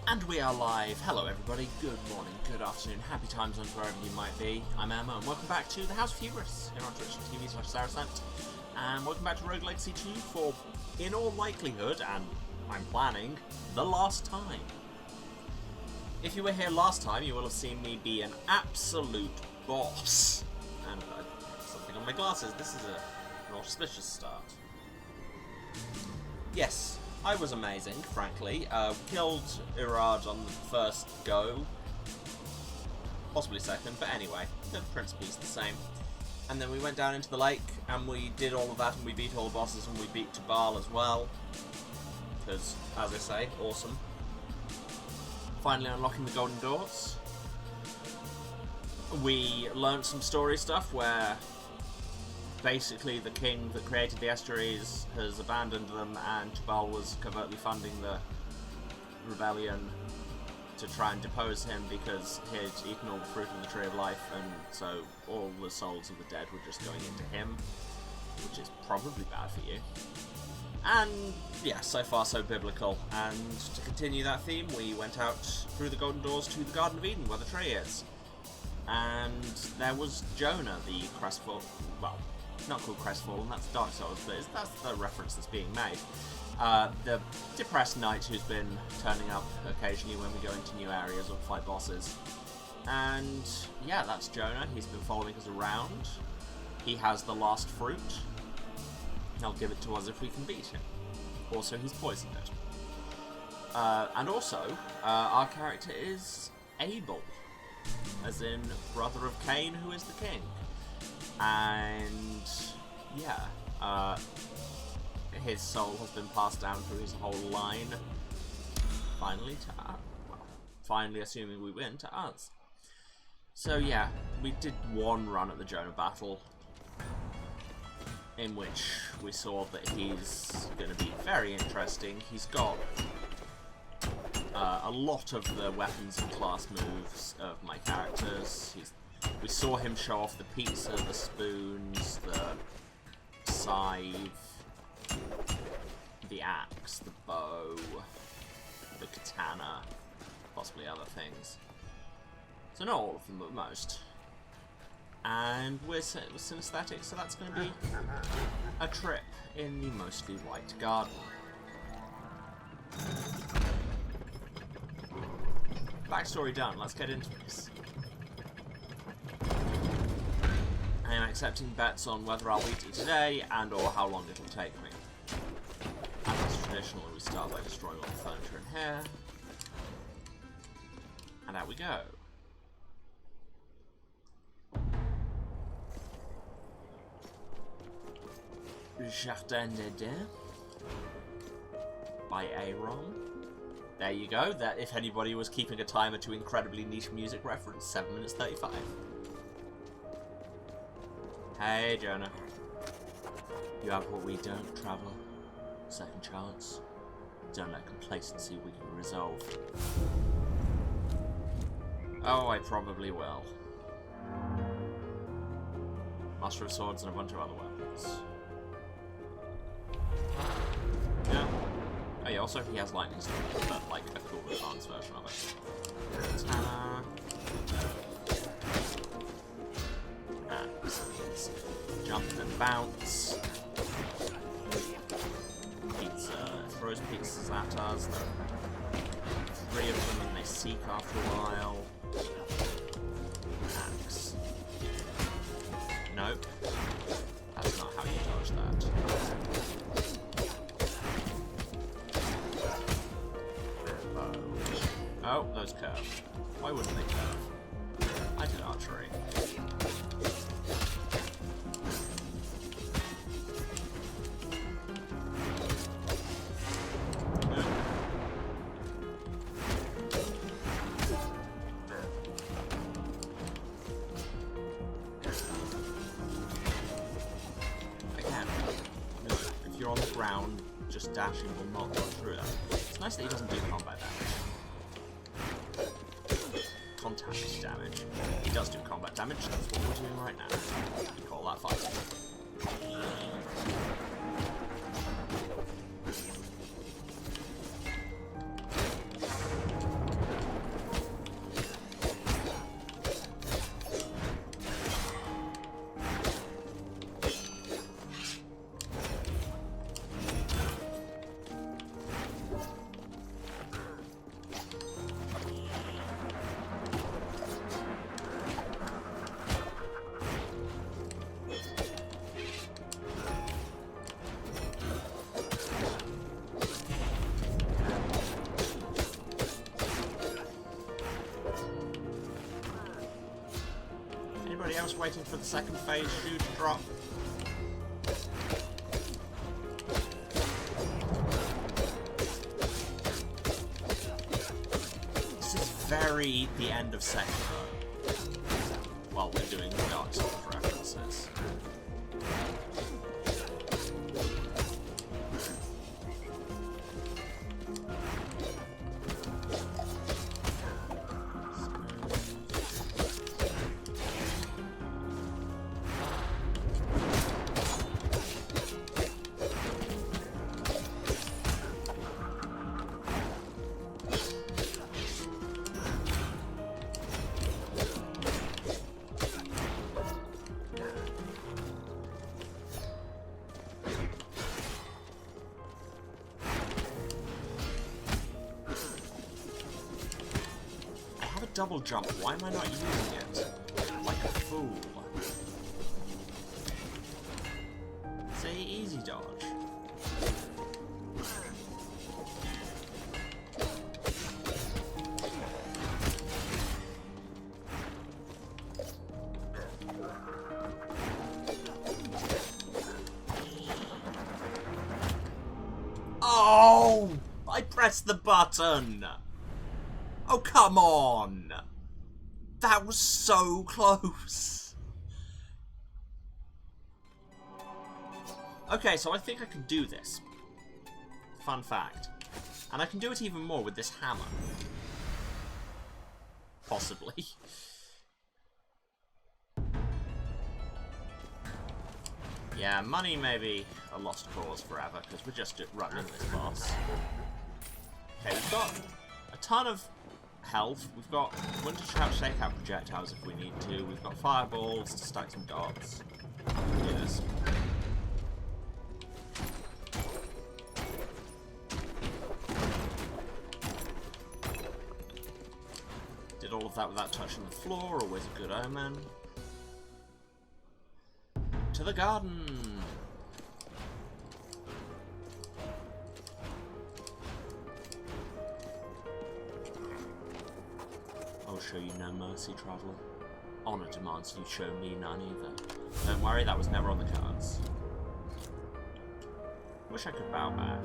And we are live. Hello everybody, good morning, good afternoon, happy time zones wherever you might be. I'm Emma and welcome back to the House of Hubris here on Twitch.tv/Saracent. And welcome back to Rogue Legacy 2 for, in all likelihood, and I'm planning, the last time. If you were here last time, you will have seen me be an absolute boss. And I have something on my glasses. This is an auspicious start. Yes. I was amazing, frankly. Killed Irad on the first go. Possibly second, but anyway, the principle's the same. And then we went down into the lake, and we did all of that, and we beat all the bosses, and we beat Tabal as well. Because, as I say, awesome. Finally unlocking the golden doors. We learnt some story stuff where basically the king that created the estuaries has abandoned them, and Tabal was covertly funding the rebellion to try and depose him because he had eaten all the fruit of the Tree of Life, and so all the souls of the dead were just going into him, which is probably bad for you. And yeah, so far so biblical. And to continue that theme, we went out through the golden doors to the Garden of Eden where the tree is. And there was Jonah, the crestfallen, well, not called crestfallen, that's Dark Souls, but that's the reference that's being made. The depressed knight who's been turning up occasionally when we go into new areas or fight bosses. And yeah, that's Jonah. He's been following us around. He has the last fruit. He'll give it to us if we can beat him. Also, he's poisoned it. And also, our character is Abel, as in brother of Cain, who is the king. And yeah, his soul has been passed down through his whole line. Finally to us. Well, finally, assuming we win, to us. So yeah, we did one run at the Jonah battle, in which we saw that he's going to be very interesting. He's got a lot of the weapons and class moves of my characters. We saw him show off the pizza, the spoons, the scythe, the axe, the bow, the katana, possibly other things. So not all of them, but most. And we're synesthetic, so that's going to be a trip in the mostly white garden. Backstory done, let's get into this. I am accepting bets on whether I'll beat it today and or how long it'll take me. And as traditional, we start by destroying all the furniture in here. And out we go. Jardin d'Eden by Aaron. There you go. That, if anybody was keeping a timer to incredibly niche music reference, 7 minutes 35. Hey, Jonah. You have what we don't, traveller. Second chance. Don't let complacency weaken resolve. Oh, I probably will. Master of Swords and a bunch of other weapons. Yeah. Oh yeah, also he has lightning strike, but like a cool advanced version of it. Jump and bounce. Pizza. Throws pizzas at us. There are 3 of them and they seek after a while. Axe. Nope. That's not how you dodge that. Oh, those curve. Why wouldn't they curve? I did archery. Again, if you're on the ground, just dashing will not go through that. It's nice that he doesn't do combat damage. Contact damage. He does do combat damage, that's what we're doing right now. We call that fighting. just waiting for the second phase shoe to drop. This is very the end of Sekiro. While we're doing Dark Souls references. Double jump. Why am I not using it? Like a fool. Say easy dodge. Oh! I pressed the button! Oh, come on! That was so close! Okay, so I think I can do this. Fun fact. And I can do it even more with this hammer. Possibly. Yeah, money may be a lost cause forever, because we're just running this boss. Okay, we've got a ton of health. We've got Winter Trap Shakeout projectiles if we need to. We've got fireballs to stack some dots. Yes. Did all of that without touching the floor, always a good omen. To the garden! I'll show you no mercy, traveller. Honour demands you show me none either. Don't worry, that was never on the cards. Wish I could bow back.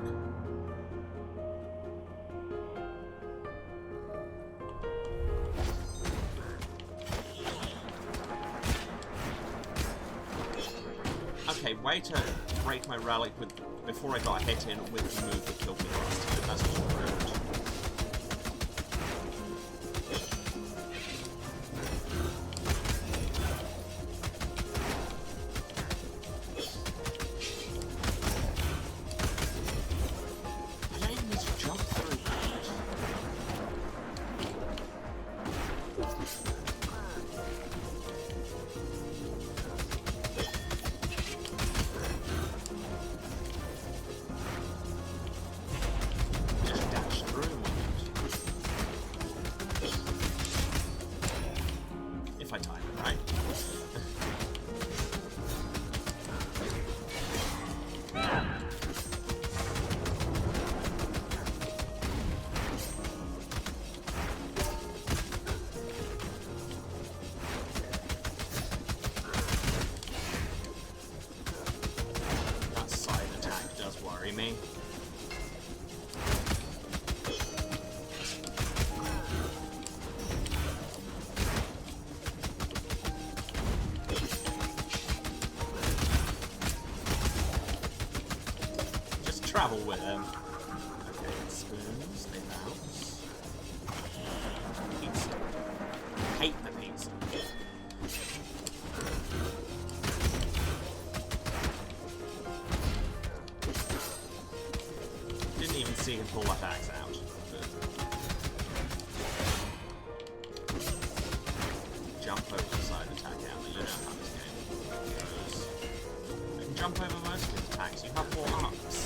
Okay, way to break my relic with before I got hit in with the move that killed me last time. That's just rude. Me. Just travel with him. Okay, spoons, they bounce. Pizza. Hate the pizza. See him pull that axe out. Jump over the side attack out, you know how this game goes. I can jump over most of his attacks, you have more arcs.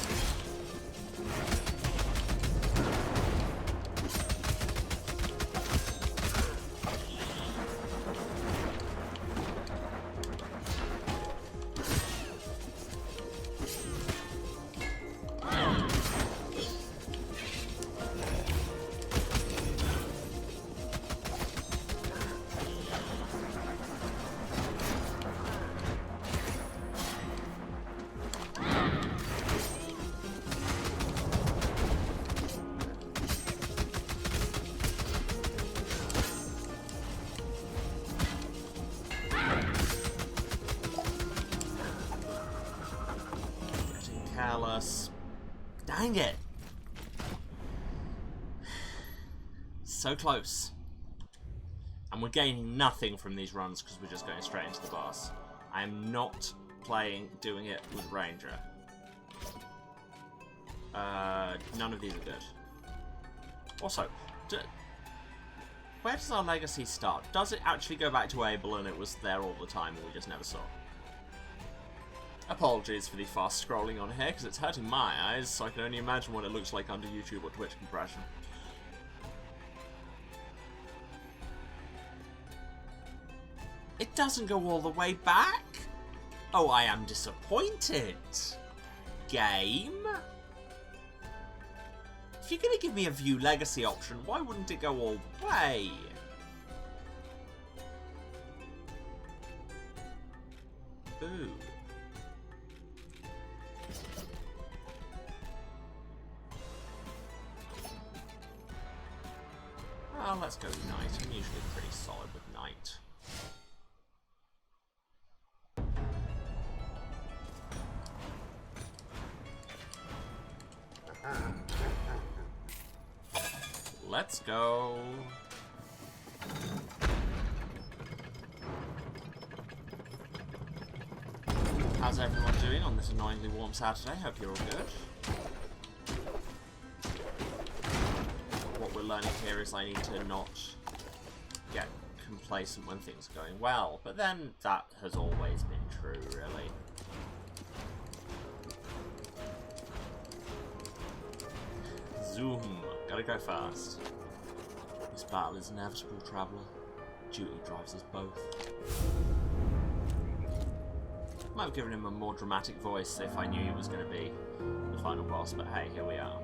Dang it! So close. And we're gaining nothing from these runs because we're just going straight into the boss. I am not doing it with Ranger. None of these are good. Also, where does our legacy start? Does it actually go back to Abel and it was there all the time and we just never saw? Apologies for the fast scrolling on here because it's hurting my eyes, so I can only imagine what it looks like under YouTube or Twitch compression. It doesn't go all the way back? Oh, I am disappointed. Game? If you're going to give me a view legacy option, why wouldn't it go all the way? Boo. Well, let's go with Knight. I'm usually pretty solid with Knight. Let's go. How's everyone doing on this annoyingly warm Saturday? Hope you're all good. What we're learning here is I need to not get complacent when things are going well, but then that has always been true, really. Zoom. Gotta go fast. This battle is inevitable, traveller. Duty drives us both. Might have given him a more dramatic voice if I knew he was going to be the final boss, but hey, here we are.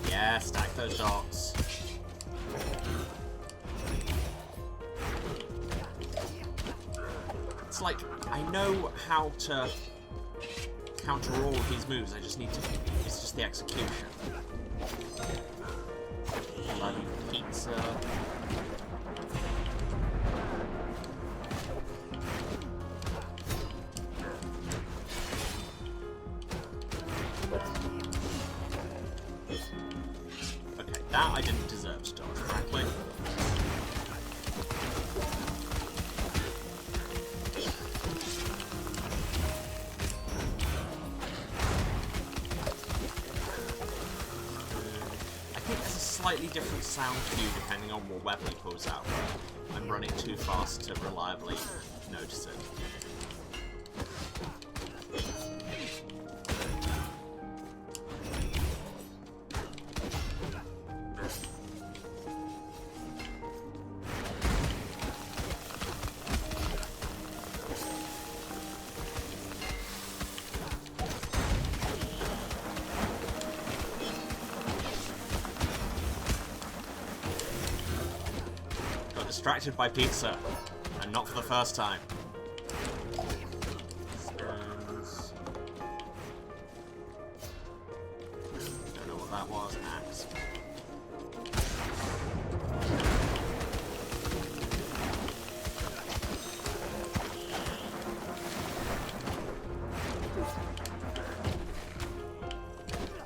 Yeah, stack those dots. It's like, I know how to counter all of these moves, I just need to, it's just the execution. Bloody pizza. Okay, that I didn't deserve to dodge, frankly. Slightly different sound cue depending on what weapon he pulls out. I'm running too fast to reliably notice it. Distracted by pizza, and not for the first time. Stones. Don't know what that was. Axe.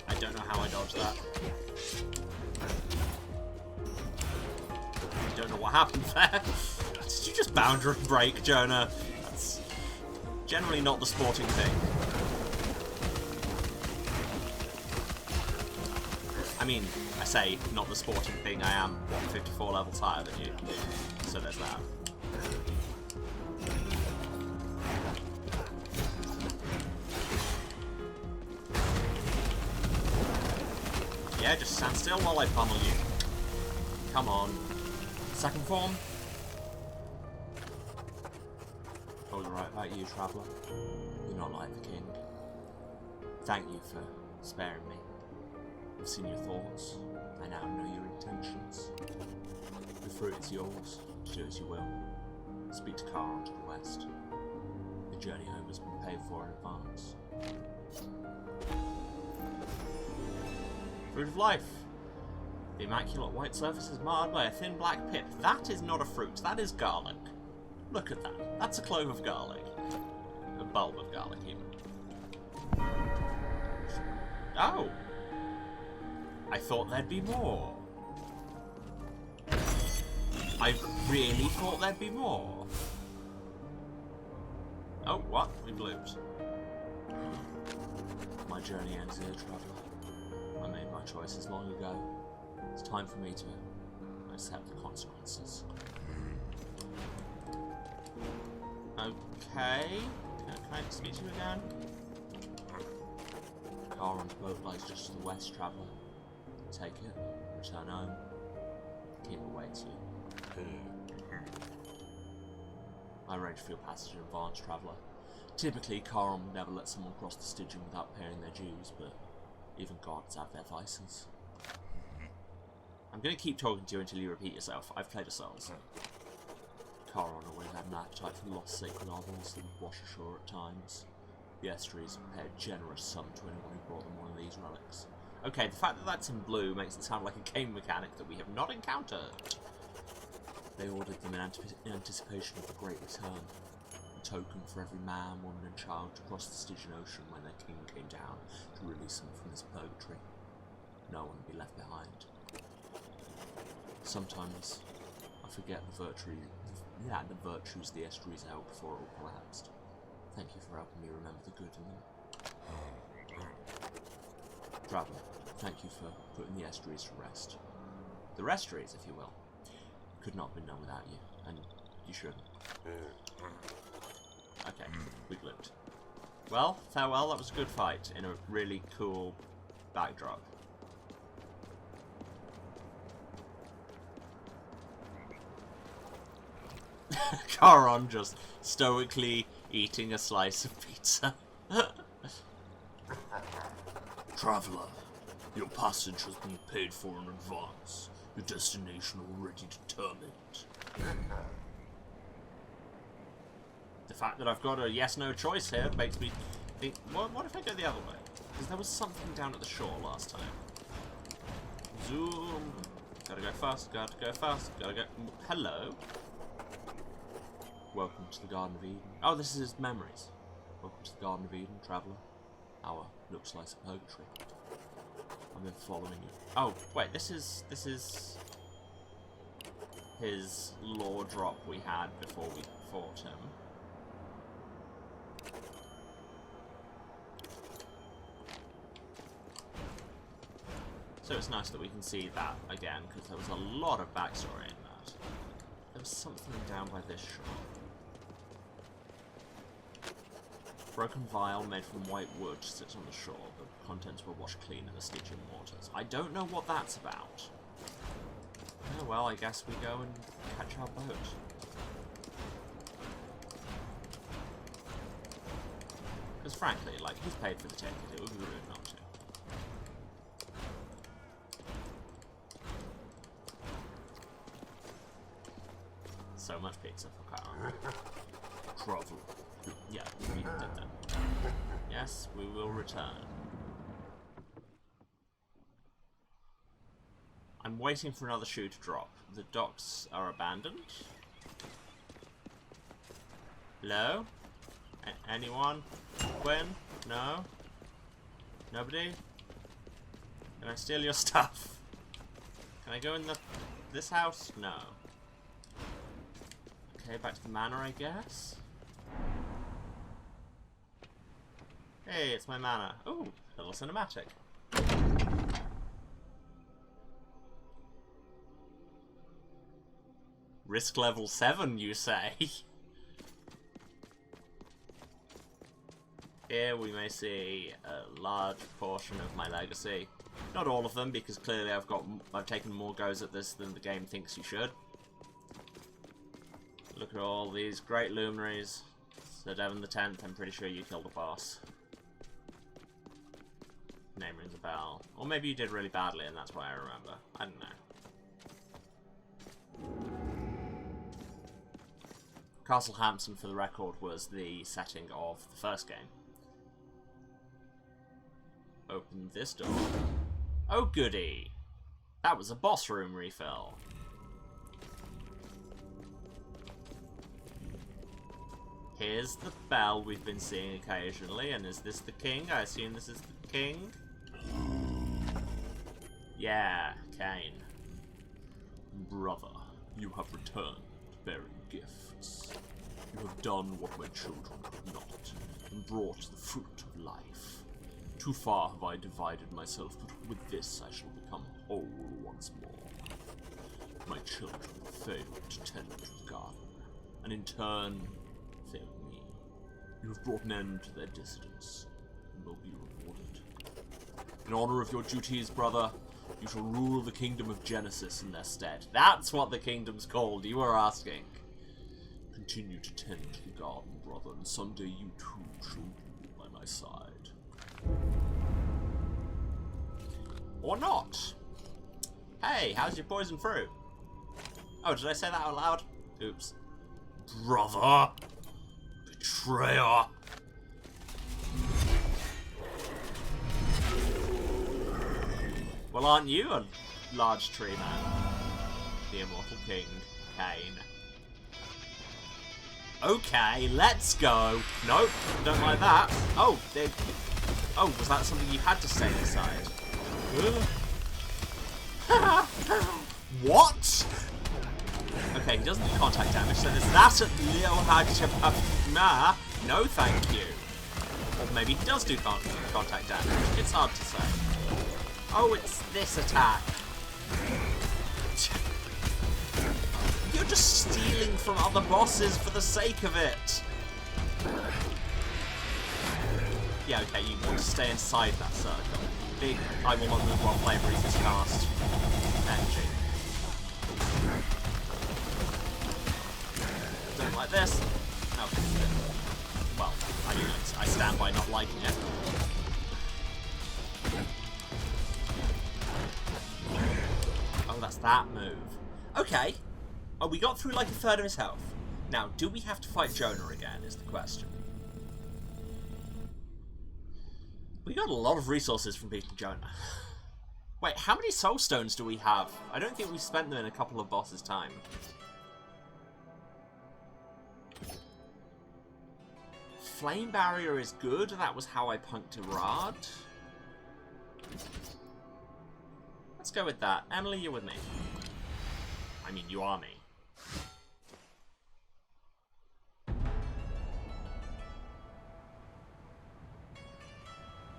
I don't know how I dodged that. Don't know what happened there. Did you just boundary break, Jonah? That's generally not the sporting thing. I mean, I say not the sporting thing, I am, what, 54 levels higher than you. So there's that. Yeah, just stand still while I pummel you. Come on. Second form. I was right about you, Traveller. You're not like the king. Thank you for sparing me. I've seen your thoughts. I now know your intentions. The fruit is yours. Do as you will. Speak to Charon to the west. The The journey home has been paid for in advance. Fruit of life. The immaculate white surface is marred by a thin black pip. That is not a fruit, that is garlic. Look at that. That's a clove of garlic. A bulb of garlic, even. Oh! I thought there'd be more. I really thought there'd be more. Oh, what? We blooped. My journey ends here, traveller. I made my choices long ago. It's time for me to accept the consequences. Okay. Can I speak to you again? Charon's boat lies just to the west, traveller. Take it, return home, keep it waits you. I arrange for your passage in advance, traveller. Typically, Charon would never let someone cross the Stygian without paying their dues, but even gods have their vices. I'm going to keep talking to you until you repeat yourself. I've played a Souls. Charon always had an appetite for lost sacred novels that would wash ashore at times. The estuaries would pay a generous sum to anyone who brought them one of these relics. Okay, the fact that that's in blue makes it sound like a game mechanic that we have not encountered. They ordered them in anticipation of the Great Return, a token for every man, woman and child to cross the Stygian Ocean when their king came down to release them from this purgatory. No one would be left behind. Sometimes I forget the virtues the estuaries held before it all collapsed. Thank you for helping me remember the good in them. Traveller, thank you for putting the estuaries to rest. The restuaries, if you will. Could not have been done without you, and you shouldn't. Okay, we looked. Well, farewell, that was a good fight in a really cool backdrop. Charon just stoically eating a slice of pizza. Traveller, your passage has been paid for in advance. Your destination already determined. The fact that I've got a yes-no choice here makes me think, what if I go the other way? Because there was something down at the shore last time. Zoom. Gotta go fast, gotta go fast, gotta go... Hello? Welcome to the Garden of Eden. Oh, this is his memories. Welcome to the Garden of Eden, traveller. Our looks like a purgatory. I've been following you. Oh, wait, this is his lore drop we had before we fought him. So it's nice that we can see that again, because there was a lot of backstory in that. There was something down by this shore. Broken vial made from white wood sits on the shore. The contents were washed clean in the Stygian waters. I don't know what that's about. Oh well, I guess we go and catch our boat. Because frankly, like, he's paid for the ticket. It would be rude not to. So much pizza for Charon. Travel. Yeah, we did that. Yes, we will return. I'm waiting for another shoe to drop. The docks are abandoned. Hello? Anyone? Quinn? No? Nobody? Can I steal your stuff? Can I go in this house? No. Okay, back to the manor, I guess. Hey, it's my manor. Ooh, little cinematic. Risk level 7, you say? Here we may see a large portion of my legacy. Not all of them, because clearly I've taken more goes at this than the game thinks you should. Look at all these great luminaries. Sir Devon the 10th, I'm pretty sure you killed the boss. Name rings a bell. Or maybe you did really badly and that's why I remember. I don't know. Castle Hampton, for the record, was the setting of the first game. Open this door. Oh goody! That was a boss room refill. Here's the bell we've been seeing occasionally, and is this the king? I assume this is the king? Yeah, Cain. Brother, you have returned, bearing gifts. You have done what my children could not, and brought the fruit of life. Too far have I divided myself, but with this I shall become whole once more. My children failed to tend to the garden, and in turn failed me. You have brought an end to their dissidence, and will be rewarded. In honor of your duties, brother, you shall rule the kingdom of Genesis in their stead. That's what the kingdom's called, you were asking. Continue to tend to the garden, brother, and someday you too shall rule by my side. Or not. Hey, how's your poison fruit? Oh, did I say that out loud? Oops. Brother! Betrayer! Well, aren't you a large tree man? The immortal king, Cain. Okay, let's go. Nope, don't like that. Oh, was that something you had to stay inside? What? Okay, he doesn't do contact damage, so there's that at Leo Hajjabma. No, thank you. Or maybe he does do contact damage. It's hard to say. Oh, it's this attack. You're just stealing from other bosses for the sake of it. Yeah, okay, you want to stay inside that circle. Big, I will not move while flame breeze is cast. Energy. Don't like this. Okay. Well, I stand by not liking it. Oh, that's that move. Okay. Oh, we got through like a third of his health. Now, do we have to fight Jonah again, is the question. We got a lot of resources from beating Jonah. Wait, how many soul stones do we have? I don't think we spent them in a couple of bosses' time. Flame barrier is good. That was how I punked Irad. Let's go with that. Emily, you're with me. I mean, you are me.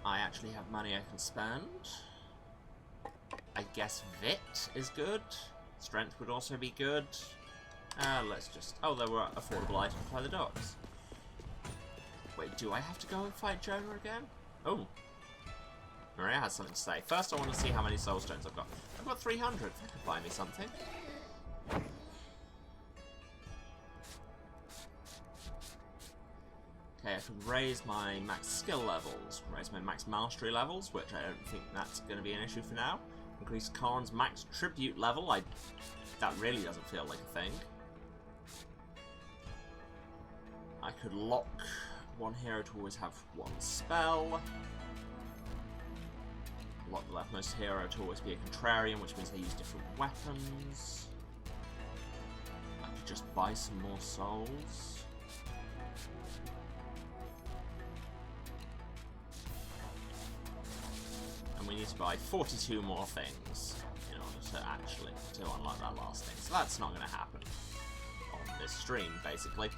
I actually have money I can spend. I guess Vit is good. Strength would also be good. Let's just... Oh, there were affordable items by the docks. Wait, do I have to go and fight Jonah again? Oh. Maria has something to say. First, I want to see how many soul stones I've got. I've got 300. That could buy me something. Okay, I can raise my max skill levels, raise my max mastery levels, which I don't think that's going to be an issue for now. Increase Karn's max tribute level. That really doesn't feel like a thing. I could lock one hero to always have one spell. Lock the leftmost hero to always be a contrarian, which means they use different weapons. I could just buy some more souls. And we need to buy 42 more things in order to actually unlock that last thing. So that's not going to happen on this stream, basically.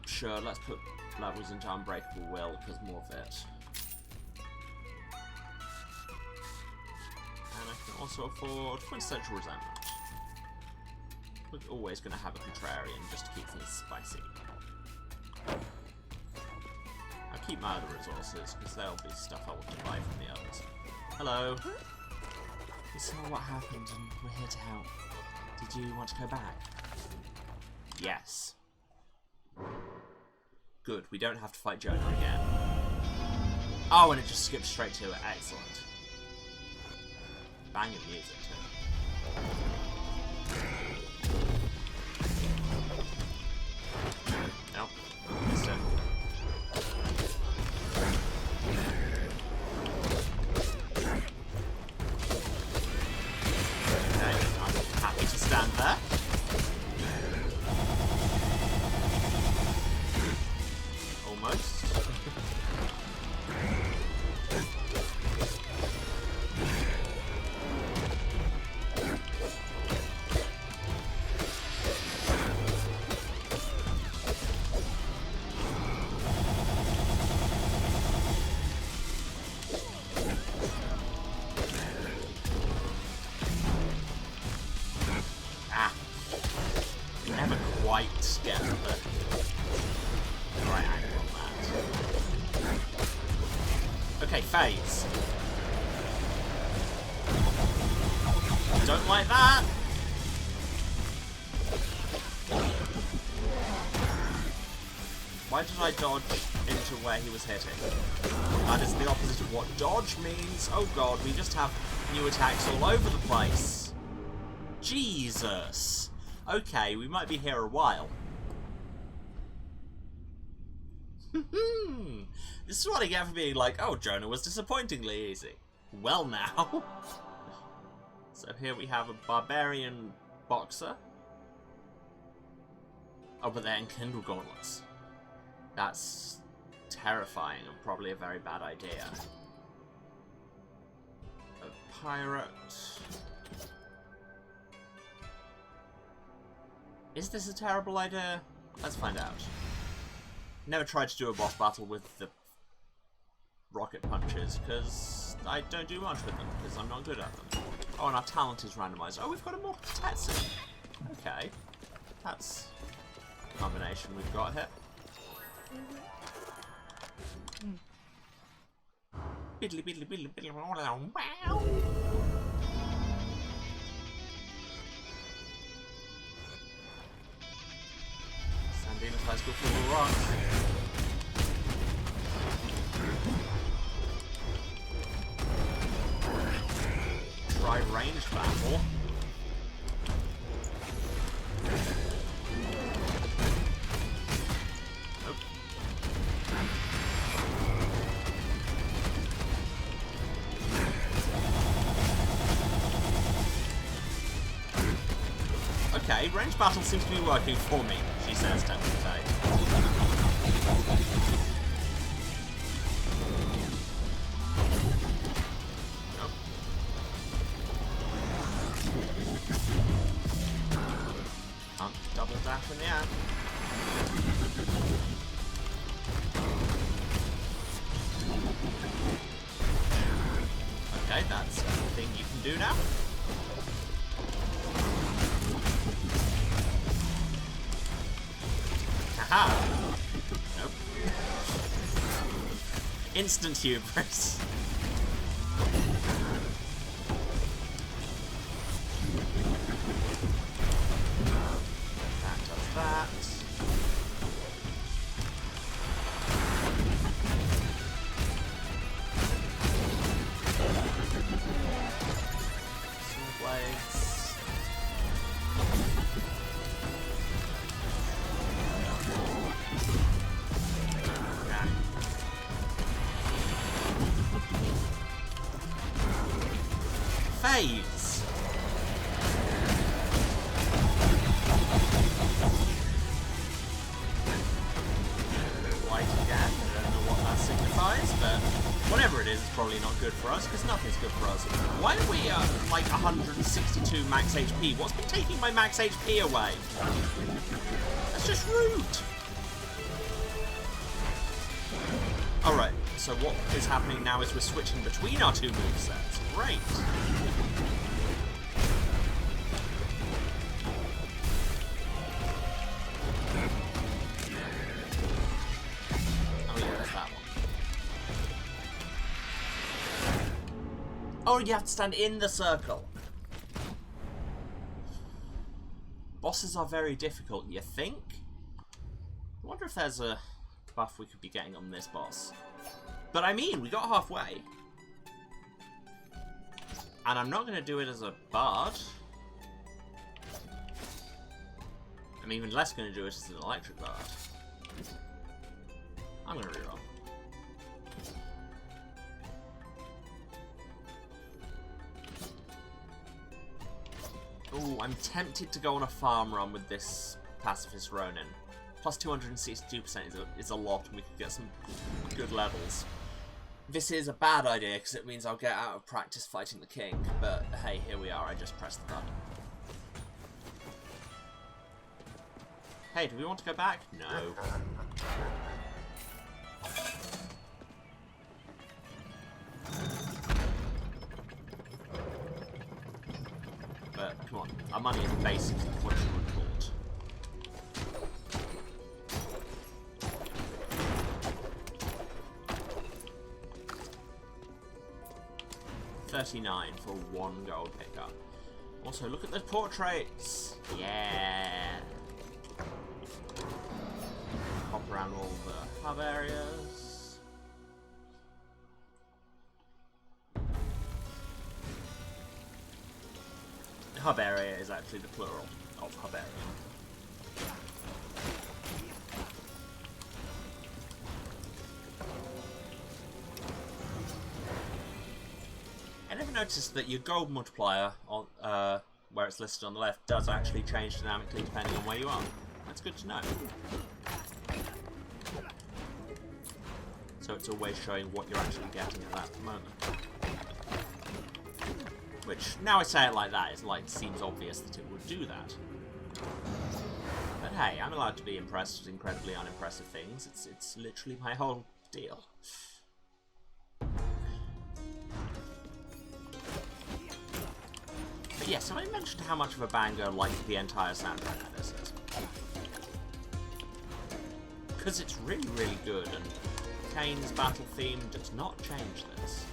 Sure, let's put levels into Unbreakable Will, because more of it. And I can also afford Quintessential Resentment. We're always going to have a Contrarian just to keep things spicy. I'll keep my other resources, because there'll be stuff I want to buy from the others. Hello. We saw what happened and we're here to help. Did you want to go back? Yes. Good, we don't have to fight Jonah again. Oh, and it just skips straight to it. Excellent. Banging music, too. Okay, phase. Don't like that. Why did I dodge into where he was hitting? That is the opposite of what dodge means. Oh god, we just have new attacks all over the place. Jesus. Okay, we might be here a while. This is what I get for being like, oh, Jonah was disappointingly easy. Well now. So here we have a barbarian boxer. Oh, but they're enkindle gauntlets. That's terrifying and probably a very bad idea. A pirate. Is this a terrible idea? Let's find out. Never tried to do a boss battle with the rocket punches, because I don't do much with them, because I'm not good at them. Oh, and our talent is randomized. Oh, we've got a more Tetsu. Okay. That's a combination we've got here. Biddly biddly biddly biddly wow. Sandina's High School Football rocks. Try ranged battle. Nope. Okay, ranged battle seems to be working for me, she says, tempting to say. Double dash in the air. Okay, that's a thing you can do now. Haha! Nope. Instant hubris. That. Sword blades. Yeah. Phase. But whatever it is, it's probably not good for us, because nothing's good for us. Why are we like 162 max HP? What's been taking my max HP away? That's just rude. Alright, so what is happening now is we're switching between our two movesets. Great. Oh, you have to stand in the circle. Bosses are very difficult, you think? I wonder if there's a buff we could be getting on this boss. But I mean, we got halfway. And I'm not going to do it as a bard. I'm even less going to do it as an electric bard. I'm going to reroll. Ooh, I'm tempted to go on a farm run with this Pacifist Ronin. Plus 262% is a lot, and we could get some good levels. This is a bad idea, because it means I'll get out of practice fighting the king, but hey, here we are, I just pressed the button. Hey, do we want to go back? No. But, come on, our money is basically quadrupled. 39 for 1 gold pickup. Also, look at the portraits! Yeah! Hop around all the hub areas. Hub area is actually the plural of hub area. I never noticed that your gold multiplier, on where it's listed on the left, does actually change dynamically depending on where you are. That's good to know. So it's always showing what you're actually getting at that moment. Which, now I say it like that, it's like, seems obvious that it would do that. But hey, I'm allowed to be impressed with incredibly unimpressive things. It's literally my whole deal. But yes, I mentioned how much of a banger, like, the entire soundtrack this is. Because it's really, really good, and Kane's battle theme does not change this.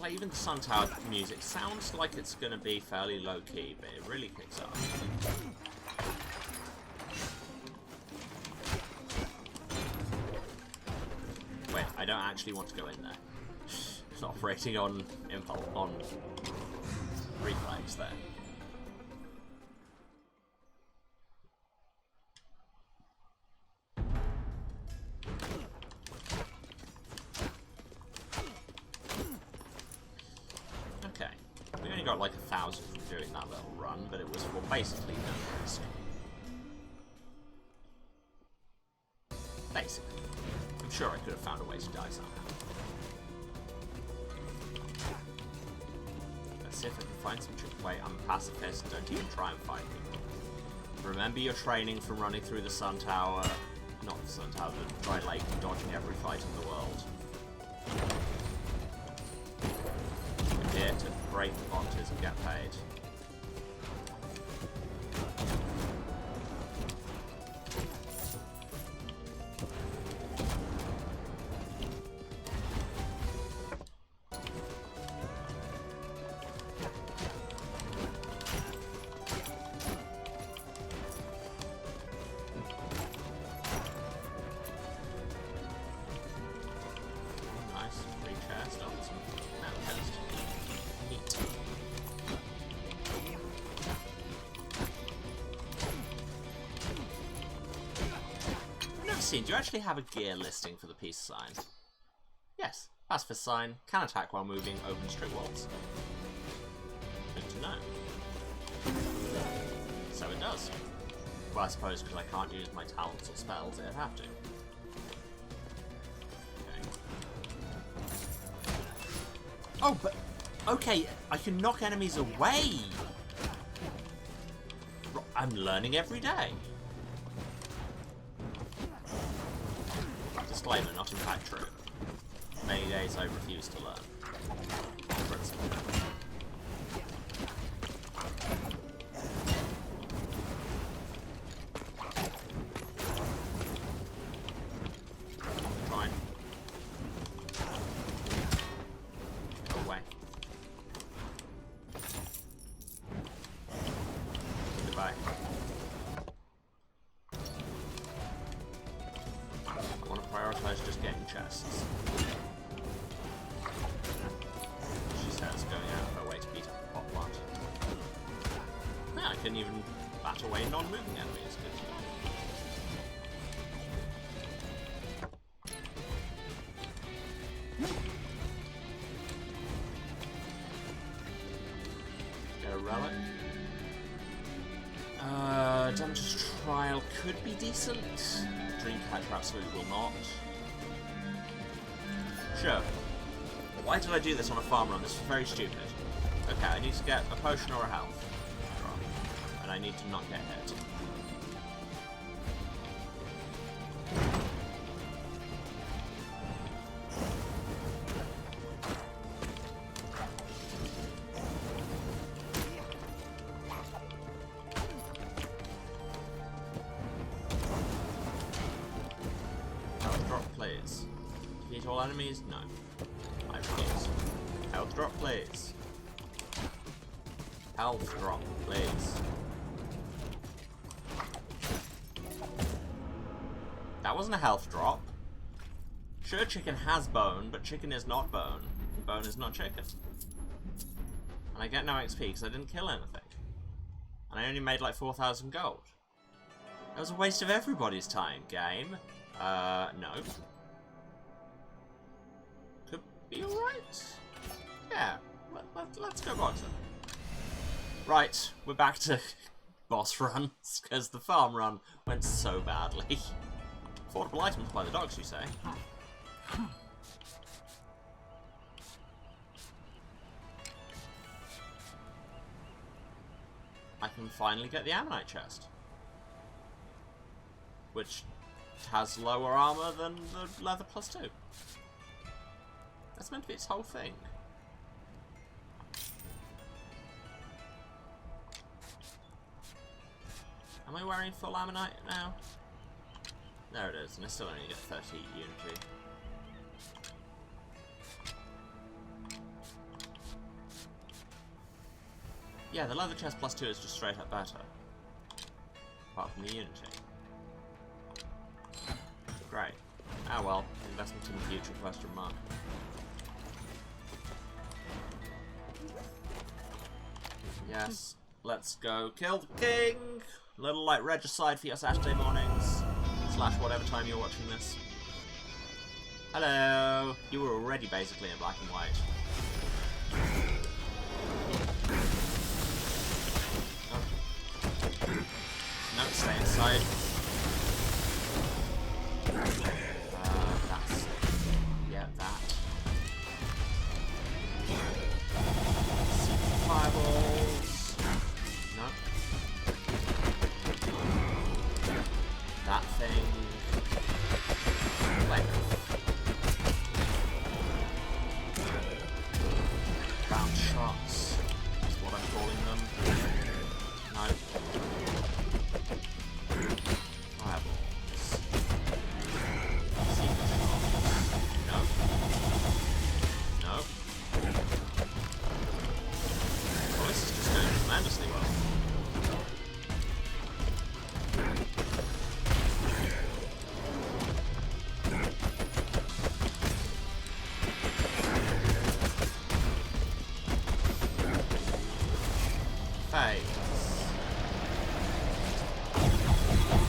Like, even the Sun Tower music sounds like it's going to be fairly low-key, but it really kicks up. Wait, I don't actually want to go in there. It's operating on impulse, on reflex there. Got like 1,000 from doing that little run, but it was for basically no risk. Basically. I'm sure I could have found a way to die somehow. Let's see if I can find some trick. Wait, I'm a pacifist. Don't even try and fight people. Remember your training from running through the Sun Tower. Not the Sun Tower, the Dry Lake, dodging every fight in the world. Here to break the boxes and get paid. Nice, free chest, awesome. Metal chest. Do you actually have a gear listing for the peace sign? Yes. Pacifist sign, can attack while moving, open strict walls. Good to know. So it does. Well, I suppose because I can't use my talents or spells, it'd have to. Okay. Oh, but... okay, I can knock enemies away! I'm learning every day. Disclaimer, not in fact true. Many days I refuse to learn. On principle. Fine. Go away. Goodbye. Prioritize just getting chests. She says, going out of her way to beat up the pot plant. Yeah, I can even bat away non-moving enemies. Good to know. Get a relic. Dungeon's Trial could be decent. Dreamcatcher absolutely will not. Sure. Why did I do this on a farm run? This is very stupid. Okay, I need to get a potion or a health drop. And I need to not get hit. all enemies? No. I refuse. Health drop, please. Health drop, please. That wasn't a health drop. Sure, chicken has bone, but chicken is not bone. And bone is not chicken. And I get no XP because I didn't kill anything. And I only made like 4,000 gold. That was a waste of everybody's time, game. No. Could be alright. Yeah, let's go boxing. Right, we're back to boss runs, because the farm run went so badly. Affordable items by the dogs, you say? I can finally get the Ammonite chest. Which has lower armor than the leather +2. That's meant to be its whole thing. Am I wearing full Ammonite now? There it is, and I still only get 30 unity. Yeah, the leather chest +2 is just straight up better. Apart from the unity. Great. Ah well, investment in the future, question mark. Yes, let's go kill the king! Little like regicide for your Saturday mornings. / whatever time you're watching this. Hello! You were already basically in black and white. Oh. No, stay inside. That's... yeah, that. Fireballs. No. That thing. Bounce shots. That's what I'm calling them. No. Fireballs. Secret shots. No. No. Oh, this is just going tremendously well.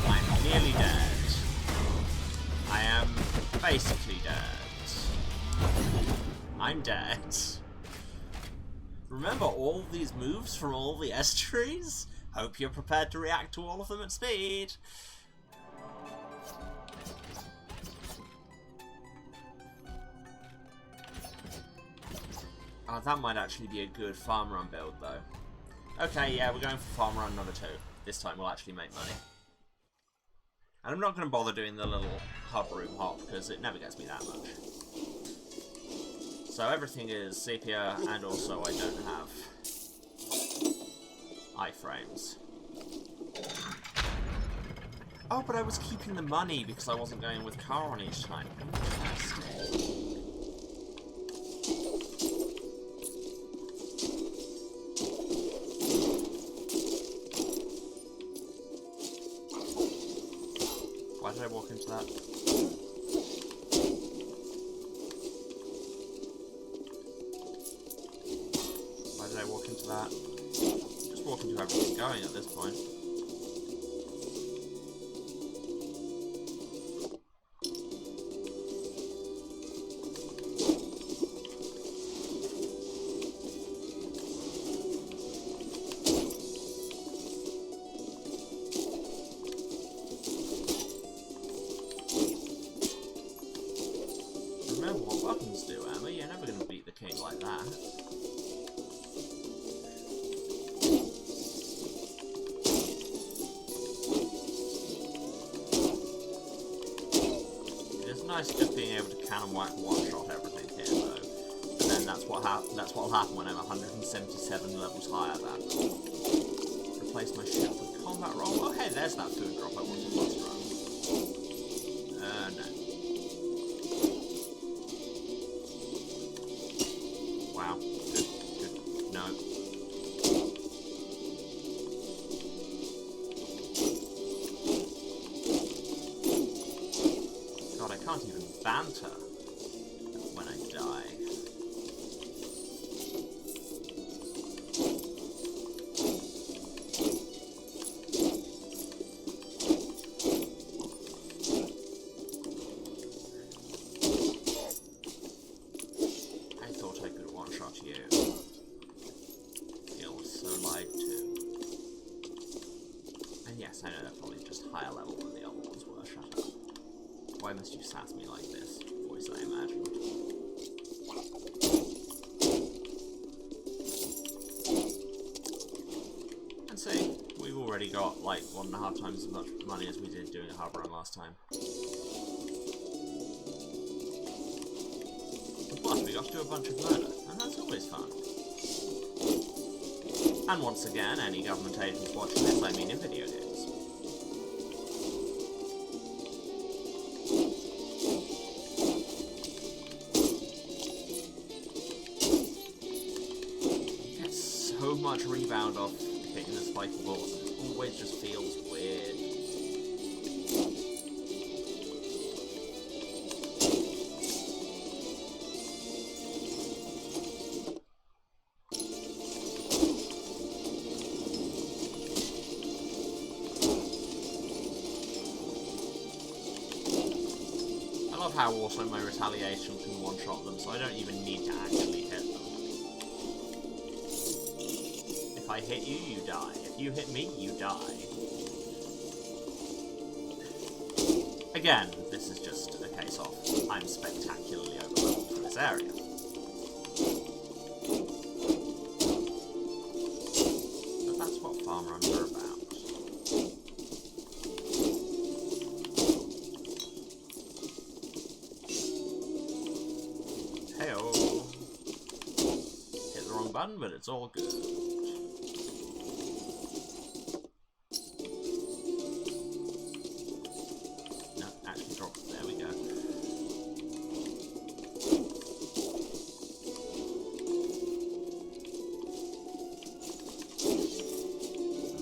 I'm nearly dead. I am basically dead. I'm dead. Remember all these moves from all the estuaries? Hope you're prepared to react to all of them at speed. Oh, that might actually be a good farm run build, though. Okay, yeah, we're going for farm run number 2. This time we'll actually make money. And I'm not going to bother doing the little hub room hop, because it never gets me that much. So everything is sepia, and also I don't have iframes. Oh, but I was keeping the money because I wasn't going with Charon each time. Fantastic. Why did I walk into that? Why did I walk into that? Just walk into everything going at this point. Remember what weapons do, Emma. You're never going to beat the king like that. It is nice just being able to cannon whack one-shot everything here, though. And then that's what'll happen when I'm 177 levels higher than. Replace my ship with combat roll. Oh, hey, there's that food drop I wanted last run. No. can't even banter when I die. I thought I could one-shot you. You're so lied to. And yes, I know they're probably just higher level than the other ones were. Shut up. Why must you sass me like this? Voice I imagined. And see, we've already got like 1.5 times as much money as we did doing a hub run last time. Plus, we got to do a bunch of murder, and that's always fun. And once again, any government agents watching this, I mean in video games. You get so much rebound off hitting the spiky balls, and it always just feels weird. I love how also my retaliation can one-shot them, so I don't even need to actually hit them. If I hit you, you die. If you hit me, you die. Again, this is just a case of I'm spectacularly overwhelmed for this area. But that's what farm runs are about. Hey-oh. Hit the wrong button, but it's all good. No, actually drop. There we go.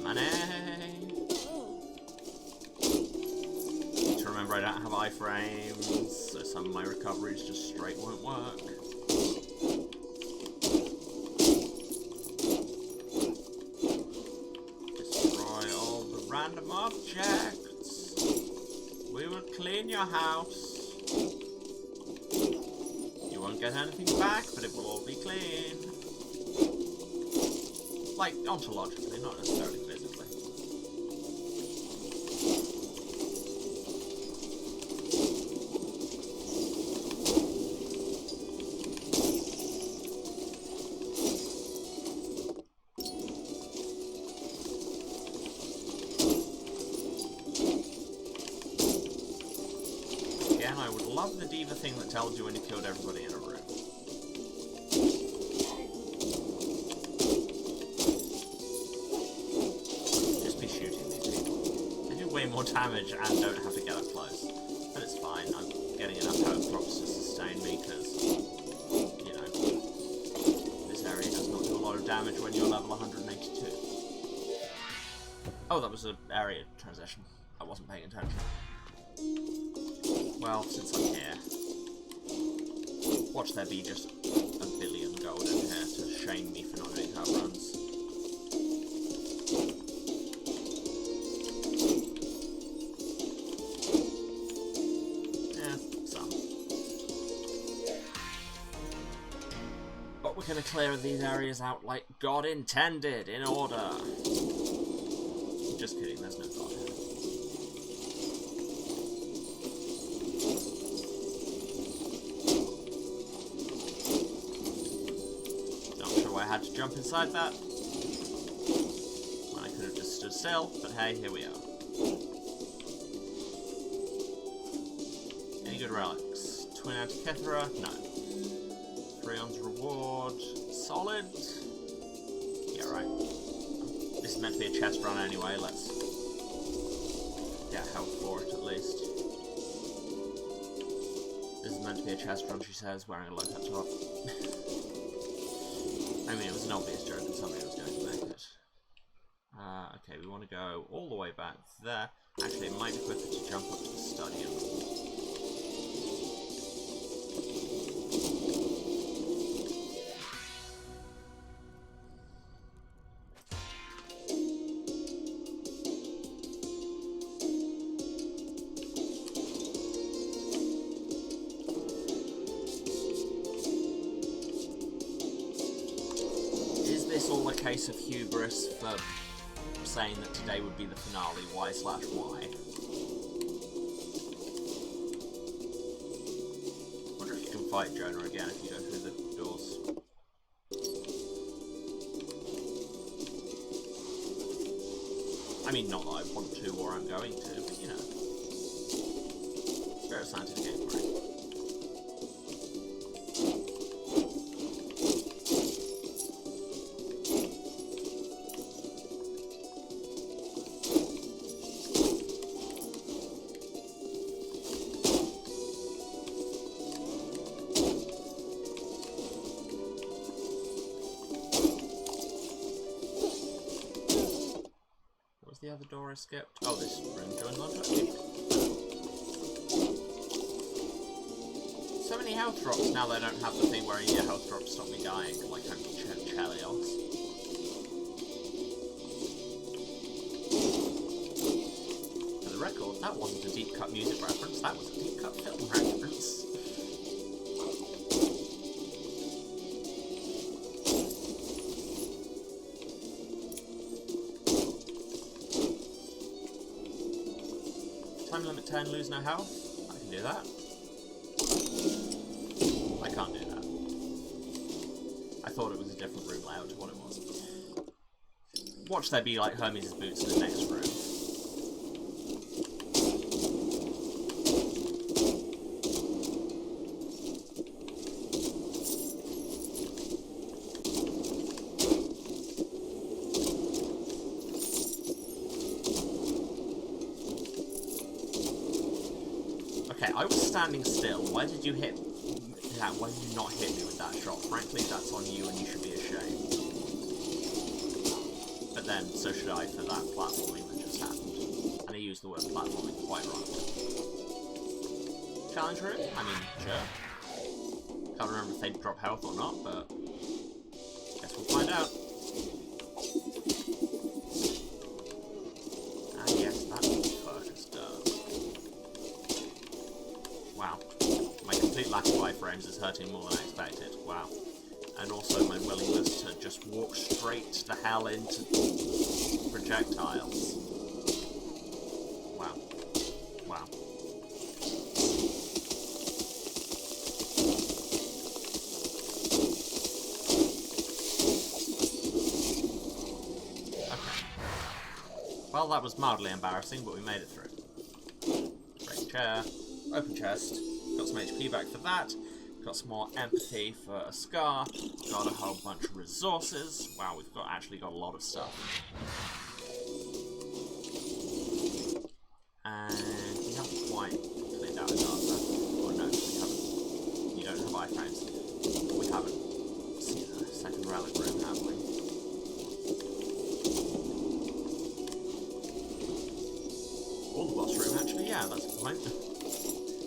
Money! Need to remember I don't have iframes, so some of my recoveries just straight won't work. Destroy all the random objects. We will clean your house. You won't get anything back, but it will all be clean. Like, ontologically, not necessarily physically. Again, I would love the diva thing that tells you when you killed everybody in a room. Just be shooting these people. They do way more damage and don't have to get up close. But it's fine, I'm getting enough health drops to sustain me because, you know, this area does not do a lot of damage when you're level 182. Oh, that was an area transition. I wasn't paying attention. Well, since I'm here, watch there be just a billion gold in here to shame me for not doing hub runs. Yeah, some. But we're gonna clear these areas out like God intended, in order. Just kidding, there's no God here. I had to jump inside that when I could have just stood still, but hey, here we are. Any good relics? Twin Antikythera? No. Freon's reward? Solid? Yeah, right. This is meant to be a chest run anyway, let's get health for it at least. This is meant to be a chest run, she says, wearing a low cut top. I mean, it was an obvious joke and somebody was going to make it. Okay, we want to go all the way back there. Actually, it might be quicker to jump up to the study and case of hubris for saying that today would be the finale, Y/Y. Wonder if you can fight Jonah again if you go through the doors. I mean, not that I want to or I'm going to, but you know. Spirit Scientific Inquiry. The other door I skipped. Oh, this room joins onto it. So many health drops now they don't have the thing where your health drops stop me dying, like I'm Chelios. For the record, that wasn't a deep cut music reference, that was a deep cut film reference. Time limit 10, lose no health. I can do that. I can't do that. I thought it was a different room layout to what it was. Watch there be like Hermes' boots in the next room. I was standing still. Why did you hit... Yeah, why did you not hit me with that shot? Frankly, that's on you and you should be ashamed. But then, so should I for that platforming that just happened. And I used the word platforming quite wrong. Challenge room? I mean, sure. Can't remember if they drop health or not, but... guess we'll find out. Ah yes, that focus does. Wow. My complete lack of iframes is hurting more than I expected. Wow. And also my willingness to just walk straight the hell into projectiles. Wow. Wow. Okay. Well, that was mildly embarrassing, but we made it through. Break chair. Open chest, got some HP back for that, got some more empathy for a scar, got a whole bunch of resources. Wow, we've actually got a lot of stuff. And we haven't quite cleared out Adasa. Oh no, we haven't. You don't have iframes. We haven't seen a second relic room, have we? Or the boss room, actually, yeah, that's the point.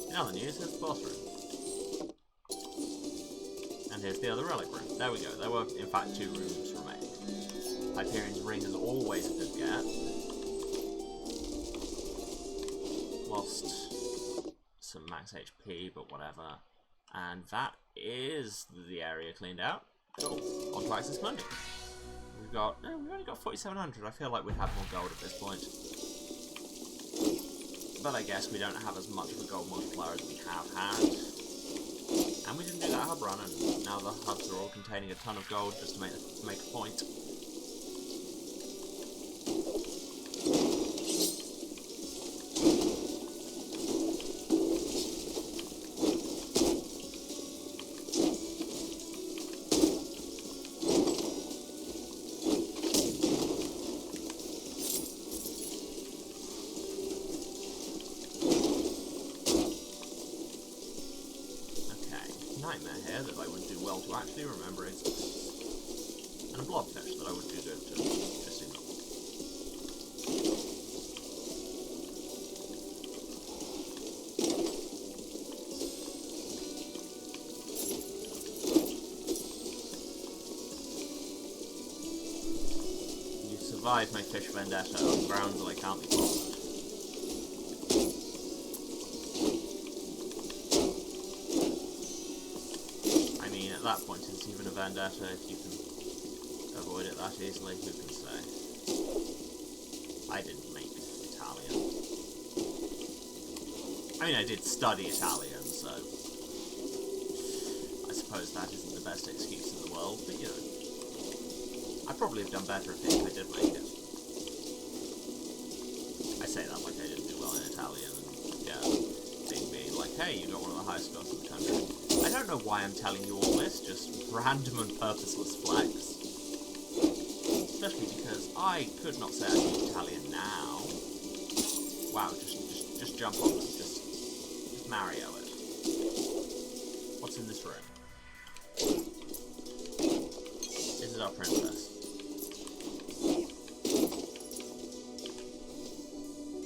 In other news, here's the boss room. And here's the other relic room. There we go. There were, in fact, 2 rooms remaining. Hyperion's ring is always a good get. Lost some max HP, but whatever. And that is the area cleaned out. Cool. On to Access Monday. We've only got 4,700. I feel like we'd have more gold at this point. But I guess we don't have as much of a gold multiplier as we have had. And we didn't do that hub run, and now the hubs are all containing a ton of gold just to make a point. Nightmare here that I would do well to actually remember exists. And a blobfish that I would do good to just ignore. You survived my fish vendetta on grounds that I can't be bothered. At that point, it's even a vendetta if you can avoid avoid it that easily, who can say? I didn't make Italian. I mean, I did study Italian, so I suppose that isn't the best excuse in the world, but you know, I'd probably have done better if I did make it. I say that like I didn't do well in Italian, and yeah, being like, hey, you got one of the highest scores in the country. I don't know why I'm telling you all this, just random and purposeless flex. Especially because I could not say I speak Italian now. Wow, just jump on them, just Mario it. What's in this room? Is it our princess?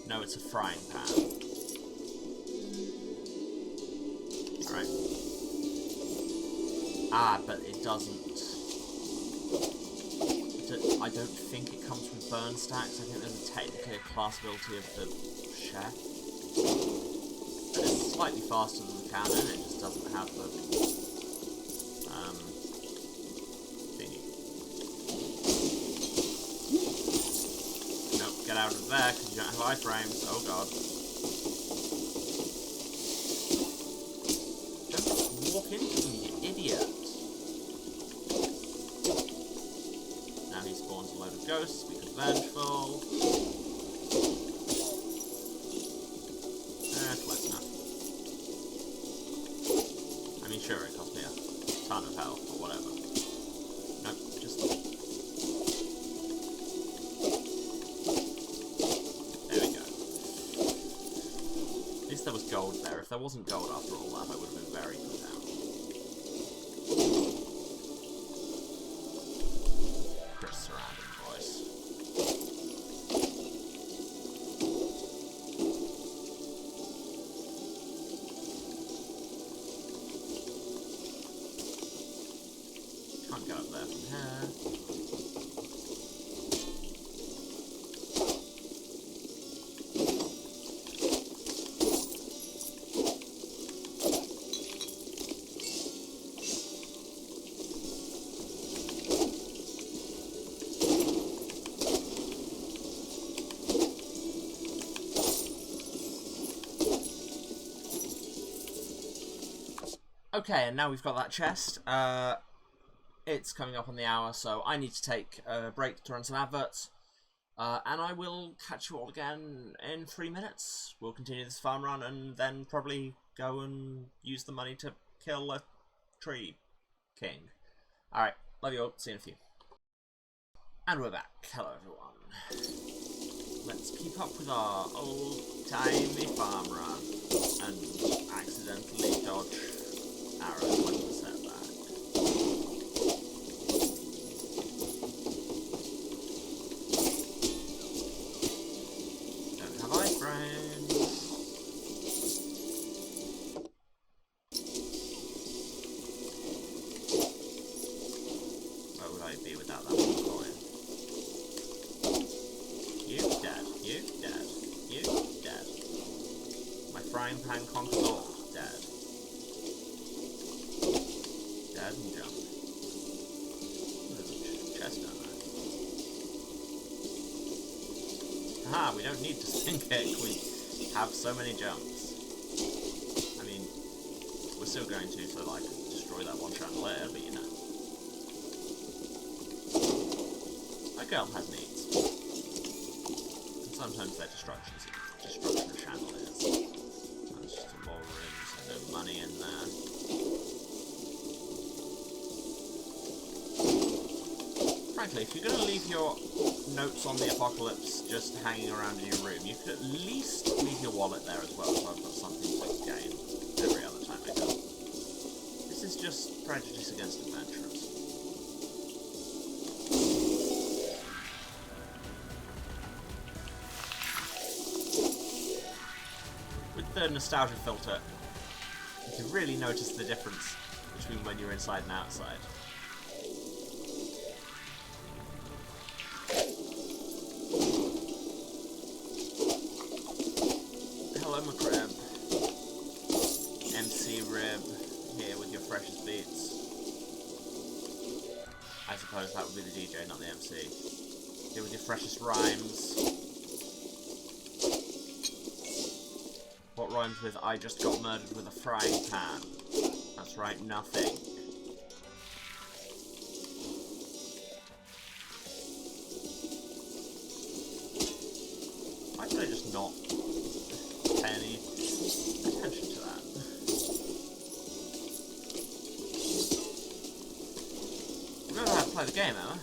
No, it's a frying pan. Alright. Ah, but it doesn't... I don't think it comes with burn stacks. I think there's technically a class ability of the chef. But it's slightly faster than the cannon, it just doesn't have the... thingy. Nope, get out of there, because you don't have iframes. Oh god. Don't walk into them, you idiot. Now he spawns a load of ghosts, because vengeful. Close enough. I mean, sure, it cost me a ton of health, but whatever. Nope, just... There we go. At least there was gold there. If there wasn't gold after all that, I would have been very put down. Chris surrounding voice. Can't get up there from here. Okay, and now we've got that chest. It's coming up on the hour, so I need to take a break to run some adverts. And I will catch you all again in 3 minutes. We'll continue this farm run and then probably go and use the money to kill a tree king. Alright, love you all. See you in a few. And we're back. Hello, everyone. Let's keep up with our old-timey farm run and accidentally dodge arrows when we set back. Don't have iframes. Where would I be without that one coin? You dead. You dead. You dead. My frying pan conquers all. Dead. Dead and jump. There's a chest down there. Aha, we don't need to sink it. We have so many jumps. I mean, we're still going to, so like, destroy that one chandelier, but you know. That girl has needs. And sometimes their destruction of chandeliers. There's just more rooms and no money in there. Frankly, if you're going to leave your notes on the apocalypse just hanging around in your room, you could at least leave your wallet there as well, so I've got something to gain every other time I go. This is just prejudice against adventurers. With the nostalgia filter, you can really notice the difference between when you're inside and outside. Hello, McRib. MC Rib here with your freshest beats. I suppose that would be the DJ, not the MC. Here with your freshest rhymes. What rhymes with I just got murdered with a frying pan? That's right, nothing. Why did I just not pay any attention to that? Remember how to play the game, Emma?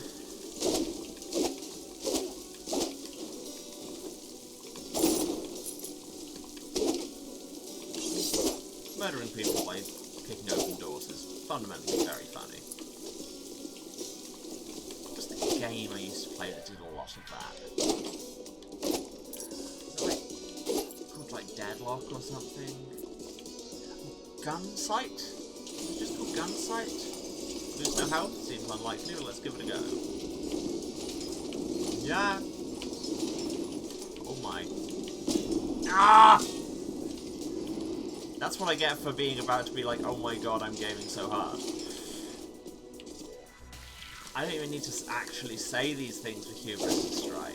Murdering people by kicking open doors is fundamentally very funny. Just the game I used to play that did a lot of that. Is it like called like Deadlock or something? Gunsight? Is it just called Gunsight? Lose no health? Seems unlikely, but let's give it a go. Yeah. Oh my. Ah! That's what I get for being about to be like, oh my god, I'm gaming so hard. I don't even need to actually say these things for Hubris to strike.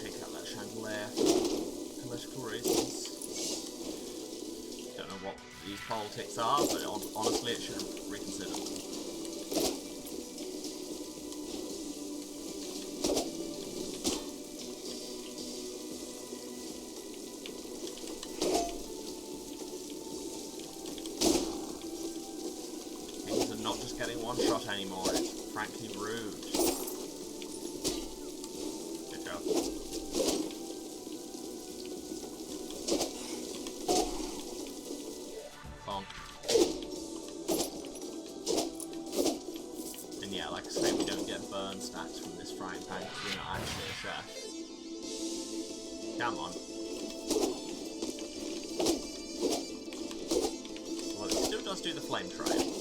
Take out that chandelier for political reasons. Don't know what these politics are, but honestly it should reconsider them. Things are not just getting one shot anymore, it's frankly rude. And yeah, like I say, we don't get burn stats from this frying pan because we're not actually a chef. Come on. Well, it still does do the flame trail.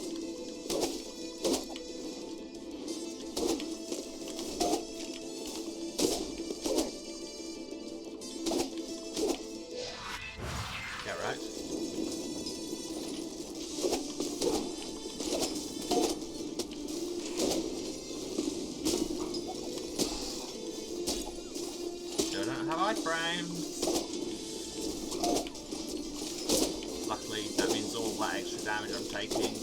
Luckily, that means all that extra damage I'm taking,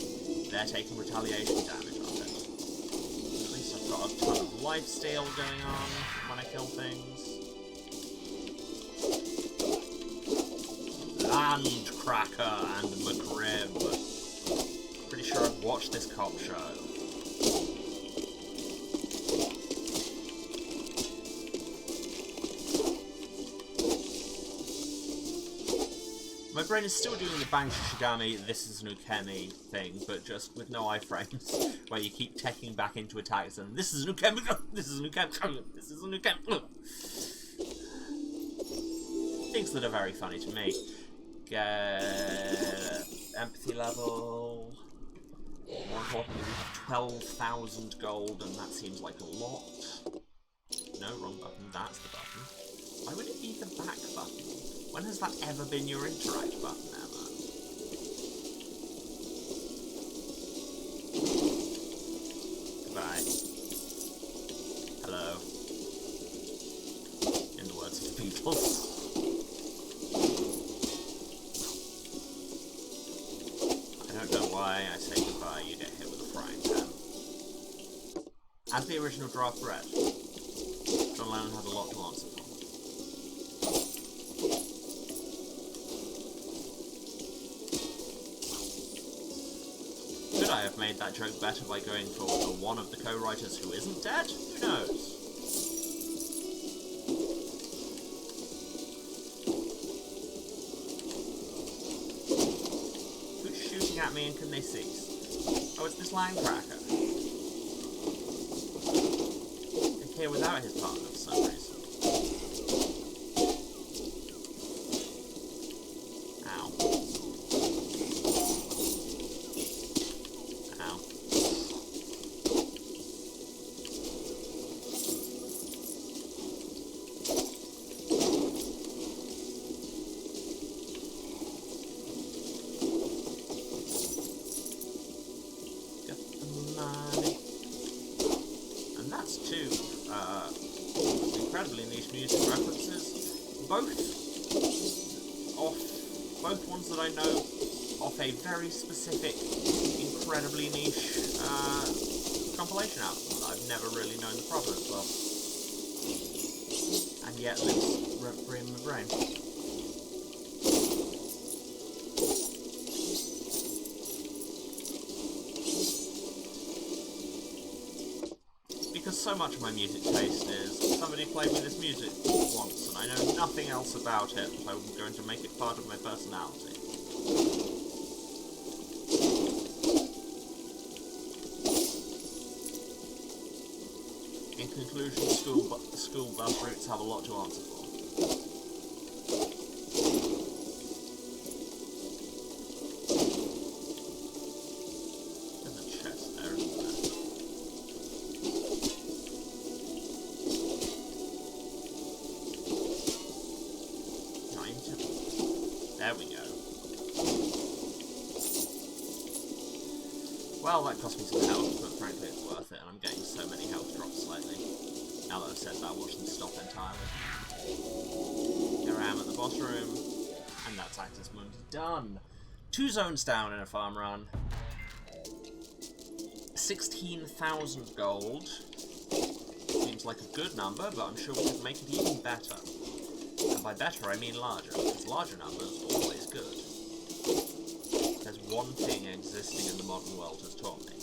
they're taking retaliation damage on it. At least I've got a ton of lifesteal going on when I kill things. Landcracker and McRib. Pretty sure I've watched this cop show. My brain is still doing the Banshee Shigami, this is an Ukemi thing, but just with no iframes, where you keep taking back into attacks and this is an Ukemi, this is an Ukemi, this is an Ukemi. Things that are very funny to me. Empathy level. More importantly, we have 12,000 gold, and that seems like a lot. No, wrong button, that's the button. Why would it be the back button? When has that ever been your interact button, Emma? Goodbye. Hello. In the words of the Beatles. I don't know why I say goodbye, you get hit with a frying pan. As the original draft read, John Lennon had a lot to answer for. Could I have made that joke better by going for one of the co-writers who isn't dead? Who knows? at me and can they cease? Oh, it's this land cracker. He's here without his partner for some reason. Ow. Ow. And that's two incredibly niche music references, both ones that I know off a very specific, incredibly niche compilation album that I've never really known the provenance of, and yet lives rent-free in my brain. Because so much of my music taste is, somebody played me this music once and I know nothing else about it, but I'm going to make it part of my personality. In conclusion, school bus routes have a lot to answer for. There's a chest there, isn't there? There we go. Well, that cost me some health, but frankly it's worth it, and I'm getting so many health drops lately. Now that I've said that, watch them stop entirely. Here I am at the boss room, and that's Actus Mundi done. 2 zones down in a farm run. 16,000 gold. Seems like a good number, but I'm sure we could make it even better. And by better, I mean larger, because larger numbers are always good. There's one thing existing in the modern world has taught me.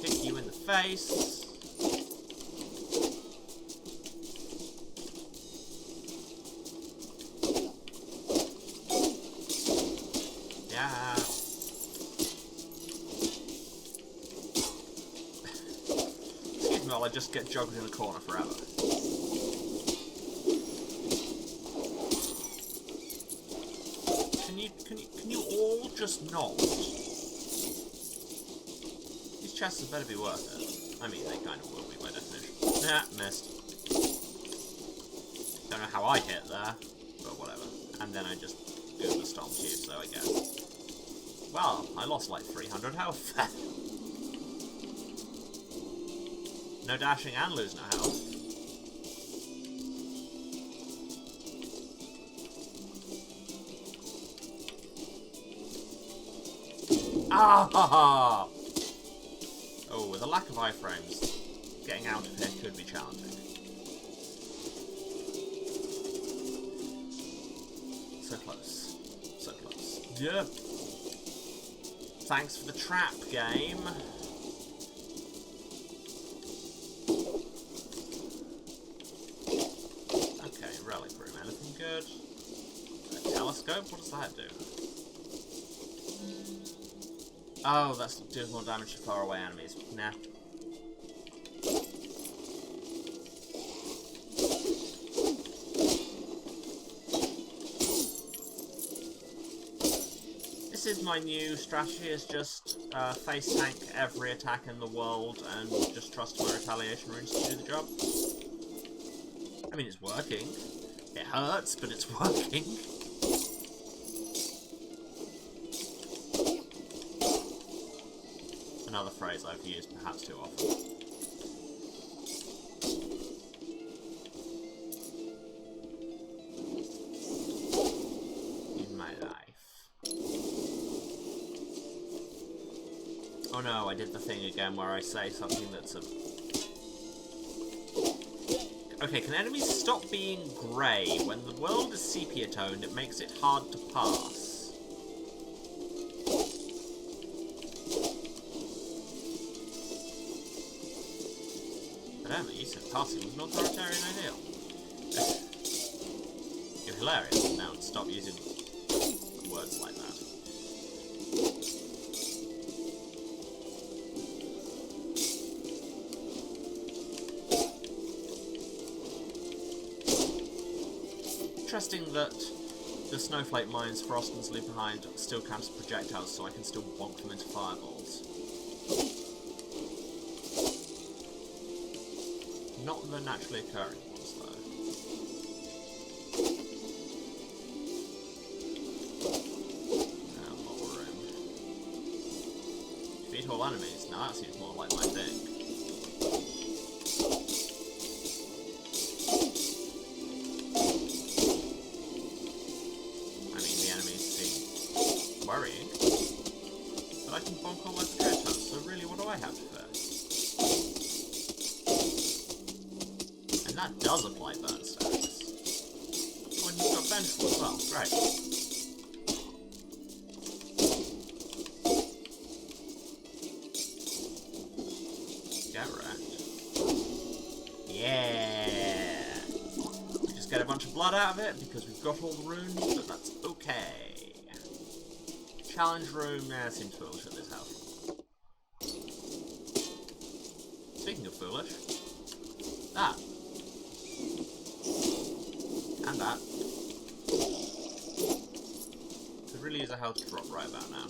Kick you in the face. Yeah. Excuse me while I just get jogged in a corner forever. Can you all just not? These chests had better be worth it. I mean, they kind of will be by definition. Nah, missed. Don't know how I hit there, but whatever. And then I just Goober stomped you, so I guess. Well, I lost like 300 health there. No dashing and lose no health. Ah ha ha! Oh, with a lack of iframes, getting out of here could be challenging. So close. So close. Yeah. Thanks for the trap, game. Okay, relic room. Anything good? A telescope? What does that do? Oh, that deals more damage to far away enemies. Nah. This is my new strategy, is just face tank every attack in the world and just trust my retaliation runes to do the job. I mean, it's working. It hurts, but it's working. Another phrase I've used perhaps too often. In my life. Oh no, I did the thing again where I say something that's a... Okay, can enemies stop being grey? When the world is sepia-toned, it makes it hard to pass. You said passing was an authoritarian ideal. You're hilarious. Now stop using words like that. interesting that the snowflake mines Frostons leave behind still count as projectiles, so I can still bonk them into fireballs. Not the naturally occurring ones, though. Now, more room. Defeat all enemies. Now that seems more like my thing. I mean, the enemies seem worrying. But I can bonk all my projectiles, so really, what do I have to fear? That does apply burn stacks. Oh, and you've got vengeful as well. Great. Get wrecked. Yeah! We just get a bunch of blood out of it because we've got all the runes, but that's okay. Challenge room, nah, seems foolish at this house. Speaking of foolish, that. And that. Could really use a health drop right about now.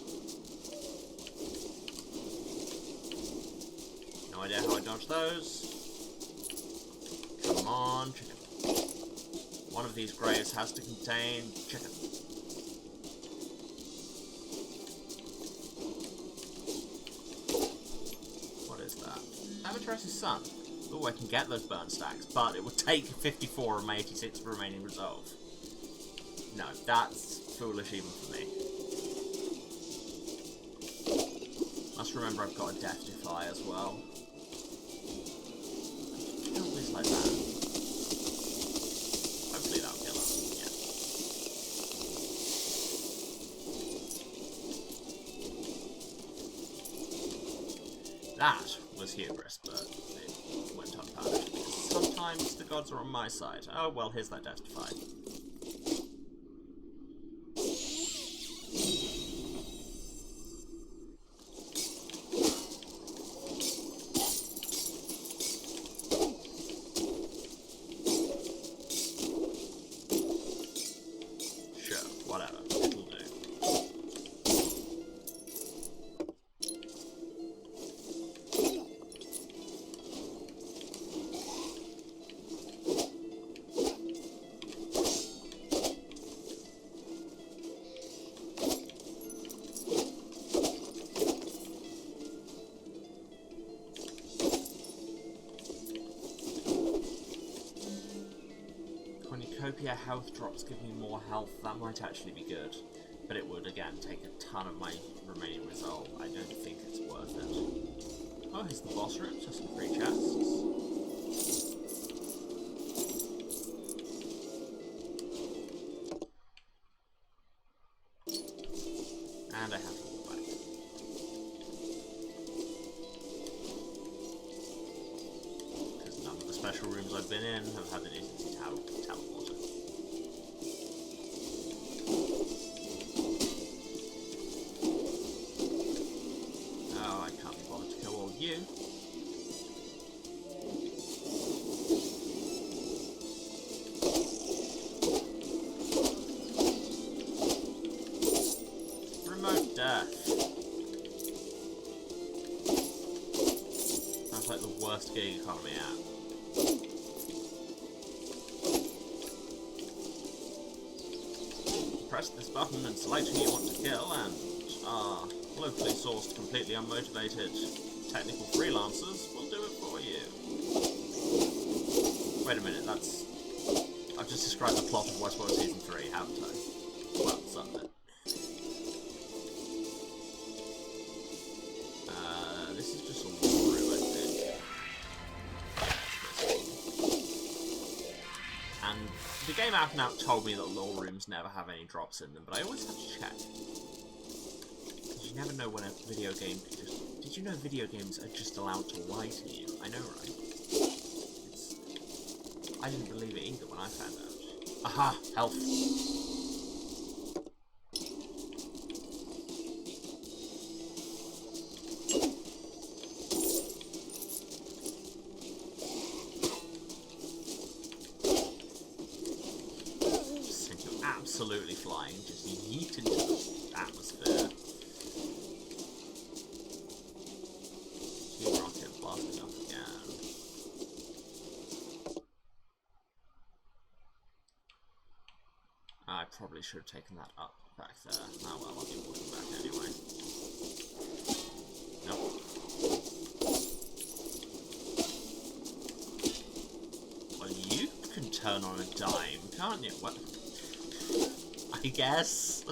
No idea how I dodged those. Come on, chicken. One of these graves has to contain chicken. What is that? Amaterasu Sun. Oh, I can get those burn stacks, but it would take 54 of my 86 remaining resolve. No, that's foolish even for me. Must remember I've got a Death Defy as well. Kill this like that. Hopefully that'll kill him. Yeah. That was hubris, but it went unpunished, because sometimes the gods are on my side. Oh, well, here's that Death Defy. Sure, whatever. It'll do. Cornucopia health drops give me more health. That might actually be good. But it would, again, take a ton of my remaining resolve. I don't think it's worth it. Oh, here's the boss room. Just some free chests. And I have to go back. Because none of the special rooms I've been in have had an easy teleporter. Oh, I can't be bothered to kill all of you. Remote death. Sounds like the worst gig economy app. Press this button and select who you want to kill, and locally sourced, completely unmotivated technical freelancers will do it for you. Wait a minute, that's... I've just described the plot of Westworld Season 3, haven't I? Well, some of it. This is just a walkthrough, I think. And the game app now told me that lore rooms never have any drops in them, but I always have to check. Because you never know when a video game could just... Did you know video games are just allowed to lie to you? I know, right? I didn't believe it either when I found out. Aha! Health. flying, just yeet into the atmosphere. Team Rocket blasting off again. I probably should have taken that up back there. Oh well, I'll be walking back anyway. Nope. Well, you can turn on a dime, can't you? What? I guess.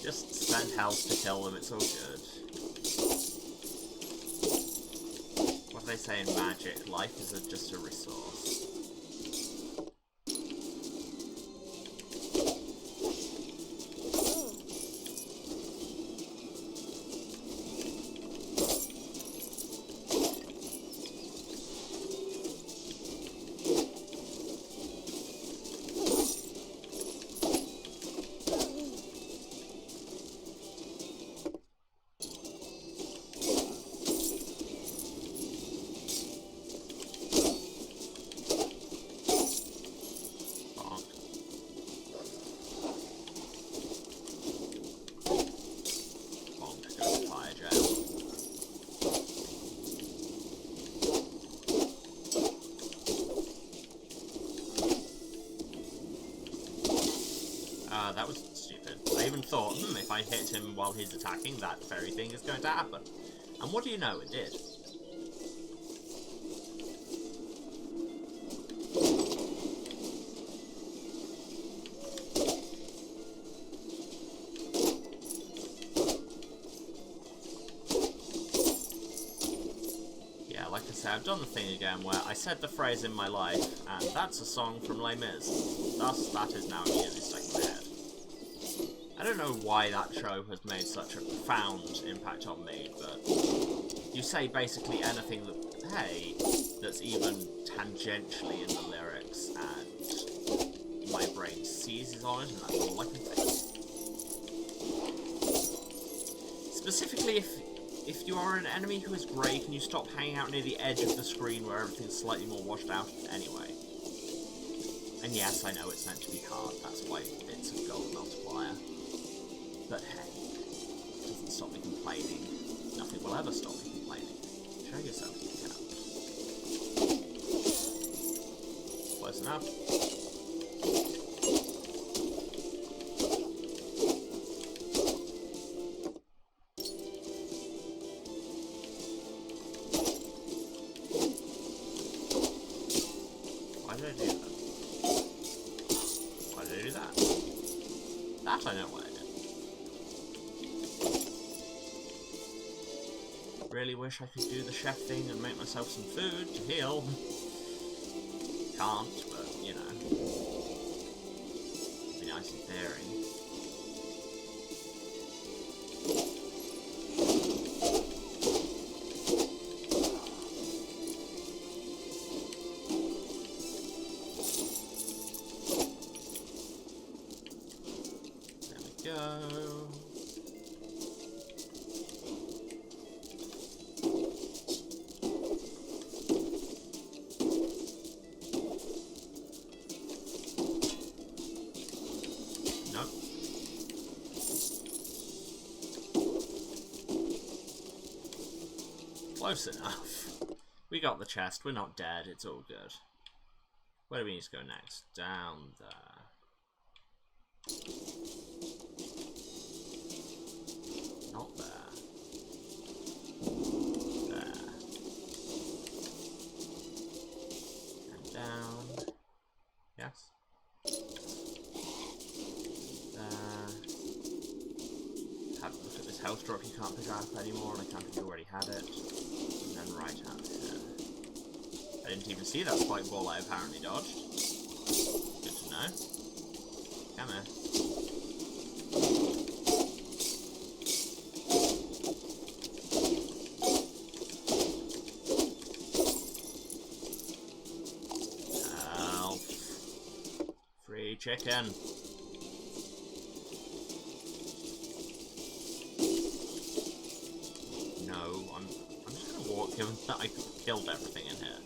Just spend health to kill them, it's all good. What do they say in magic? Life is just a resource. That was stupid. I even thought, if I hit him while he's attacking, that very thing is going to happen. And what do you know, it did. Yeah, like I said, I've done the thing again where I said the phrase in my life, and that's a song from Les Mis. Thus, that is now immediately stuck in my head. I don't know why that show has made such a profound impact on me, but you say basically anything that, hey, that's even tangentially in the lyrics, and my brain seizes on it, and that's all I can think. Specifically, if you are an enemy who is grey, can you stop hanging out near the edge of the screen where everything's slightly more washed out anyway? And yes, I know it's meant to be hard, that's why it's a gold multiplier. But hey, it doesn't stop me complaining. Nothing will ever stop me complaining. Show yourself, you cannot. Close enough. Why did I do that? Why did I do that? That I know why I did. Really wish I could do the chef thing and make myself some food to heal. Can't, but you know. It'd be nice in theory. There we go. Close enough. We got the chest, we're not dead, it's all good. Where do we need to go next? Down there. Not there. There. And down. Yes? There. Have a look at this health drop you can't pick up anymore on account of you already had it. And then right out here. I didn't even see that spike ball I apparently dodged. Good to know. Come here. Help. Free chicken. No, I'm just gonna walk given that I killed everything in here.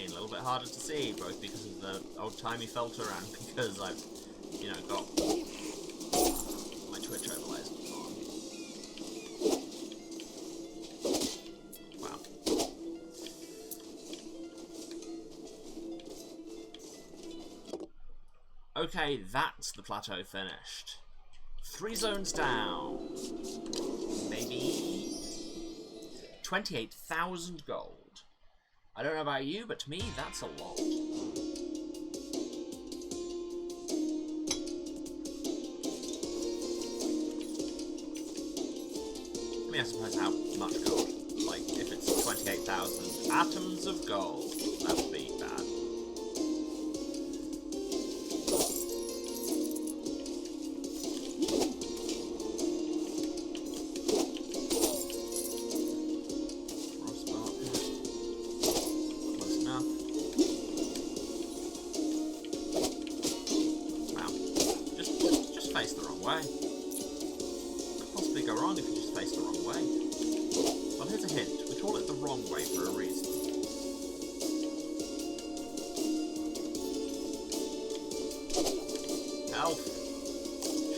screen, a little bit harder to see, both because of the old-timey filter and because I've, you know, got my Twitch overlays on. Wow. Okay, that's the plateau finished. 3 zones down. Maybe 28,000 gold. I don't know about you, but to me, that's a lot. I mean, I suppose how much gold? Like, if it's 28,000 atoms of gold, that would be bad.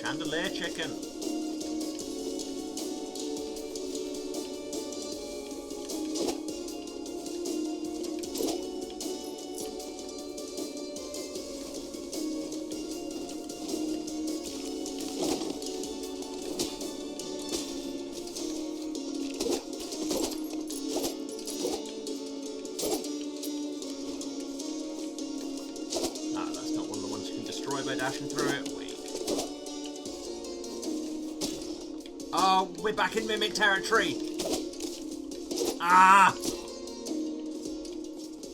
Chandelier chicken. Ah, that's not one of the ones you can destroy by dashing through it. Oh, we're back in Mimic territory! Ah!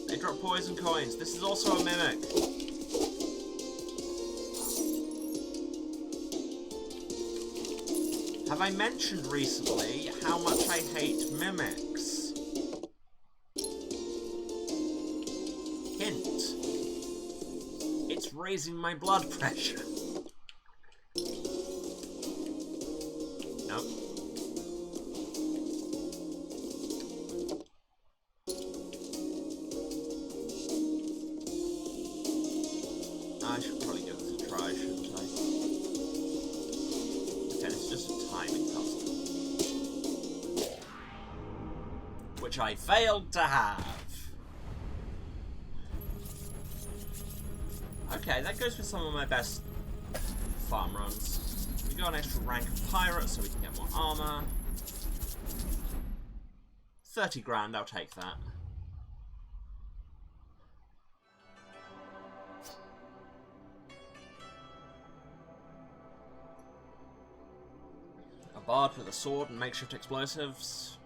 They drop poison coins. This is also a Mimic. Have I mentioned recently how much I hate Mimics? Hint. It's raising my blood pressure. I should probably give this a try, shouldn't I? Okay, it's just a timing puzzle. Which I failed to have. Okay, that goes with some of my best farm runs. We got an extra rank of pirate so we can get more armor. 30 grand, I'll take that. Bard with a sword and makeshift explosives.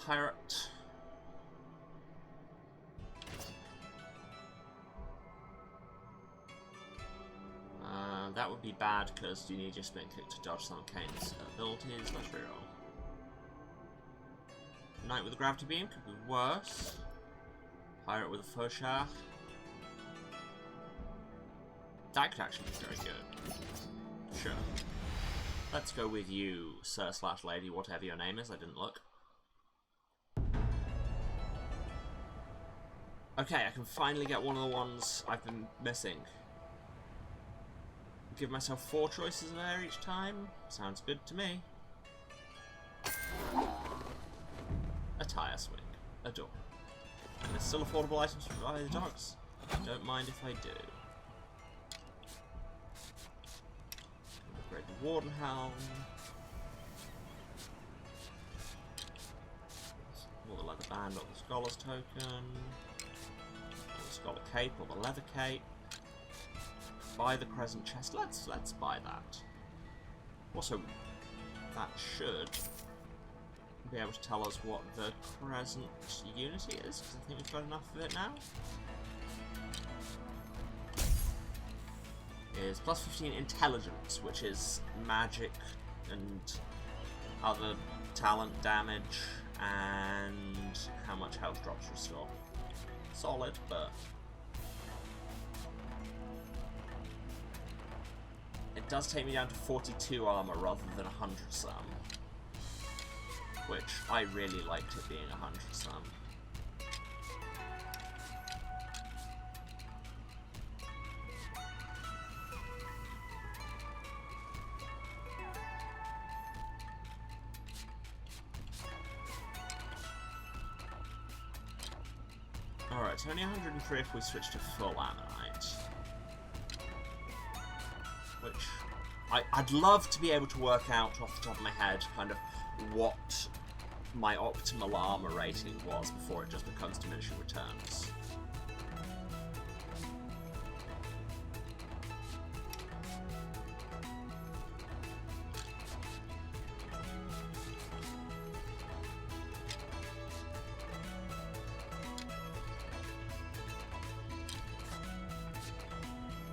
Pirate. That would be bad because you need your spin kick to dodge some of Kane's abilities. Let's reroll. Knight with a gravity beam could be worse. Pirate with a Fauchard. That could actually be very good. Sure. Let's go with you, sir/lady, whatever your name is. I didn't look. Okay, I can finally get one of the ones I've been missing. Give myself 4 choices there each time. Sounds good to me. A tire swing. A door. And there's still affordable items to buy the dogs. Don't mind if I do. Upgrade the Warden Helm. Or the leather band, or the Scholar's token. Or the Scholar cape, or the leather cape. Buy the Crescent chest. Let's buy that. Also, that should be able to tell us what the Crescent Unity is, because I think we've got enough of it now. Is plus 15 intelligence, which is magic and other talent damage, and how much health drops restore. Solid, but it does take me down to 42 armor rather than 100 some, which I really liked it being 100 some. Alright, it's only 103 if we switch to full Ammonite. Which... I'd love to be able to work out off the top of my head kind of what my optimal armor rating was before it just becomes diminishing returns.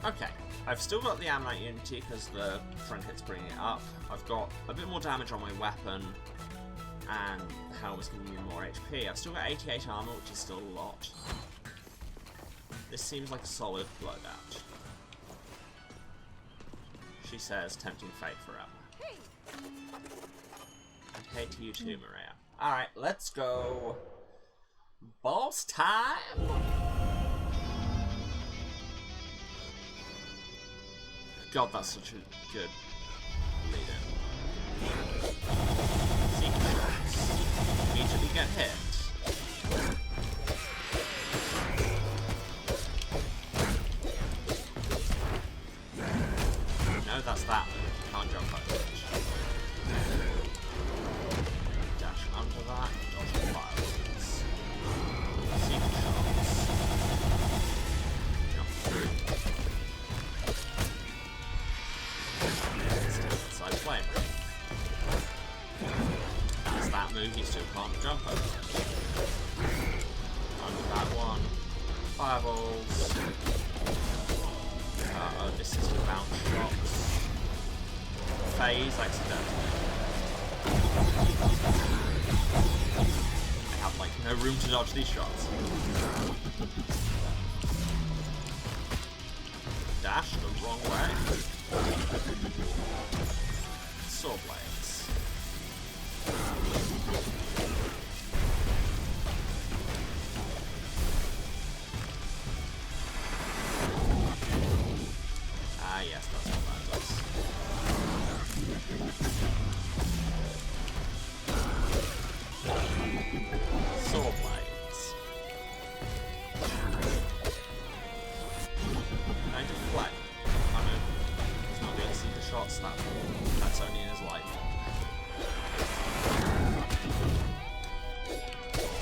Okay, I've still got the Ammonite Unity because the front hit's bringing it up. I've got a bit more damage on my weapon, and the helmet's giving me more HP. I've still got 88 armor, which is still a lot. This seems like a solid loadout. She says, tempting fate forever. And hey to you too, Maria. Alright, let's go. Boss time! God, that's such a good lead-in. Secret shots. Immediately get hit. No, that's that move. Can't jump over it. Dash under that. Dodge fireworks. Secret shots. Jump through. Flame ring. That's that move, you still can't jump over it. Under that one. Fireballs. Oh, this is bounce shots. Phase accidentally. I have like no room to dodge these shots. Dash the wrong way. Saw blades. Ah, yes, that's what that does. Saw blades. Can I deflect? Oh no. He's not going to see the shots that that's only in his life.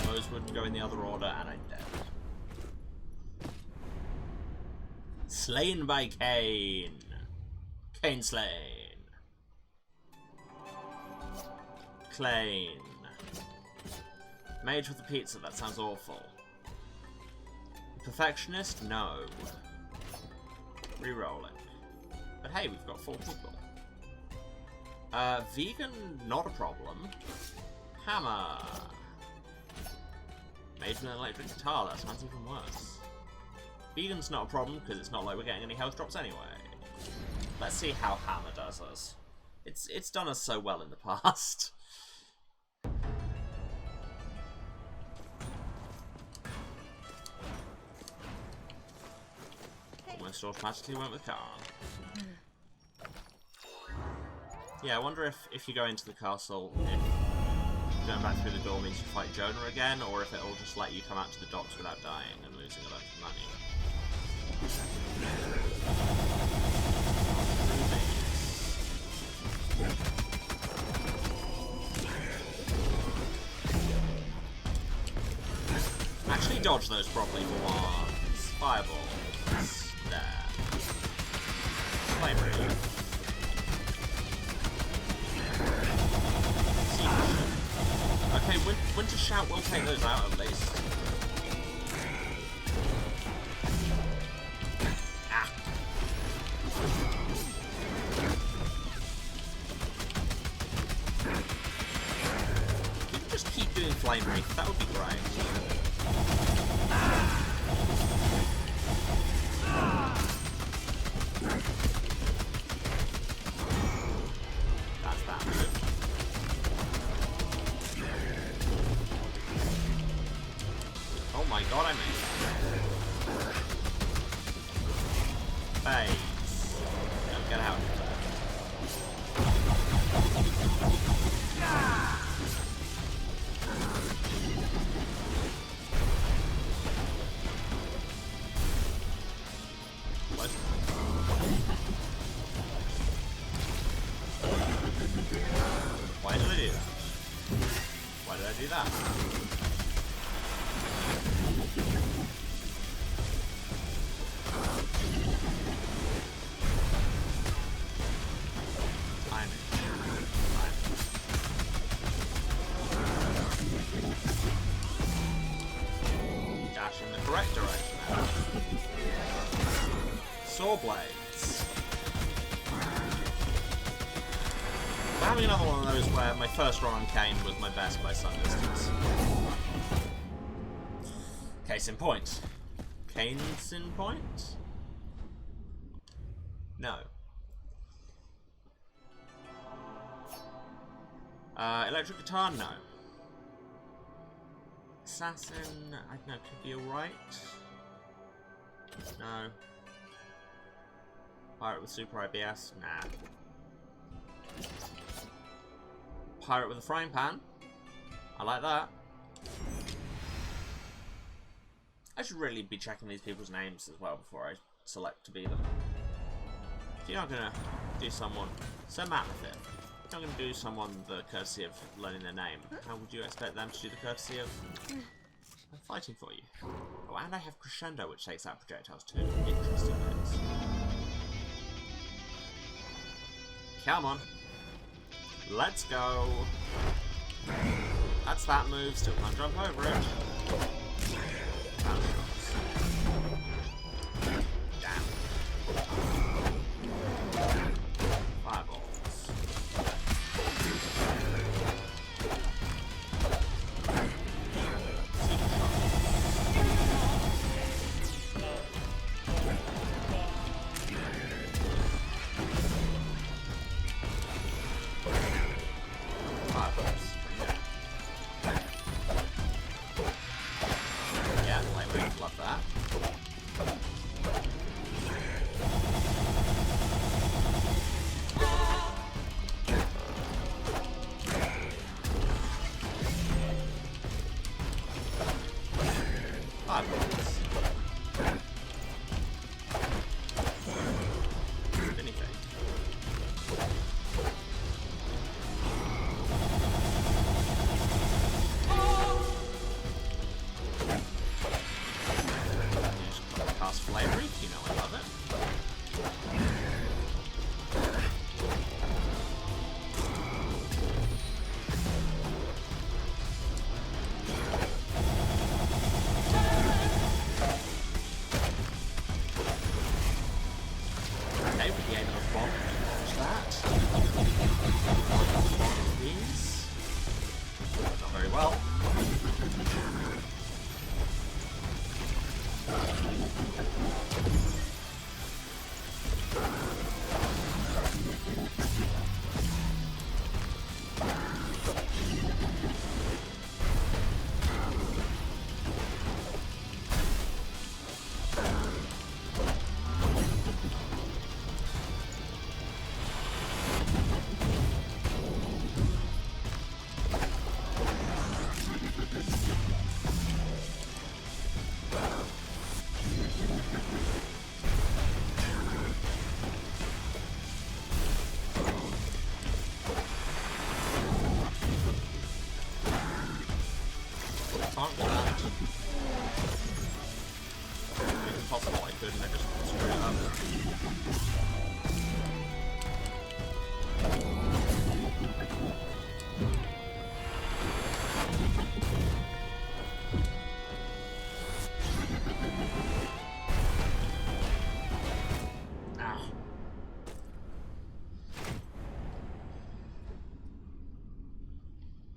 Those would go in the other order, and I'm dead. Slain by Kain. Kain slain. Klain. Mage with the pizza, that sounds awful. Perfectionist? No. Rerolling. But hey, we've got 4 people. Vegan, not a problem. Hammer. Mage with an electric guitar, that sounds even worse. Vegan's not a problem, because it's not like we're getting any health drops anyway. Let's see how Hammer does us. It's done us so well in the past. Almost automatically went with Karen. Yeah, I wonder if you go into the castle, if going back through the door means you fight Jonah again, or if it'll just let you come out to the docks without dying and losing a bunch of money. Actually dodge those properly for once. Fireballs. There. Flame ring. Okay, Winter Shout will take those out at least. Ah. You can just keep doing Flame Wreath, that would be great. That's that move. Oh my god, I made it. Phase. Don't get out of there. Why did I do that? Why did I do that? Dash in the correct direction now. Saw blades. I'm having another one of those where my first run on Kane was my best by some distance. Case in point. Kane's in point? No. Electric guitar? No. Assassin? I don't know, could be alright. No. Pirate with super IBS? Nah. Pirate with a frying pan? I like that. I should really be checking these people's names as well before I select to be them. If you're not gonna do someone... So Matt the Fifth. If you're not gonna do someone the courtesy of learning their name, how would you expect them to do the courtesy of fighting for you? Oh, and I have Crescendo, which takes out projectiles too. Interesting bits. Come on. Let's go. That's that move. Still can't jump over it. Damn. Fireballs.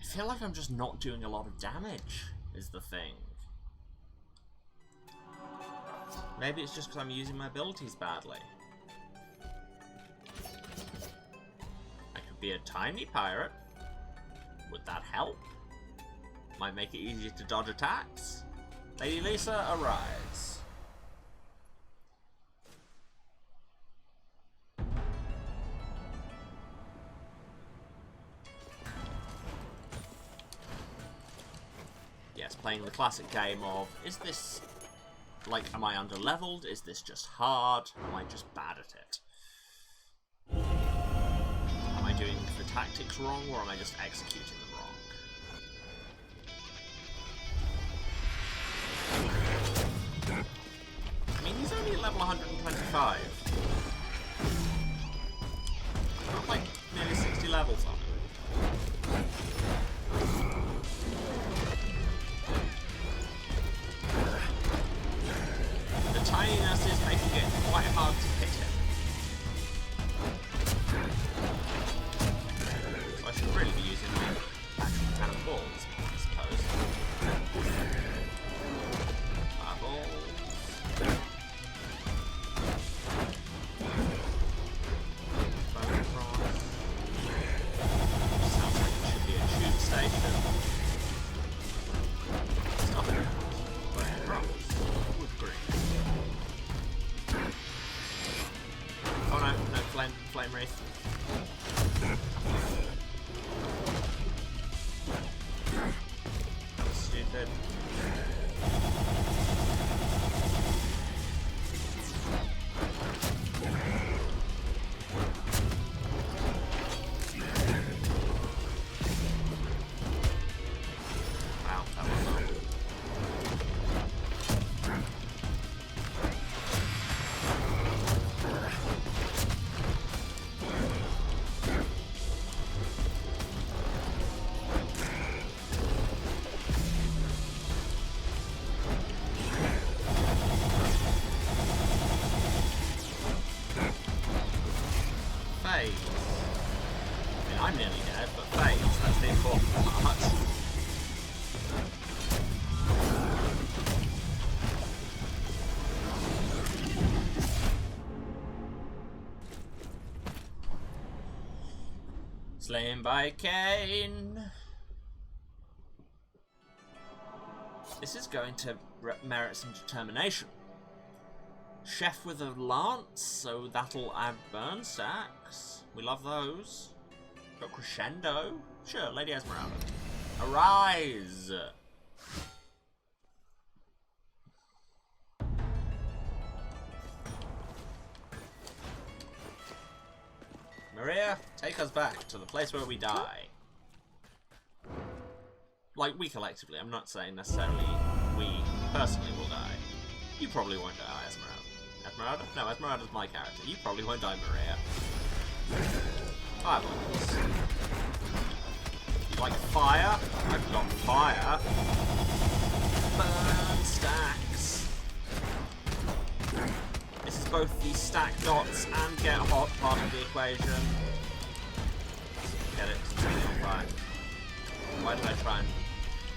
I feel like I'm just not doing a lot of damage, is the thing. Maybe it's just because I'm using my abilities badly. I could be a tiny pirate. Would that help? Might make it easier to dodge attacks. Lady Lisa, arise. Yes, playing the classic game of, is this Like, am I under-leveled? Is this just hard? Am I just bad at it? Am I doing the tactics wrong, or am I just executing them wrong? I mean, he's only at level 125. I've got like nearly 60 levels on him. The tininess is making it quite hard to hit him. So I should really be using my actual cannonballs, I suppose. Fireballs. Bone cross. Sounds like it should be a tube station. Stop it. Bone cross. Wood green. Oh no, no flame wraith. That was stupid. Wow, that was awful. Phase. I mean, I'm nearly dead, but phase, that's the important part. Slain by Kane. This is going to merit some determination. Chef with a lance, so that'll add burn stacks. We love those. Got crescendo. Sure, Lady Esmeralda. Arise! Maria, take us back to the place where we die. Like, we collectively. I'm not saying necessarily we personally will die. You probably won't die, Esmeralda. Esmeralda? No, Esmeralda's my character. You probably won't die, Maria. Fireballs. You like fire? I've got fire. Burn stacks. This is both the stack dots and get hot part of the equation. Get it? It's really on fire. Why did I try and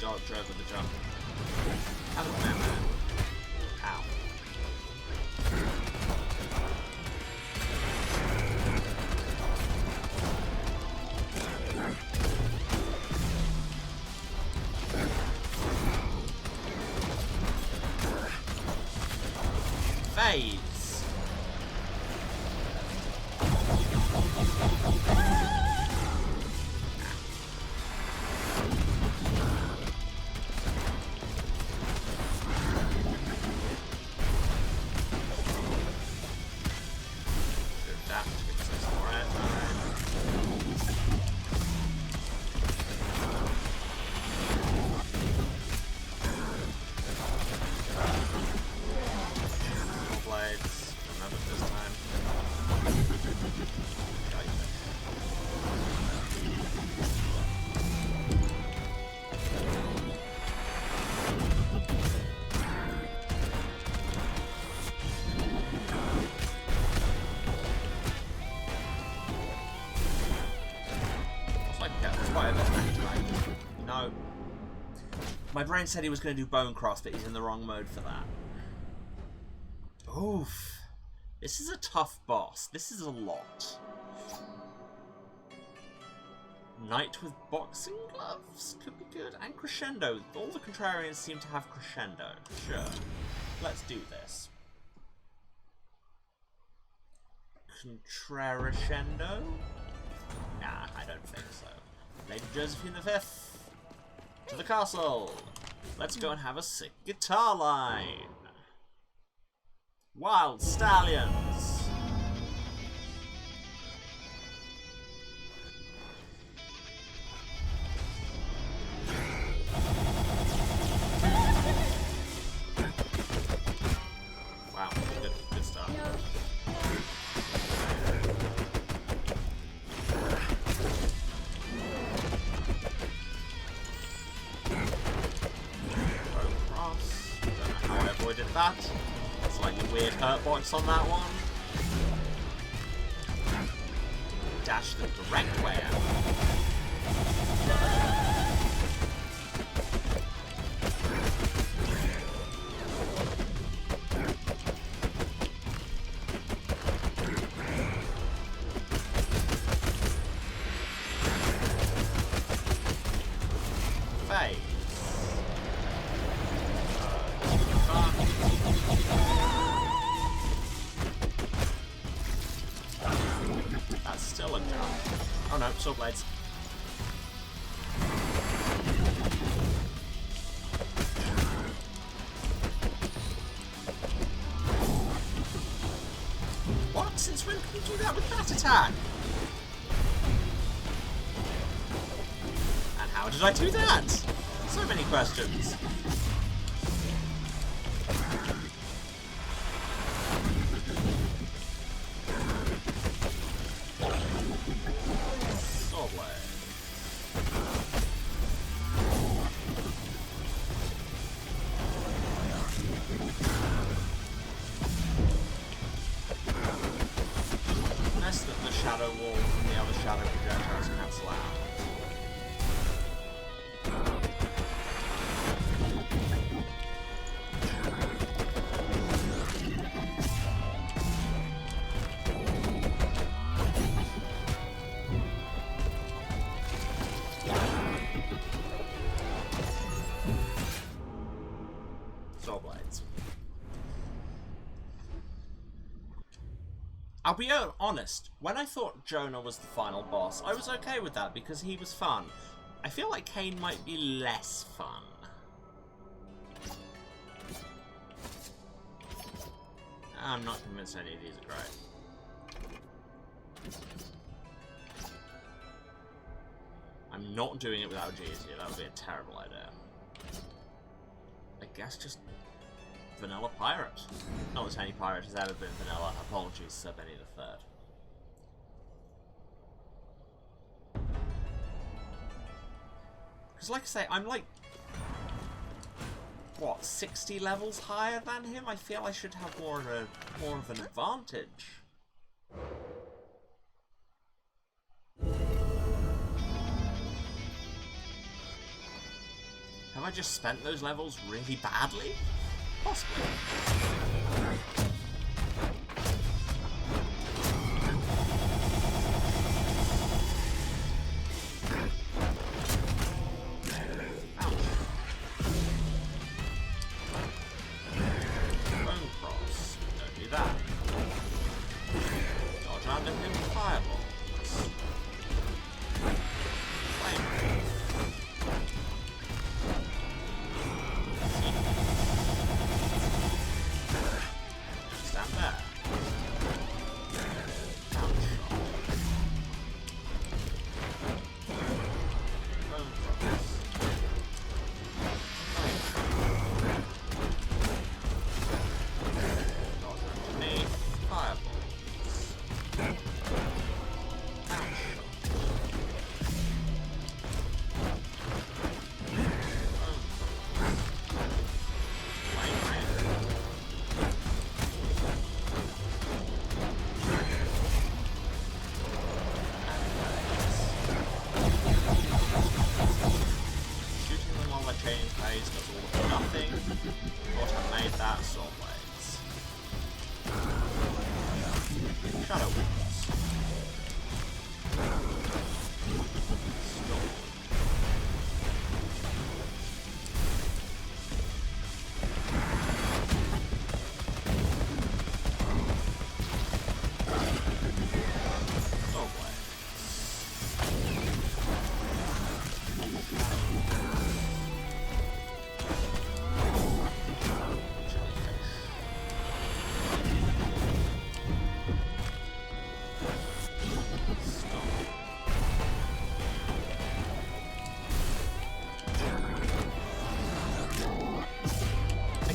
dodge over the jump? I don't know, man. Ow. Phase. No. My brain said he was going to do Bone Cross, but he's in the wrong mode for that. Oof. This is a tough boss. This is a lot. Knight with boxing gloves could be good. And crescendo. All the contrarians seem to have crescendo. Sure. Let's do this. Contrarascendo? Nah, I don't think so. Lady Josephine V, to the castle. Let's go and have a sick guitar line. Wild Stallions! Wow, good stuff. Cross. Don't know how I avoided that. Slightly weird hurtbox on that one. Dash the correct way out. That's still a jump. Oh no, Sword Blades. What? Since when can you do that with that attack? And how did I do that? So many questions. That the shadow wall and the other shadow projectiles cancel out. Soul Blades. I'll be honest, when I thought Jonah was the final boss, I was okay with that because he was fun. I feel like Kain might be less fun. I'm not convinced any of these are great. I'm not doing it without Geesia, that would be a terrible idea. I guess just vanilla pirate. Not that any pirate has ever been vanilla. Apologies, Sir Benny the Third. Because like I say, I'm like, what, 60 levels higher than him? I feel I should have more of an advantage. Have I just spent those levels really badly? Possibly. Bone cross. Don't do that. Dodge under him, fireball. Flame.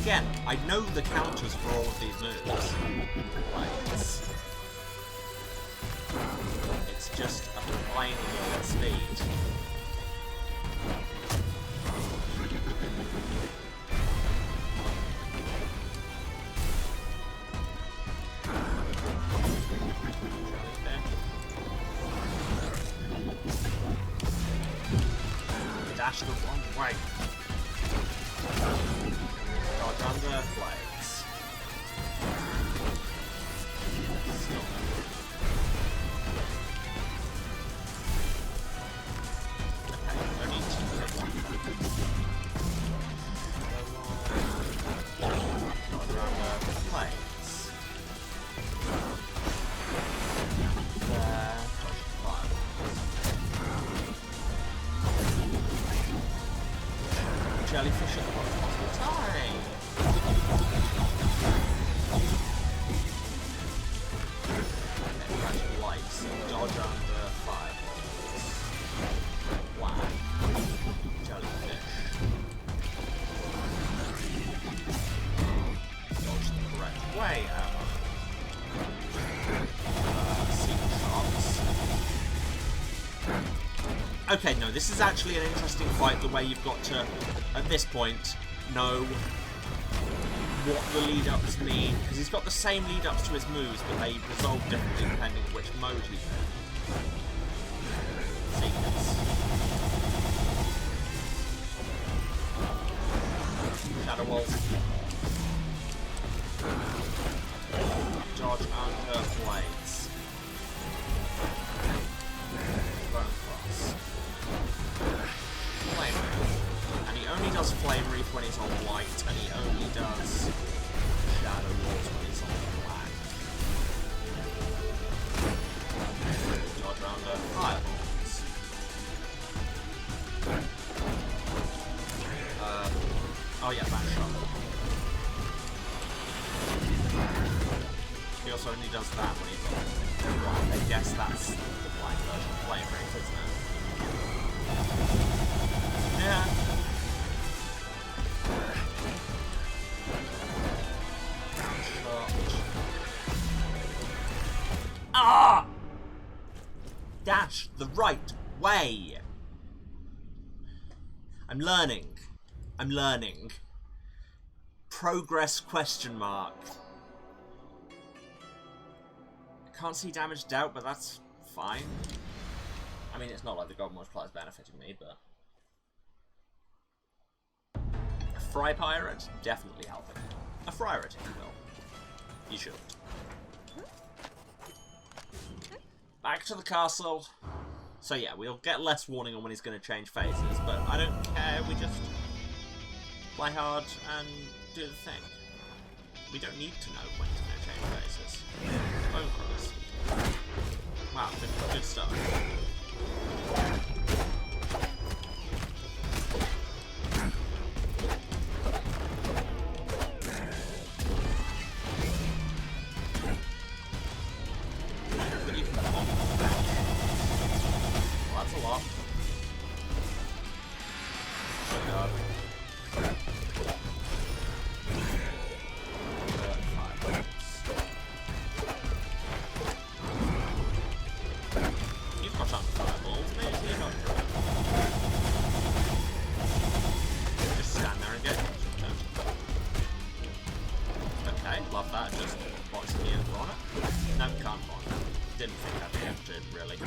again, I know the counters for all of these moves. Like, it's just applying them at speed. Dash the wrong way. Dodge under flags. Stop. Okay, no need to hit one. Dodge under flags. There. Dodge fire. Jellyfish at the most possible time. Okay, magic lights. Dodge under fireballs. Wow. Jellyfish. Dodge the correct way. Sea sharks. Okay, no, this is actually an interesting fight, the way you've got to, at this point, know what the lead-ups mean. Because he's got the same lead-ups to his moves, but they resolve differently depending which mode he's in. Sequence. Shadow Wall. Dodge under blades. Bone Cross. Flame Reef. And he only does Flame Reef when he's on white, and he only does Shadow Walls when he's on black. Dodge under Fireballs. Oh yeah, Back Shot. He also only does that when he's on black. I guess that's the black version of Flame Reef, isn't it? Yeah. Ah! Dash the right way. I'm learning. I'm learning. Progress question mark. Can't see damage dealt, but that's fine. I mean, it's not like the gold multiplier is benefiting me, but... A Fry Pirate? Definitely helping. A Fryrate, if you will. You should. Back to the castle. So yeah, we'll get less warning on when he's going to change phases, but I don't care, we just play hard and do the thing. We don't need to know when he's going to change phases. Bone Cross. Wow, good stuff. That's a lot. Oh god. You've got on fireballs, maybe you're not. Just stand there and get it. Okay, love that. Just box me in the corner. No, can't corner. Didn't think I'd be able to, really.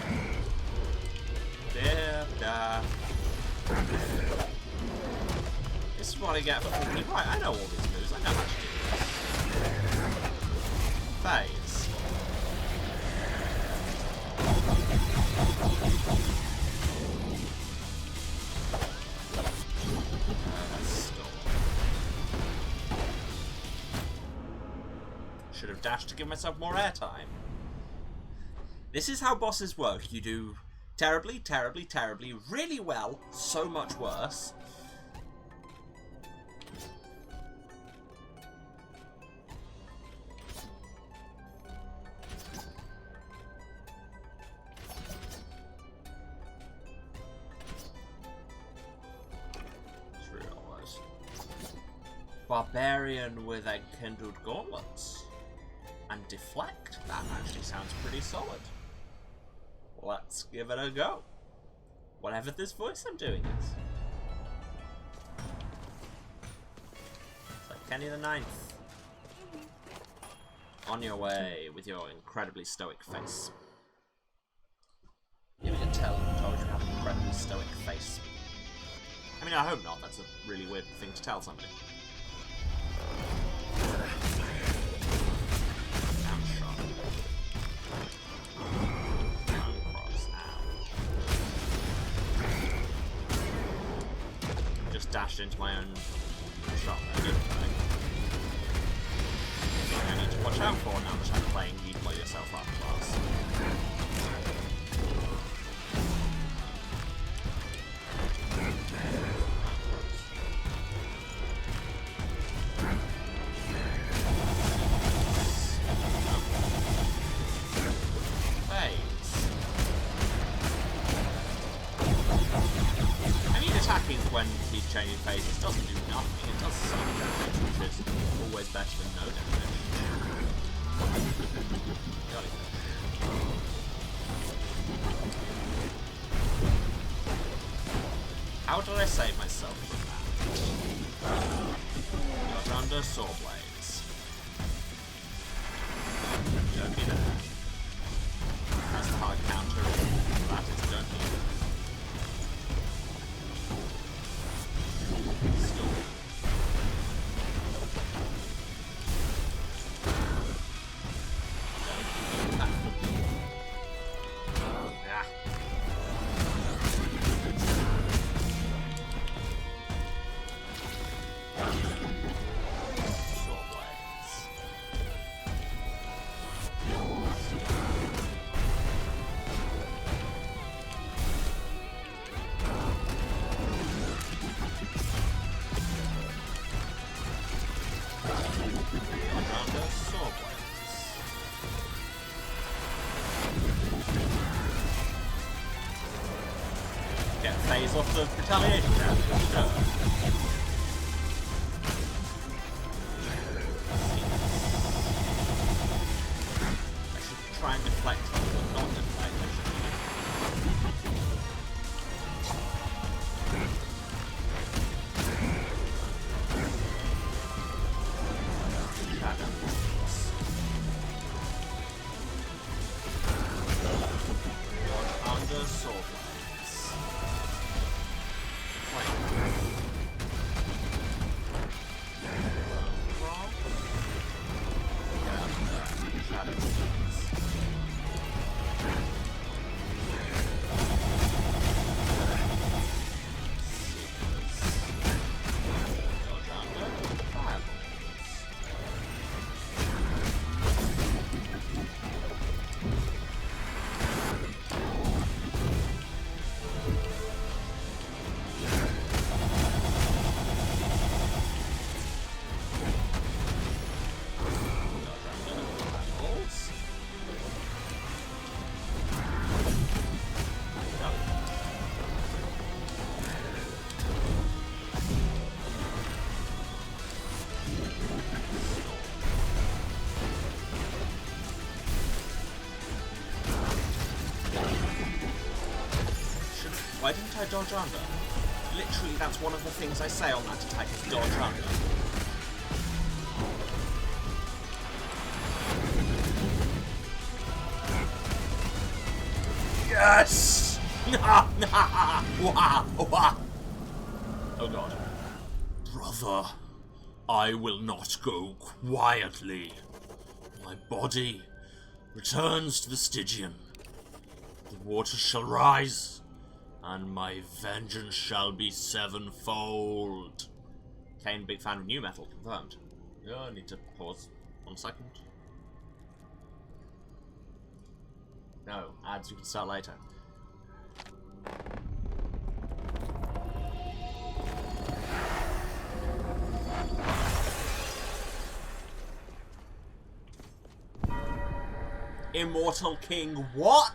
This is what I get for thinking, right, I know all these moves, I know how to do this. Phase. Should have dashed to give myself more airtime. This is how bosses work. You do terribly, terribly, terribly, really well, so much worse. Barbarian with egg-kindled gauntlets. And deflect. That actually sounds pretty solid. Let's give it a go. Whatever this voice I'm doing is. So Kenny the Ninth. On your way with your incredibly stoic face. You can tell told you have an incredibly stoic face. I mean, I hope not. That's a really weird thing to tell somebody. Just dashed into my own shot there, didn't I? Something I need to watch out for now that I'm playing You Blow Yourself Up class. When he's changing phases, doesn't do nothing, it does some damage, which is always better than no damage. Got it. How did I save myself from that? Got under saw blades. Don't be there. That's the hard counter. That is don't need it. Phase off the retaliation damage. Sure. I should try and deflect something, not deflect. Under sword blades. Why didn't I dodge under? Literally, that's one of the things I say on that attack, is dodge under. Yes! Oh god. Brother, I will not go quietly. My body returns to the Stygian. The waters shall rise, and my vengeance shall be sevenfold. Kane, big fan of new metal, confirmed. Yeah, I need to pause 1 second. No, ads, you can start later. Immortal King, what?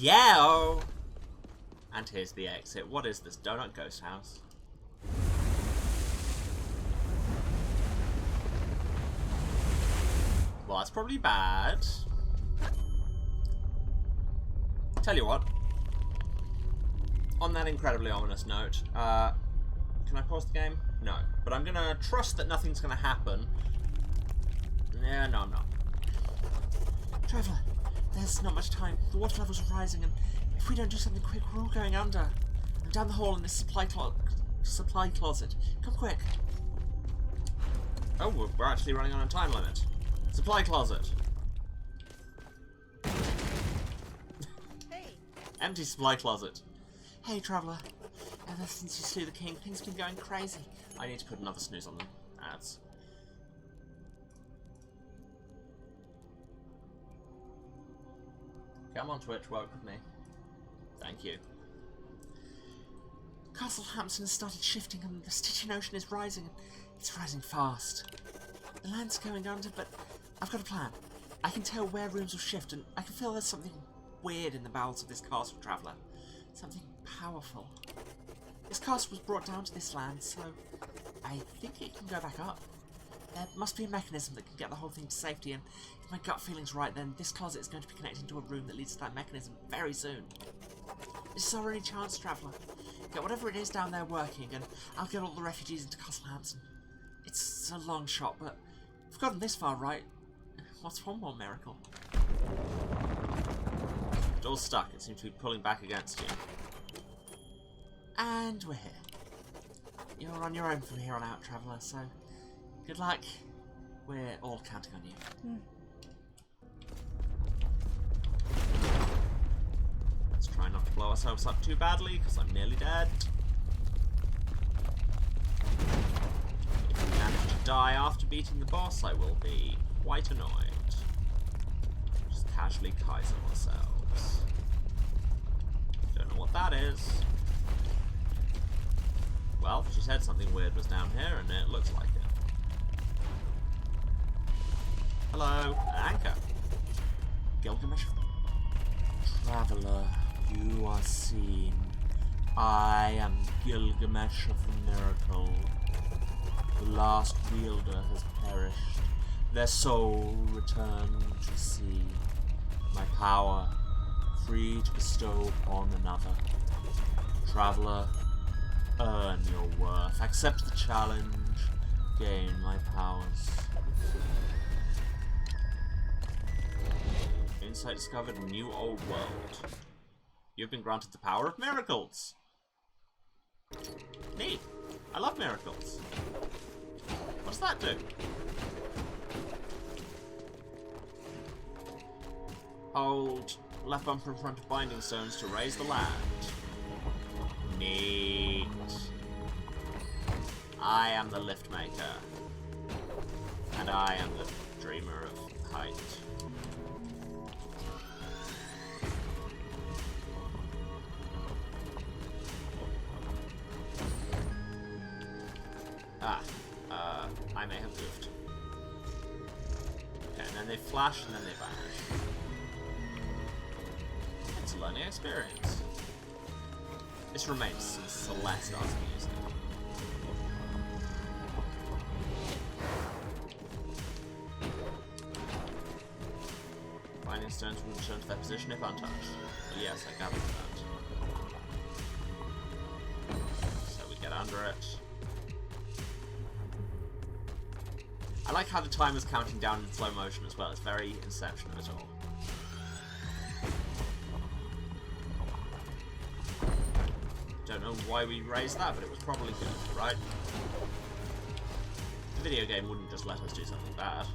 Yeah! Oh. And here's the exit. What is this? Donut Ghost House? Well, that's probably bad. Tell you what. On that incredibly ominous note, can I pause the game? No. But I'm gonna trust that nothing's gonna happen. Yeah, no, I'm not. Traveller, there's not much time. The water levels are rising, and if we don't do something quick, we're all going under. I'm down the hall in this supply closet. Come quick. Oh, we're actually running on a time limit. Supply closet. Hey. Empty supply closet. Hey, Traveller. Ever since you slew the king, things have been going crazy. I need to put another snooze on them. Ads. Come on, Twitch, work with me. Thank you. Castle Hampson has started shifting and the Stygian Ocean is rising. It's rising fast. The land's going under, but I've got a plan. I can tell where rooms will shift, and I can feel there's something weird in the bowels of this castle, Traveller. Something powerful. This castle was brought down to this land, so I think it can go back up. There must be a mechanism that can get the whole thing to safety, and if my gut feeling's right, then this closet is going to be connected to a room that leads to that mechanism very soon. This is our only chance, Traveller. Get whatever it is down there working, and I'll get all the refugees into Castle Hampson. It's a long shot, but we've gotten this far right. What's one more miracle? Door's stuck. It seems to be pulling back against you. And we're here. You're on your own from here on out, Traveller, so good luck. We're all counting on you. Let's try not to blow ourselves up too badly, because I'm nearly dead. If we manage to die after beating the boss, I will be quite annoyed. Just casually Kaiser ourselves. Don't know what that is. Well, she said something weird was down here, and it looks like it. Hello, anchor. Gilgamesh. Traveller, you are seen. I am Gilgamesh of the Miracle. The last wielder has perished. Their soul returned to sea. My power, free to bestow upon another. Traveller, earn your worth. Accept the challenge. Gain my powers. Insight discovered a new old world. You've been granted the power of miracles. Neat. I love miracles. What does that do? Hold left bumper in front of binding stones to raise the land. Neat. I am the lift maker. And I am the dreamer of height. I may have goofed. Okay, and then they flash and then they vanish. It's a learning experience. This remains since Celeste asked me to use it. Binding stones will return to their position if untouched. But yes, I gathered that. So we get under it. I like how the timer's counting down in slow motion as well. It's very Inception of it all. Don't know why we raised that, but it was probably good, right? The video game wouldn't just let us do something bad.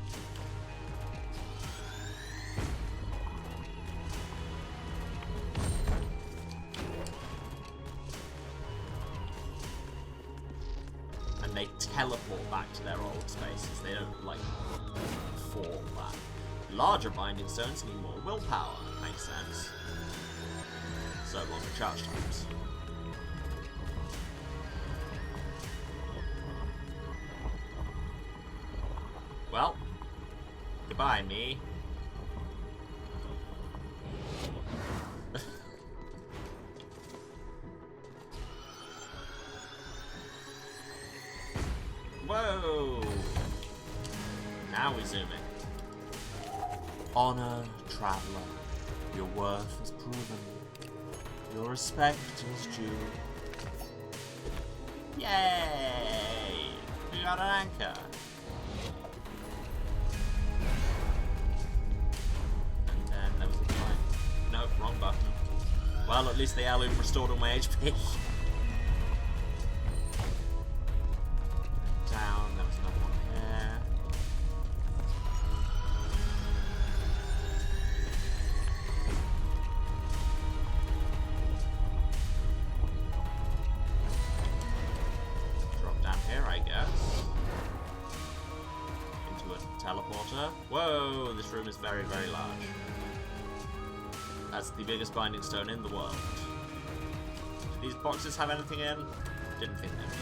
And they teleport back to their old spaces. They don't, like, fall back. Larger binding stones need more willpower. Makes sense. So longer charge times. Well, goodbye, me. Whoa! Now we zoom in. Honor, traveller. Your worth is proven. Your respect is due. Yay! We got an anchor. And then there was a point. Nope, wrong button. Well, at least the heirloom restored all my HP. Down, there was another one here. Drop down here, I guess. Into a teleporter. Whoa, this room is very, very large. That's the biggest binding stone in the world. Do these boxes have anything in? Didn't think they would.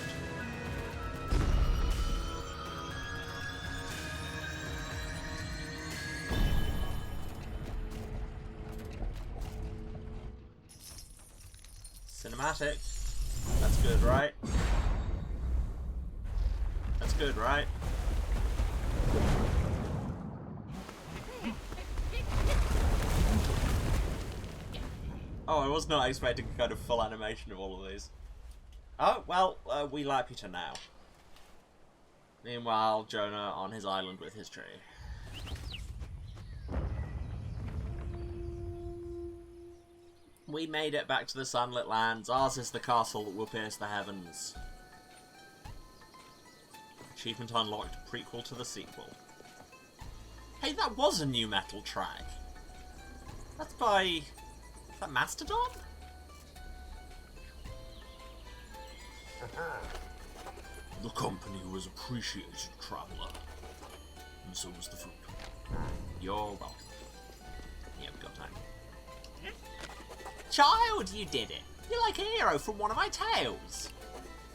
Cinematic. That's good, right? That's good, right? Oh, I was not expecting kind of full animation of all of these. Oh, well, we like Peter now. Meanwhile, Jonah on his island with his tree. We made it back to the sunlit lands. Ours is the castle that will pierce the heavens. Achievement unlocked, prequel to the sequel. Hey, that was a new metal track. That's by... is that Mastodon? The company was appreciated, traveller. And so was the fruit. You're welcome. Yeah, we've got time. Child, you did it! You're like a hero from one of my tales.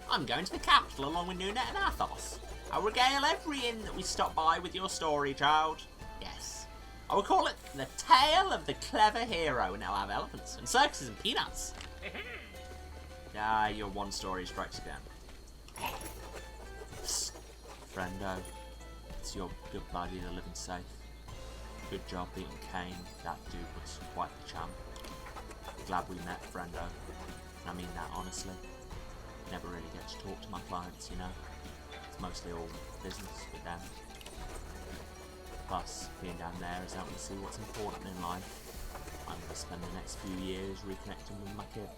I'm going to the capital along with Nunet and Athos. I'll regale every inn that we stop by with your story, child. Yes. I will call it The Tale of the Clever Hero, and I'll have elephants and circuses and peanuts. Ah, your one story strikes again. Psst, friendo. It's your good buddy to living safe. Good job beating Kane. That dude was quite the champ. Glad we met, friendo. And I mean that honestly. Never really get to talk to my clients, you know. It's mostly all business with them. Plus, being down there has helped me see what's important in life. I'm going to spend the next few years reconnecting with my kid.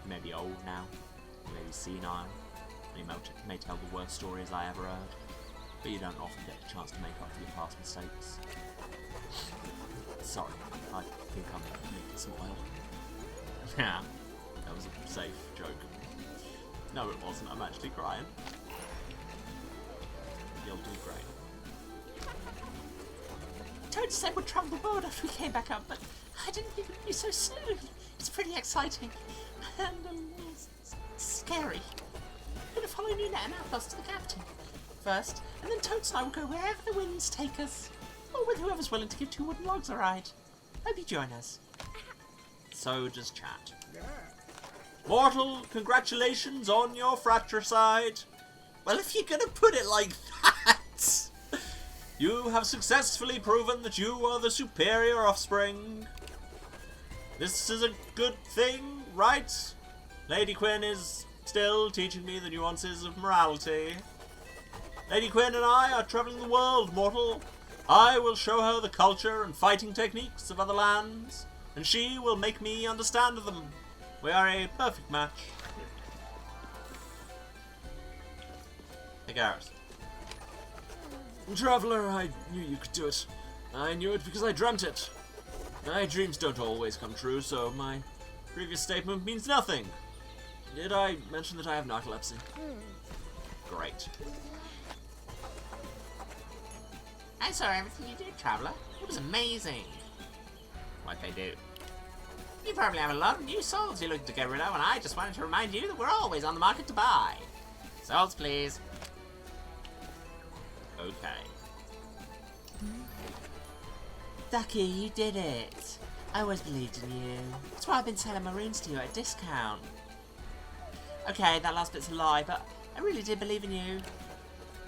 He may be old now, he may be senile, and he may tell the worst stories I ever heard. But you don't often get the chance to make up for your past mistakes. Sorry, I think I'm making you smile. Yeah, that was a safe joke. No, it wasn't. I'm actually crying. You'll do great. Toad said we'd travel the world after we came back up, but I didn't think it would be so soon. It's pretty exciting and a little scary. I'm going to follow Nunet and Athos to the capital first, and then Toads and I will go wherever the winds take us, or with whoever's willing to give 2 wooden logs a ride. Hope you join us. So does chat. Mortal, congratulations on your fratricide. Well, if you're gonna put it like that, you have successfully proven that you are the superior offspring. This is a good thing, right? Lady Quinn is still teaching me the nuances of morality. Lady Quinn and I are traveling the world, mortal. I will show her the culture and fighting techniques of other lands, and she will make me understand them. We are a perfect match. Hey, Garrett. Traveller, I knew you could do it. I knew it because I dreamt it. My dreams don't always come true, so my previous statement means nothing. Did I mention that I have narcolepsy? Great. I saw everything you did, Traveller. It was amazing. What'd they do? You probably have a lot of new souls you're looking to get rid of, and I just wanted to remind you that we're always on the market to buy. Souls, please. Okay. Ducky, you did it. I always believed in you. That's why I've been selling my runes to you at a discount. Okay, that last bit's a lie, but I really did believe in you.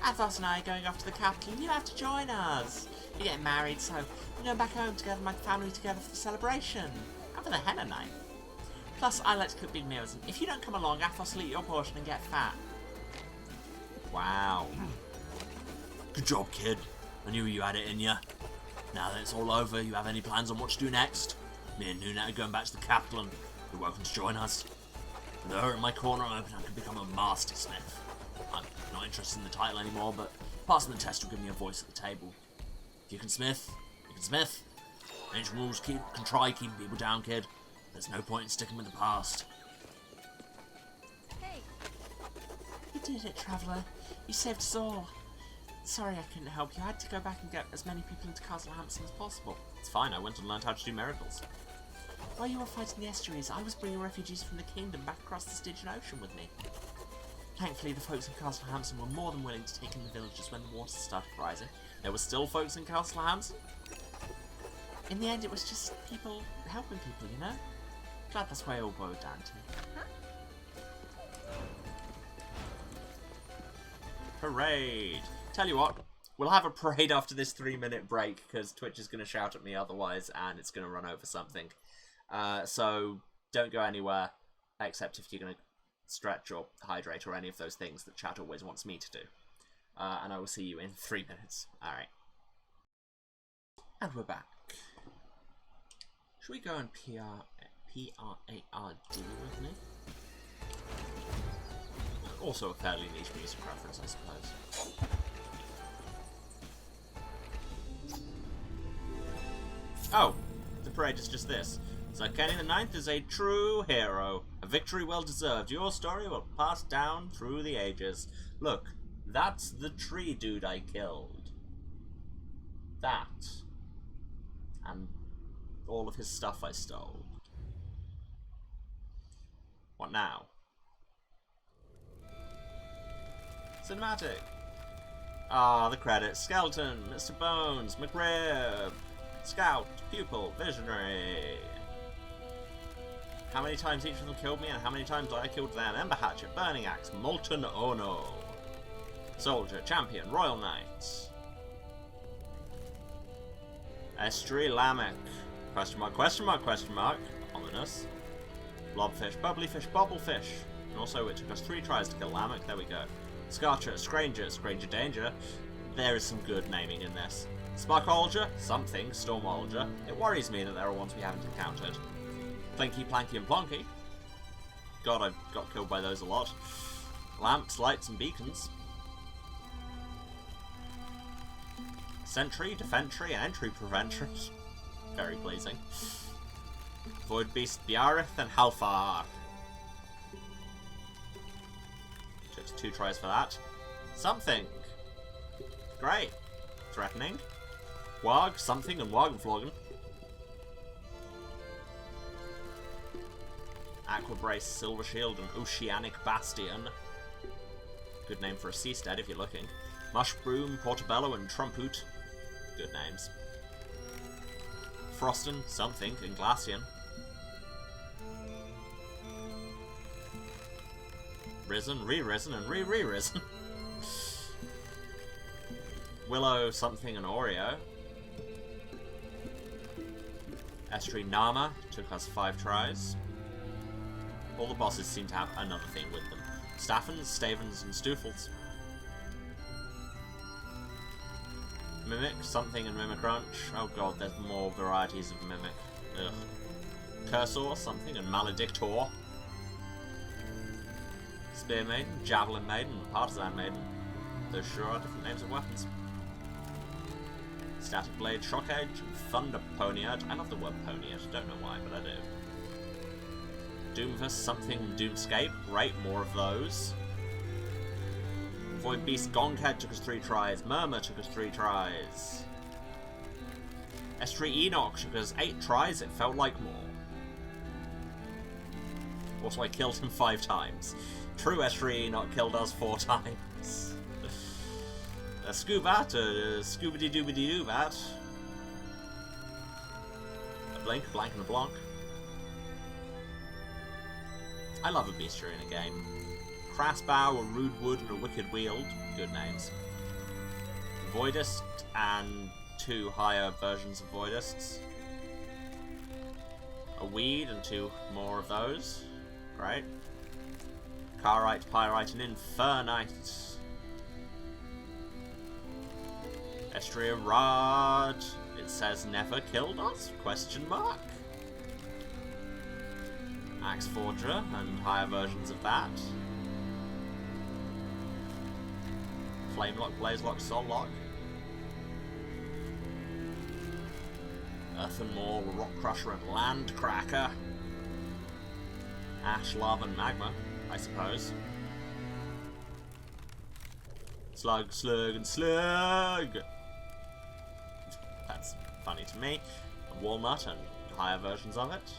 Athos and I are going off to the capital. You have to join us. We're getting married, so we're going back home together, my family together for the celebration. And for the henna night. Plus, I like to cook big meals, and if you don't come along, Athos will eat your portion and get fat. Wow. Good job, kid. I knew you had it in you. Now that it's all over, you have any plans on what to do next? Me and Nuna are going back to the capital, and you're welcome to join us. With her in my corner, I'm hoping I can become a master smith. I'm not interested in the title anymore, but passing the test will give me a voice at the table. If you can smith, you can smith. Ancient rules can try keeping people down, kid. There's no point in sticking with the past. Hey. You did it, Traveller. You saved us all. Sorry I couldn't help you. I had to go back and get as many people into Castle Hampson as possible. It's fine, I went and learned how to do miracles. While you were fighting the estuaries, I was bringing refugees from the kingdom back across the Stygian Ocean with me. Thankfully, the folks in Castle Hampson were more than willing to take in the villagers when the waters started rising. There were still folks in Castle Hampson? In the end, it was just people helping people, you know? Glad that's why it all boiled down to. Parade! Tell you what, we'll have a parade after this 3-minute break, because Twitch is going to shout at me otherwise, and it's going to run over something. So, don't go anywhere, except if you're going to stretch or hydrate or any of those things that chat always wants me to do. And I will see you in 3 minutes. Alright. And we're back. Should we go and P-R-A-R-D with me? Also a fairly niche music reference, I suppose. Oh, the parade is just this. Sir Kenny the Ninth is a true hero. A victory well deserved. Your story will pass down through the ages. Look, that's the tree dude I killed. That. And all of his stuff I stole. What now? Cinematic. Ah, the credits. Skeleton, Mr. Bones, McRib, Scout, Pupil, Visionary. How many times each of them killed me and how many times I killed them? Ember Hatchet, Burning Axe, Molten Ono. Soldier, Champion, Royal Knight. Estuary Lamech. Question mark, question mark, question mark. Ominous. Blobfish, Bubblyfish, Bobblefish. And also it took us 3 tries to kill Lamech. There we go. Scarcher, Scranger, Scranger Danger. There is some good naming in this. Sparkolger, something, Stormolger. It worries me that there are ones we haven't encountered. Plinky, Planky, and Plonky. God, I got killed by those a lot. Lamps, lights, and beacons. Sentry, Defentry, and Entry Preventer. Very pleasing. Void Beast, Biarith, and Halfar. Took 2 tries for that. Something. Great. Threatening. Warg, something, and Wagenflogen. Aqua Brace, Silver Shield, and Oceanic Bastion. Good name for a seastead if you're looking. Mushroom, Portobello, and Trumpoot. Good names. Froston, something, and Glacian. Risen, re-risen, and re-re-risen. Willow, something, and Oreo. Estuary Nama, took us 5 tries. All the bosses seem to have another thing with them. Staffens, Stavens, and Stoofles. Mimic, something, and Mimicrunch. Oh god, there's more varieties of Mimic. Ugh. Cursor, something, and Maledictor. Spear Maiden, Javelin Maiden, and Partisan Maiden. Those sure are different names of weapons. Static Blade, Shock Edge, and Thunder Poniard. I love the word Poniard, don't know why, but I do. Doomfist, something, Doomscape. Great, more of those. Void Beast Gonghead took us 3 tries. Murmur took us 3 tries. Estuary Enoch took us 8 tries. It felt like more. Also, I killed him 5 times. True Estuary Enoch killed us 4 times. A Scoobat, a Scoobity-Doobity-Doobat. A Blink, a Blank, and a Blanc. I love a bestiary in a game. Crassbow, a Rude Wood, and a Wicked Wield. Good names. Voidist and 2 higher versions of Voidists. A Weed and 2 more of those. Great. Carite, Pyrite, and Infernite. Estria Rod. It says never killed us? Question mark. Axe Forger and higher versions of that. Flamelock, Blazelock, Soullock. Earthen Maul, Rock Crusher, and Landcracker. Ash, Lava, and Magma, I suppose. Slug, Slug, and Slug! That's funny to me. A Walnut and higher versions of it.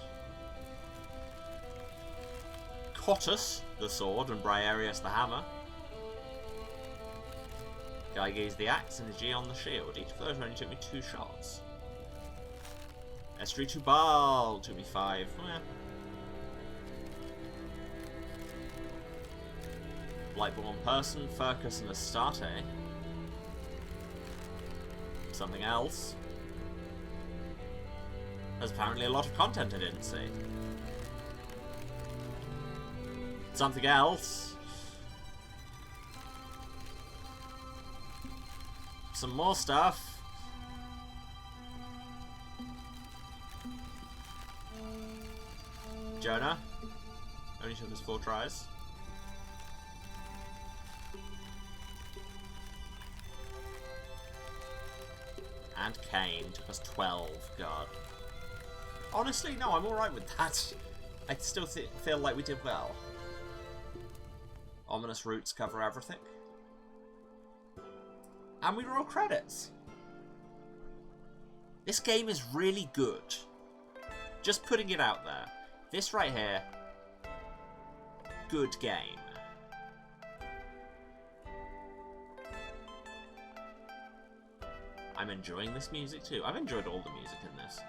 Cottus, the sword, and Briareus the hammer. Gyges the axe, and Aegeon the shield. Each of those only took me 2 shots. Estri Tubal took me 5. Blightborn Person, Furcus, and Astarte. Something else. There's apparently a lot of content I didn't see. Something else. Some more stuff. Jonah. Only took us 4 tries. And Kane took us 12. God. Honestly, no, I'm alright with that. I still feel like we did well. Ominous Roots cover everything. And we roll credits. This game is really good. Just putting it out there. This right here, good game. I'm enjoying this music too. I've enjoyed all the music in this.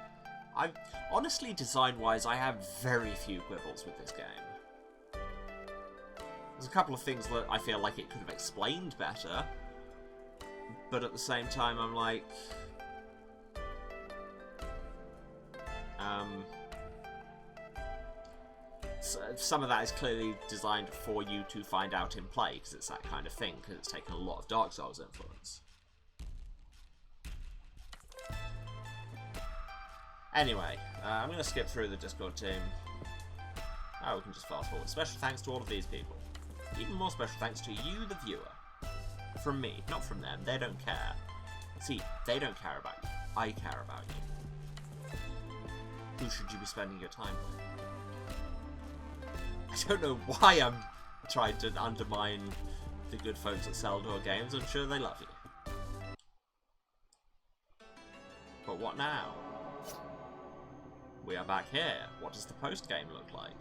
Honestly, design-wise, I have very few quibbles with this game. There's a couple of things that I feel like it could have explained better, but at the same time, I'm like... some of that is clearly designed for you to find out in play, because it's that kind of thing, because it's taken a lot of Dark Souls influence. Anyway, I'm going to skip through the Discord team. Oh, we can just fast forward. Special thanks to all of these people. Even more special thanks to you, the viewer. From me, not from them. They don't care. See, they don't care about you. I care about you. Who should you be spending your time with? I don't know why I'm trying to undermine the good folks at Seldor Games. I'm sure they love you. But what now? We are back here. What does the post-game look like?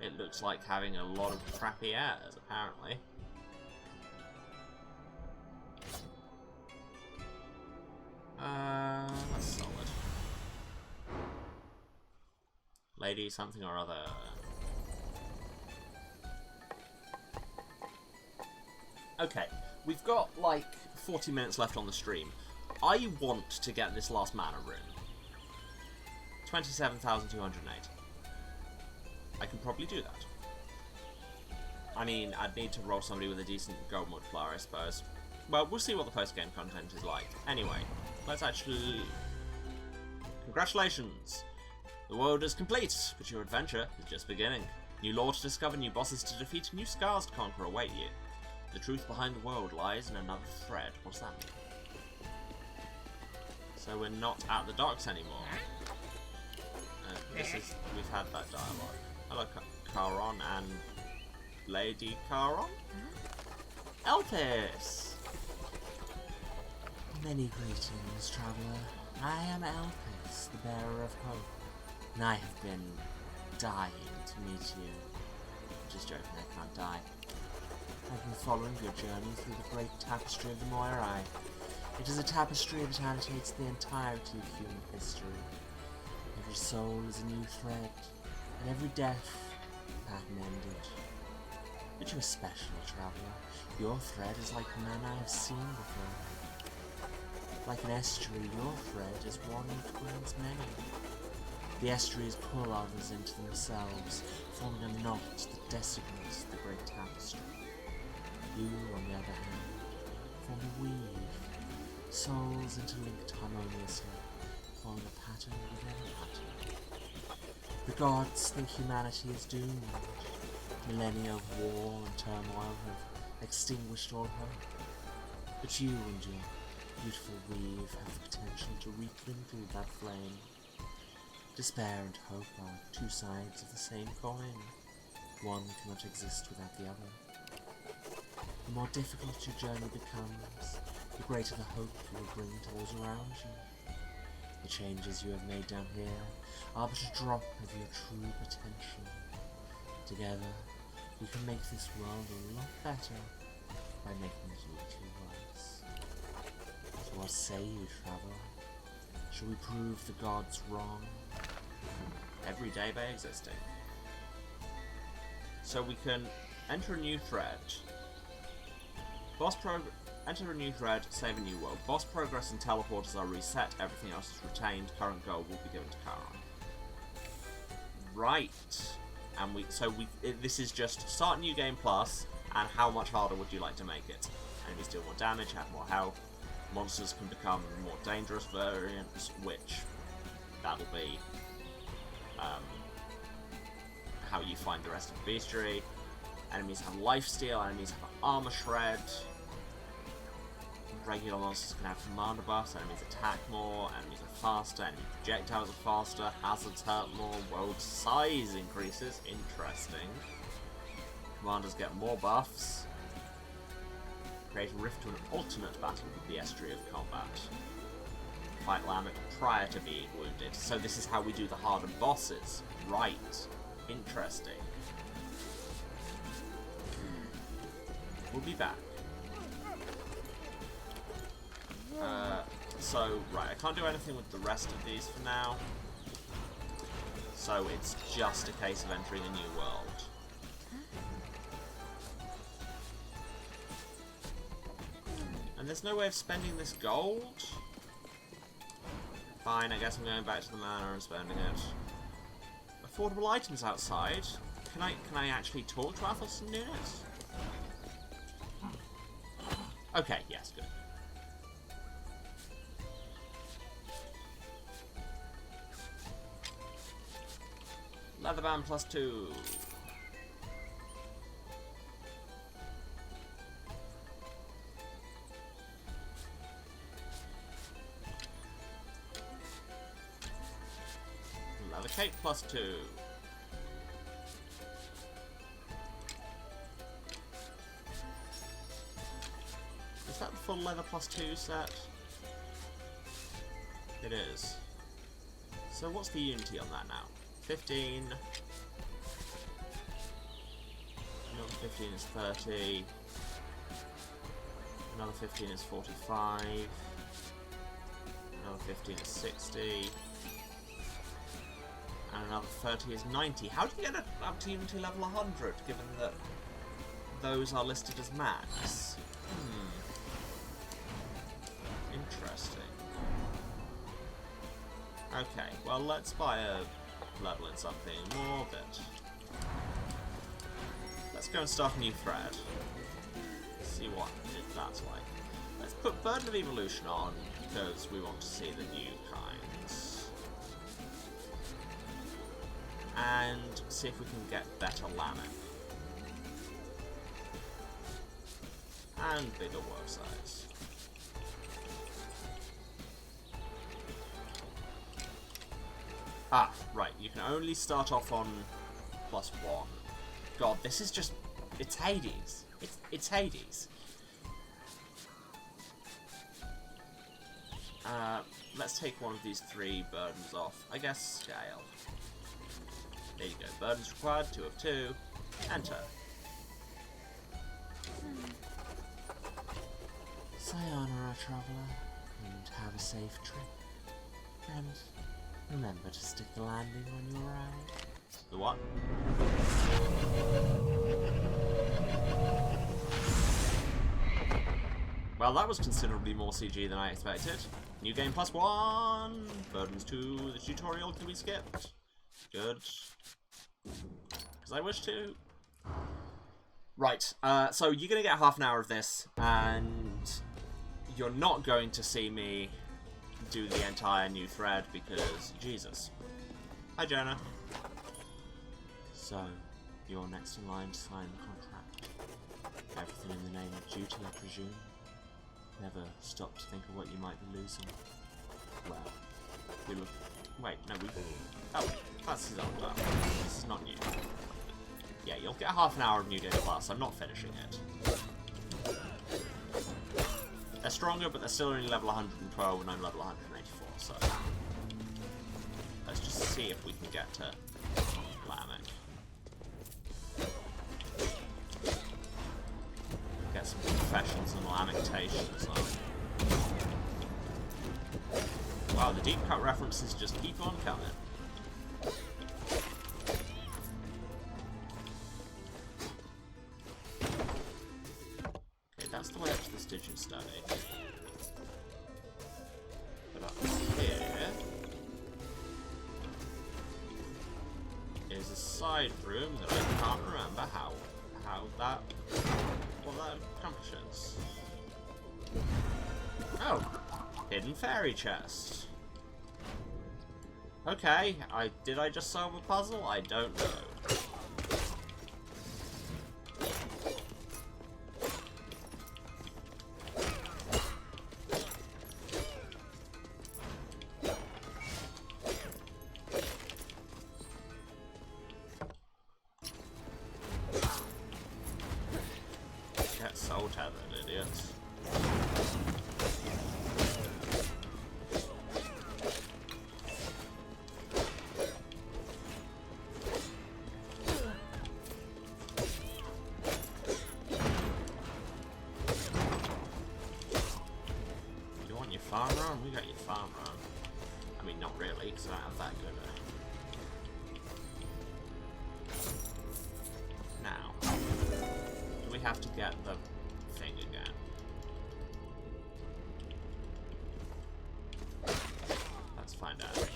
It looks like having a lot of crappy airs, apparently. That's solid. Lady something or other. Okay, we've got like 40 minutes left on the stream. I want to get this last mana rune. 27,208. I can probably do that. I mean, I'd need to roll somebody with a decent gold multiplier, I suppose. Well, we'll see what the post-game content is like. Anyway, let's actually... Congratulations! The world is complete, but your adventure is just beginning. New lore to discover, new bosses to defeat, new scars to conquer await you. The truth behind the world lies in another thread. What does that mean? So we're not at the docks anymore. We've had that dialogue. Hello, Charon and Lady Charon? Elpis! Many greetings, traveller. I am Elpis, the bearer of hope, and I have been dying to meet you. Just joking, I can't die. I've been following your journey through the great tapestry of the Moirai. It is a tapestry that annotates the entirety of human history. Every soul is a new thread, and every death back-mended. But you're special, traveler. Your thread is like none I have seen before. Like an estuary, your thread is one between many. The estuaries pull others into themselves, forming a knot that designates the great tapestry. You, on the other hand, form a weave, souls interlinked harmoniously, forming a pattern within a pattern. The gods think humanity is doomed. Millennia of war and turmoil have extinguished all hope. But you and your beautiful weave have the potential to rekindle that flame. Despair and hope are two sides of the same coin. One cannot exist without the other. The more difficult your journey becomes, the greater the hope you will bring to those around you. The changes you have made down here are but a drop of your true potential. Together, we can make this world a lot better by making it a little worse. So what say you, traveler? Shall we prove the gods wrong? Every day by existing. So we can enter a new thread. Enter a new thread, save a new world. Boss progress and teleporters are reset, everything else is retained, current goal will be given to Charon. Right. And this is just start new game plus, and how much harder would you like to make it? Enemies deal more damage, have more health, monsters can become more dangerous variants, which that'll be how you find the rest of the bestiary. Enemies have lifesteal, enemies have armor shred. Regular monsters can have commander buffs, enemies attack more, enemies are faster, enemy projectiles are faster, hazards hurt more, world size increases, interesting. Commanders get more buffs. Create a rift to an alternate battle with the estuary of combat. Fight Lamech prior to being wounded. So this is how we do the harder bosses. Right. Interesting. We'll be back. Right, I can't do anything with the rest of these for now. So it's just a case of entering a new world. And there's no way of spending this gold? Fine, I guess I'm going back to the manor and spending it. Affordable items outside. Can I actually talk to Athos and Nunes? Okay, yes, good. Leatherband +2. Leather cape +2. Is that the full leather +2 set? It is. So what's the unity on that now? 15. Another 15 is 30. Another 15 is 45. Another 15 is 60. And another 30 is 90. How do you get up to unity level 100, given that those are listed as max? Interesting. Okay, well, let's buy a level in something more bit. Let's go and start a new thread. See what that's like. Let's put Burden of Evolution on, because we want to see the new kinds. And see if we can get better Lamech. And bigger world size. Ah, right, you can only start off on +1. God, this is just... it's Hades. It's Hades. Let's take one of these 3 burdens off. I guess scale. There you go. Burdens required, 2 of 2. Enter. Sayonara, traveler, and have a safe trip. And remember to stick the landing on your ride. The what? Well, that was considerably more CG than I expected. New game +1! Burdens 2, the tutorial can be skipped. Good. Because I wish to. Right, so you're going to get half an hour of this, and you're not going to see me do the entire new thread because, Jesus. Hi, Jonah. So, you're next in line to sign the contract. Everything in the name of duty, I presume. Never stop to think of what you might be losing. Well, we look. Wait, no, we. Oh, that's his old dialogue. This is not new. Yeah, you'll get half an hour of New Game Plus. I'm not finishing it. They're stronger, but they're still only level 112 and I'm level 184, so. Let's just see if we can get to Lamech. Get some confessions and lamentations on. Wow, the deep cut references just keep on coming. Okay, that's the way up to the Stygian study. But up here is a side room that I can't remember what that accomplishes. Oh, hidden fairy chest. Okay, did I just solve a puzzle? I don't know. Get soul tethered, idiots. Farm run? We got your farm run. I mean, not really, because I don't have that good Now, do we have to get the thing again? Let's find out.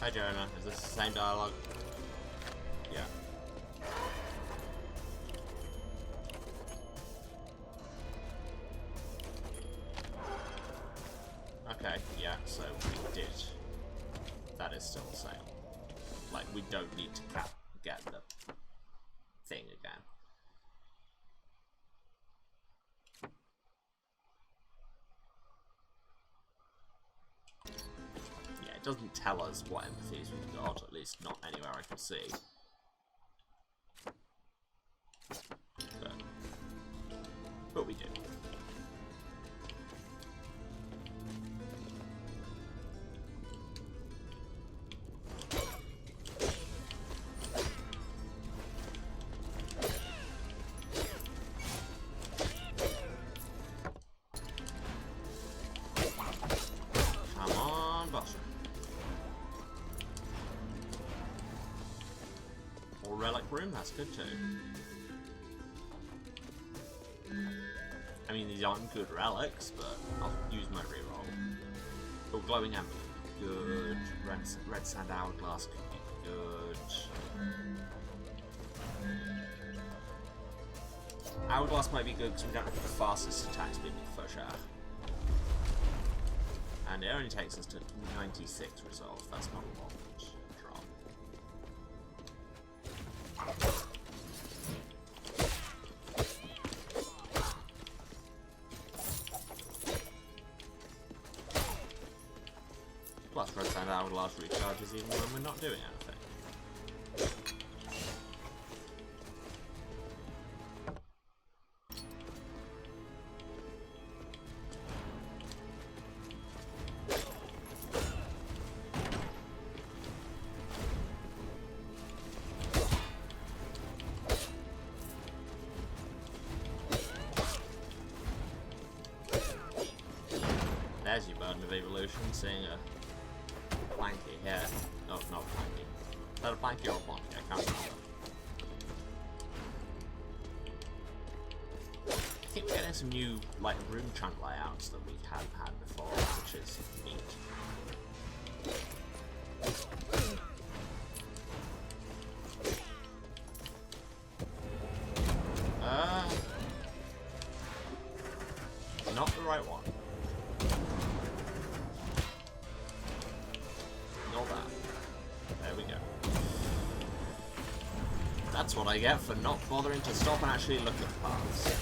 Hi Jonah, is this the same dialogue? Yeah. Okay, yeah, so we did. That is still the same. Like, we don't need to get the thing again. It doesn't tell us what empathies we've got, at least not anywhere I can see. But we do. Come on, Buster. Or relic room, that's good too. I mean, these aren't good relics, but I'll use my reroll. Oh, glowing amber, good. Red sand hourglass could be good. Hourglass might be good because we don't have the fastest attack speed with Fauchard. And it only takes us to 96 resolve, that's not a lot. Plus, Red Sand Hourglass recharges even when we're not doing anything. solution, seeing a Planky here. No, not Planky. Is that a Planky or a Planky? I can't remember. I think we're getting some new, like, room chunk layouts that we hadn't had before, which is neat. Not the right one. Not that. There we go. That's what I get for not bothering to stop and actually look at paths.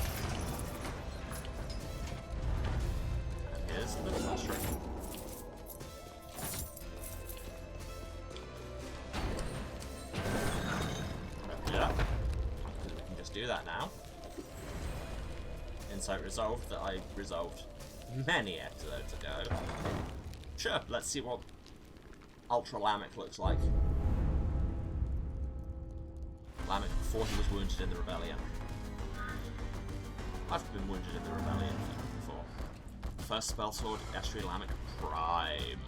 And here's the first room. Open it up. We can just do that now. Insight resolved that I resolved many episodes ago. Sure, let's see what Ultra Lamech looks like. Lamech before he was wounded in the rebellion. I've been wounded in the rebellion before. First spell sword, Astri Lamech Prime.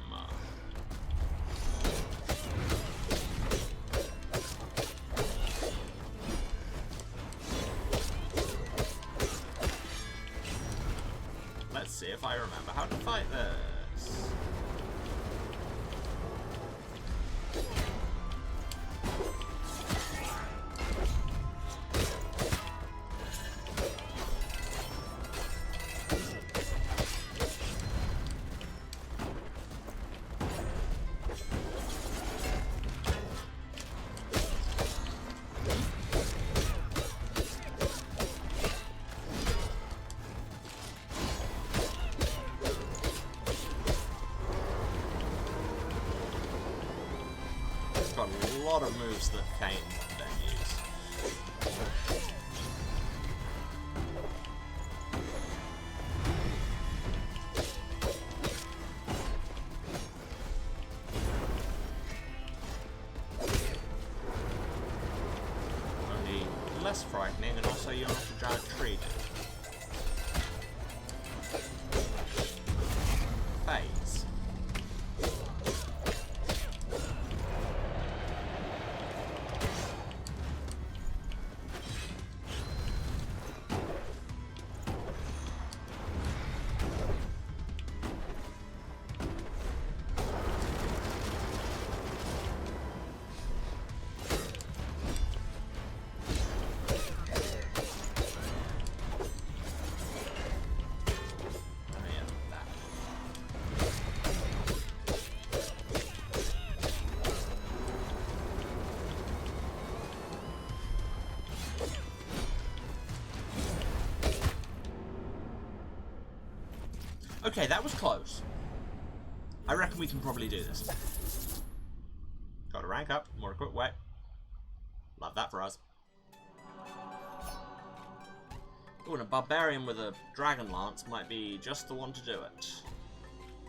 Let's see if I remember how to fight this. Got a lot of moves that Kain then use. Only less frightening, and also you're not a giant tree, dude. Phase. Okay, that was close. I reckon we can probably do this. Got to rank up, more equipped way. Love that for us. Oh, and a barbarian with a dragon lance might be just the one to do it.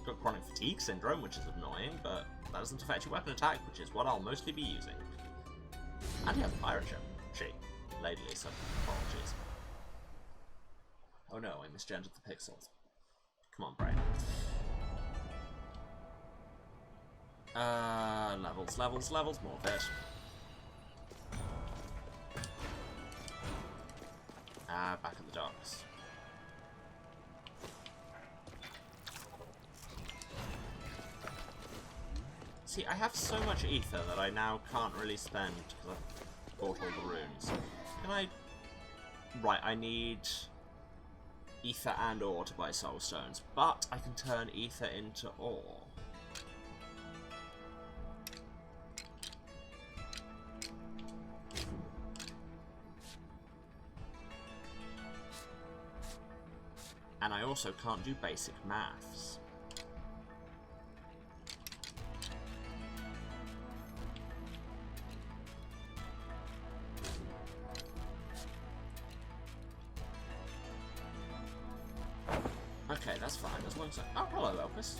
Got chronic fatigue syndrome, which is annoying, but that doesn't affect your weapon attack, which is what I'll mostly be using. And he has a pirate ship. She. Lady Lisa. Apologies. Oh no, I misgendered the pixels. Come on, brain. Levels, more of it. Back at the docks. See, I have so much ether that I now can't really spend because I've bought all the runes. Can I... Right, I need ether and ore to buy soul stones, but I can turn ether into ore. And I also can't do basic maths. Okay, that's fine, as long as I... Oh, hello, Elpis.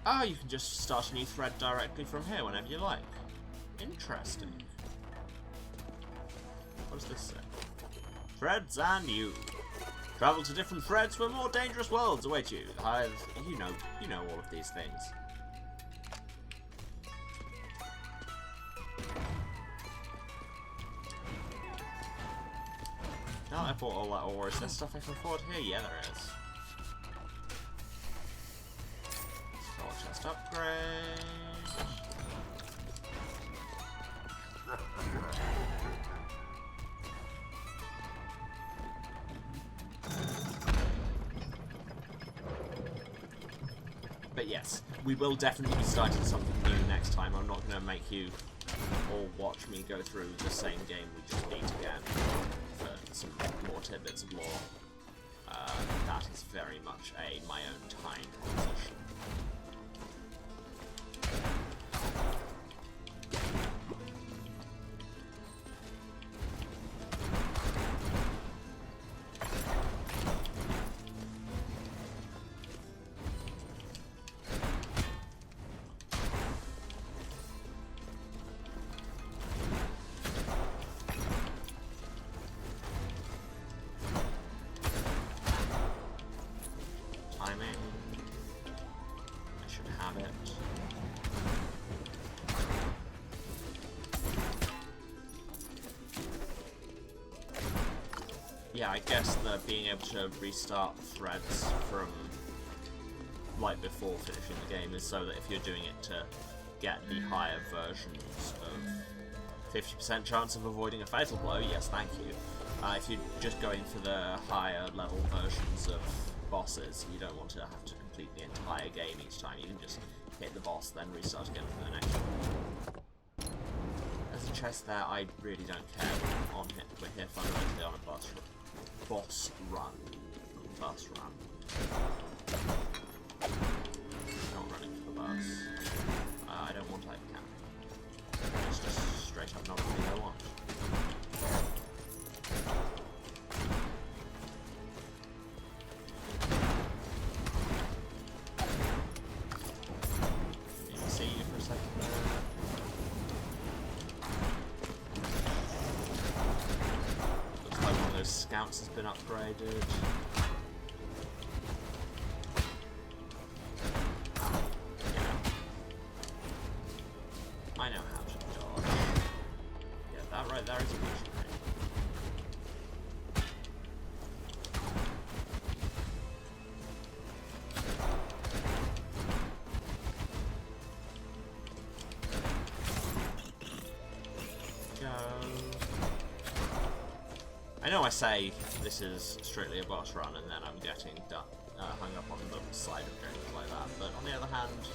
Ah, you can just start a new thread directly from here whenever you like. Interesting. What does this say? Threads and you. Travel to different threads where more dangerous worlds await you. You know all of these things. Now I bought all that ore. Is there stuff I can afford here? Yeah, there is. Skull chest upgrade. But yes, we will definitely be starting something new next time. I'm not going to make you all watch me go through the same game we just beat again for some more tidbits of lore. That is very much my own time proposition. Yeah, I guess that being able to restart threads from like before finishing the game is so that if you're doing it to get the higher versions of 50% chance of avoiding a fatal blow, yes, thank you. If you're just going for the higher level versions of bosses, you don't want to have to complete the entire game each time. You can just hit the boss, then restart again for the next one. There's a chest there, I really don't care. We're here fundamentally on a boss run. Not running for the bus. I don't want item camp. It's just straight up not the thing I want. Didn't see you for a second there. Scouts has been upgraded. Yeah. I know how to dodge. Yeah, that right there is a visionary. I know I say this is strictly a boss run and then I'm getting hung up on the side of games like that, but on the other hand,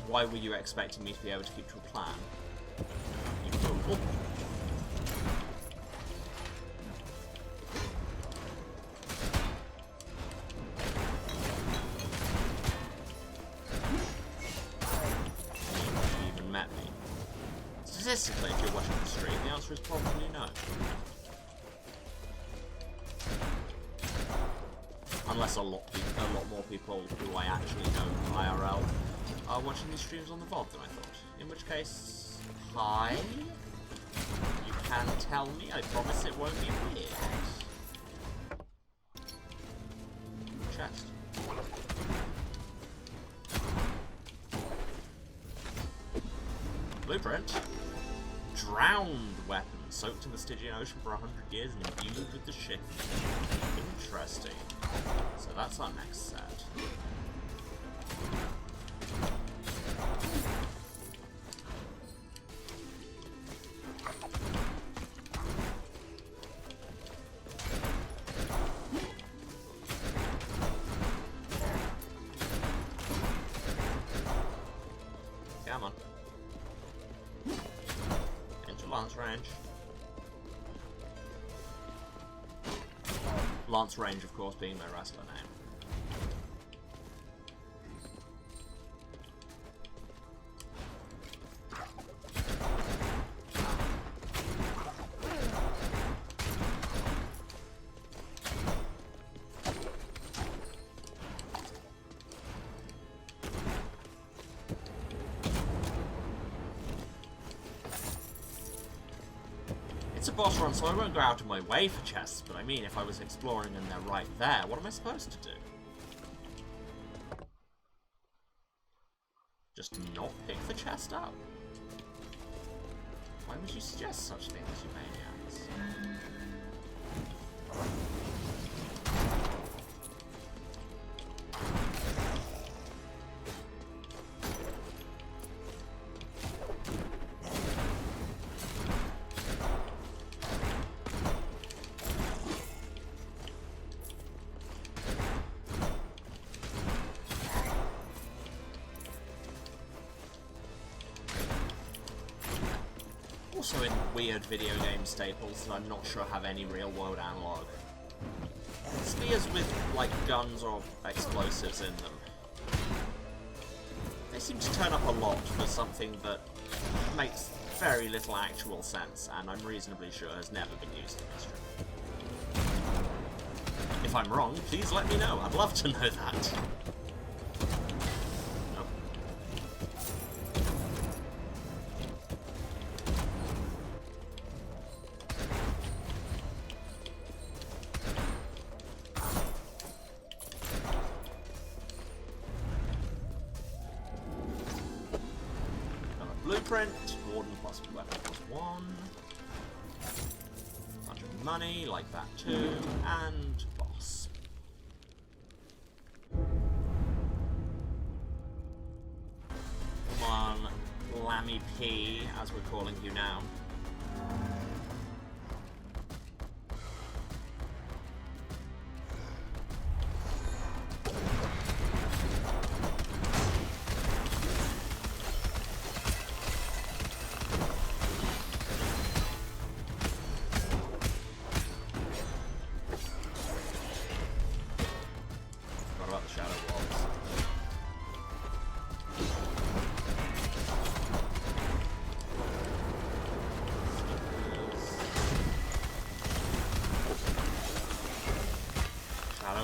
why were you expecting me to be able to keep to a plan? You fool. You even met me. Statistically, if you're watching the stream, the answer is probably no. Unless a lot more people who I actually know IRL are watching these streams on the VOD than I thought. In which case, hi? You can tell me, I promise it won't be weird. Chest. Blueprint. Drowned weapon, soaked in the Stygian Ocean for 100 years and imbued with the shift. Interesting. So that's our next set. Come on. Into Lance range. Lance range, of course, being my wrestler name. It's a boss run, so I won't go out of my way for chests, but I mean, if I was exploring and they're right there, what am I supposed to do? Just not pick the chest up? Why would you suggest such things, you maniacs? Also in weird video game staples that I'm not sure have any real world analog. Spears with, like, guns or explosives in them. They seem to turn up a lot for something that makes very little actual sense, and I'm reasonably sure has never been used in history. If I'm wrong, please let me know. I'd love to know that. Blueprint, Warden plus weapon plus 1. Bunch of money, like that too, and boss. Come on, Lammy P, as we're calling you now.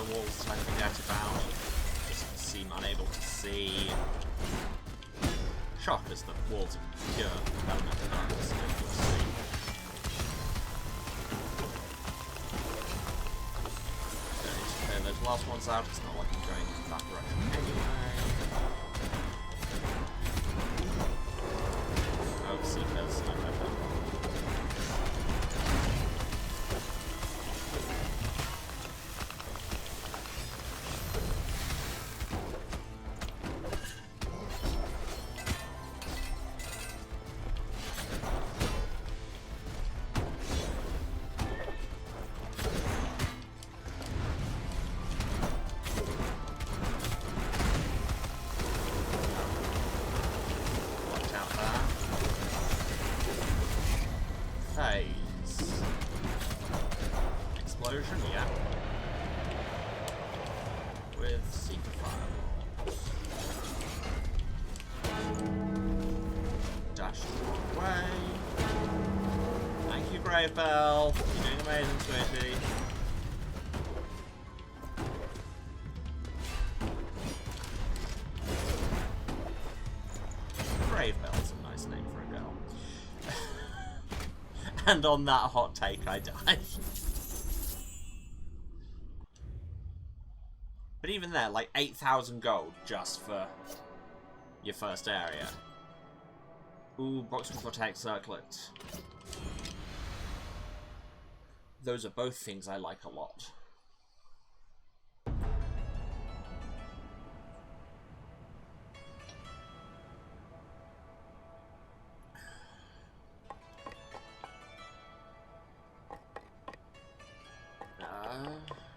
Walls I forget about, just seem unable to see. Shock as the walls of pure elemental darkness difficult to see. Don't need to clear those last ones out, it's not like I'm going that direction anyway. Oh, Seekers, I read that. Explosion, yeah. With secret fireballs. Dash away. Thank you, Grave Bell. You're doing amazing, sweetie. Grave Bell's a nice name for a girl. And on that hot take, I die. But even there, like 8,000 gold just for your first area. Ooh, box with Protect Circlet. Those are both things I like a lot.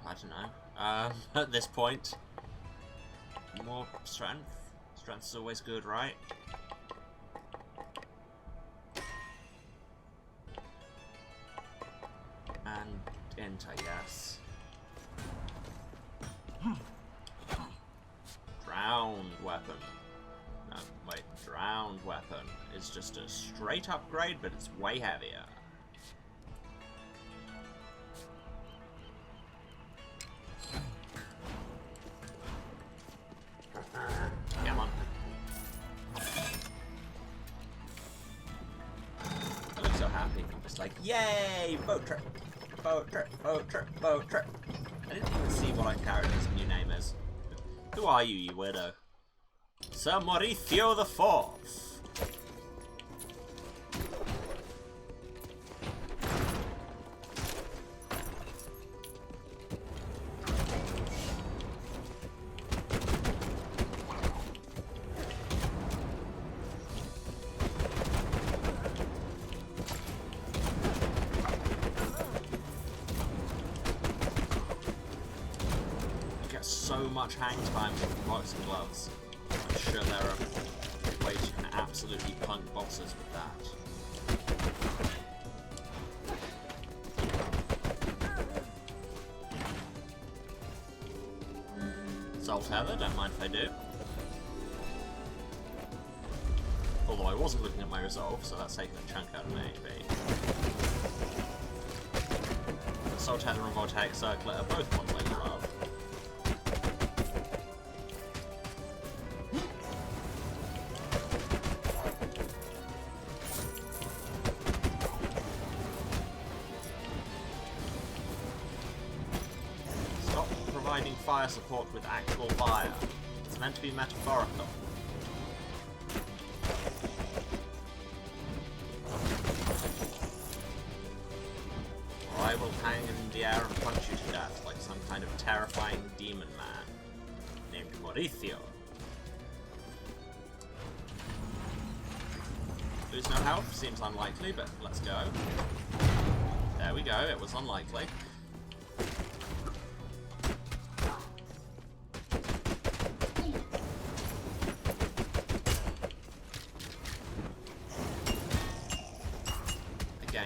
I don't know. At this point, more strength. Strength's always good, right? And enter, yes. Drowned weapon. No, wait. Drowned weapon is just a straight upgrade, but it's way heavier. Come on. I look so happy. camping. I'm just like, yay! Boat trip! Boat trip, boat trip, boat trip. I didn't even see what our character's new name is. Who are you weirdo? Sir Mauricio the Fourth. So much hang time with boxing gloves. I'm sure there are ways you can absolutely punk bosses with that. Salt Heather, don't mind if I do. Although I wasn't looking at my resolve, so that's taking a chunk out of my HP. Salt Heather and Vortex Circlet are both ones I love. Fire support with actual fire. It's meant to be metaphorical. Or I will hang in the air and punch you to death like some kind of terrifying demon man named Mauricio. Lose no health seems unlikely, but let's go. There we go, it was unlikely.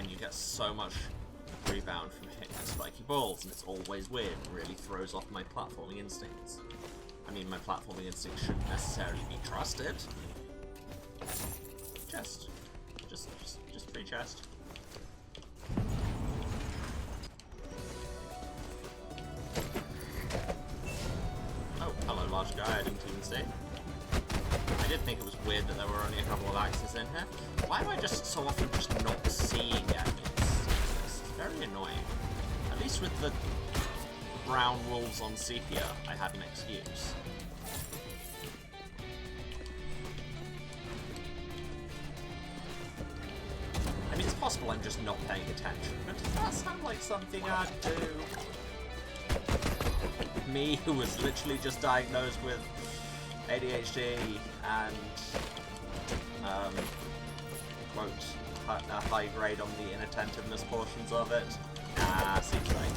You get so much rebound from hitting the spiky balls, and it's always weird and really throws off my platforming instincts. I mean, my platforming instincts shouldn't necessarily be trusted. Just free chest. Oh, hello, large guy. I didn't even see. I did think it was weird that there were only a couple of axes in here. Why am I just so often just not seeing enemies? It's very annoying. At least with the brown wolves on Sepia, I had an excuse. I mean, it's possible I'm just not paying attention, but does that sound like something I'd do? Me, who was literally just diagnosed with ADHD and quote a high grade on the inattentiveness portions of it. Seems like.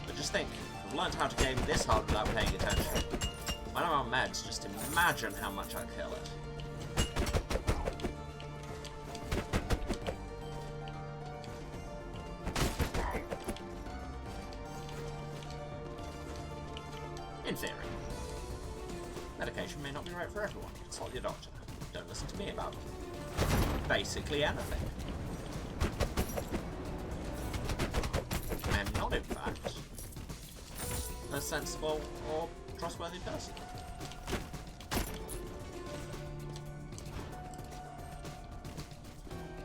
But just think, I've learned how to game this hard without paying attention. When I'm on meds, just imagine how much I kill it. In theory. Medication may not be right for everyone. Consult your doctor. Don't listen to me about basically anything. I am not, in fact, a sensible or trustworthy person.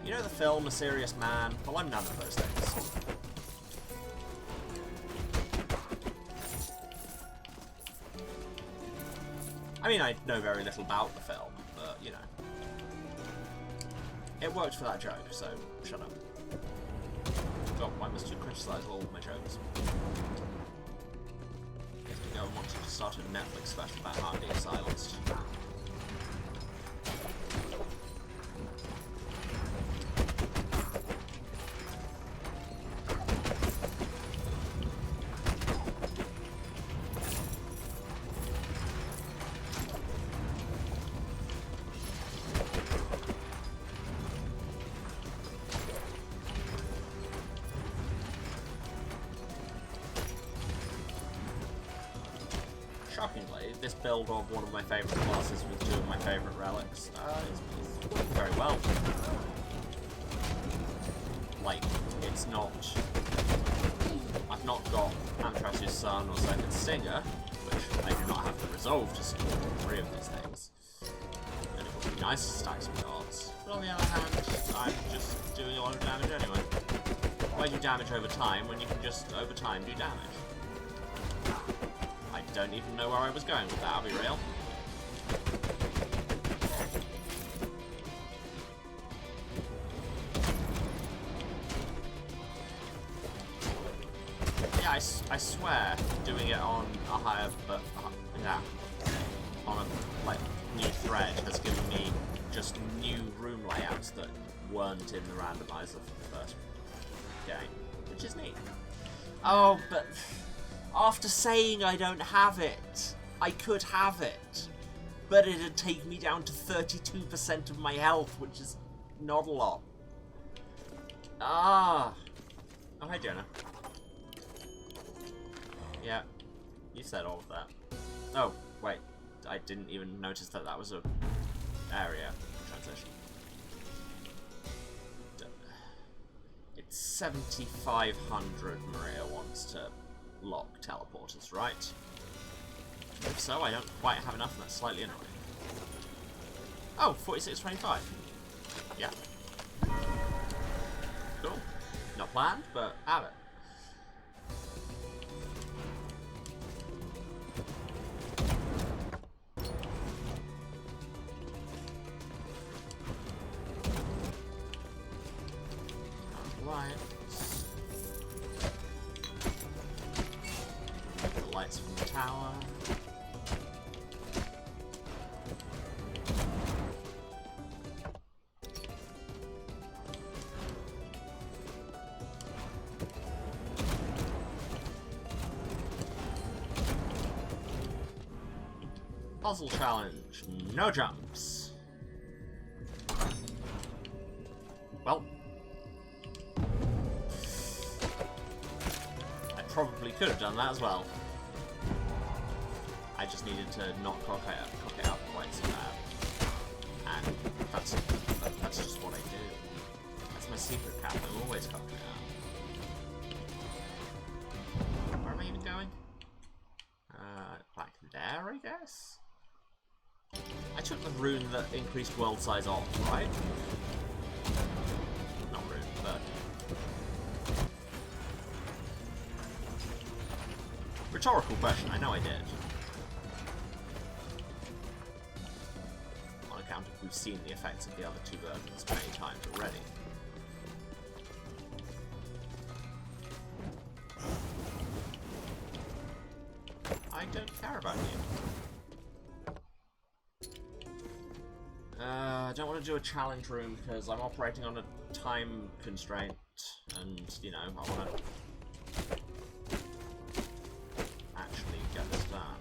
You know the film A Serious Man? Well, I'm none of those things. I mean, I know very little about the film, but, you know. It worked for that joke, so shut up. God, why must you criticize all of my jokes? Guess we go and want to start a Netflix special about Heart being silenced. Shockingly, this build of one of my favourite classes with two of my favourite relics is working very well. Like, it's not... I've not got Antrax's Son or Second Stinger, which I do not have the resolve to support all three of these things. And it would be nice to stack some cards. But on the other hand, I'm just doing a lot of damage anyway. Why do damage over time when you can just, over time, do damage? I don't even know where I was going with that, I'll be real. Yeah, I swear, doing it on a higher, yeah, on a, like, new thread has given me just new room layouts that weren't in the randomizer for the first game, which is neat. Oh, but after saying I don't have it, I could have it, but it'd take me down to 32% of my health, which is not a lot. Ah. Oh, hi, Jenna. Yeah, you said all of that. Oh, wait. I didn't even notice that that was a area transition. It's 7,500 Maria wants to lock teleporters, right? If so, I don't quite have enough, and that's slightly annoying. Oh, 4625. Yeah. Cool. Not planned, but have it. The lights from the tower. Puzzle challenge. No jumps. Well, I probably could have done that as well. I just needed to not cock it up quite so bad. And that's just what I do. That's my secret cap, I'm always cocking it up. Where am I even going? Back there, I guess? I took the rune that increased world size off, right? Not rune, but... Rhetorical question, I know I did. On account of we've seen the effects of the other two versions many times already. I don't care about you. I don't want to do a challenge room because I'm operating on a time constraint, and you know, I want to actually get this done.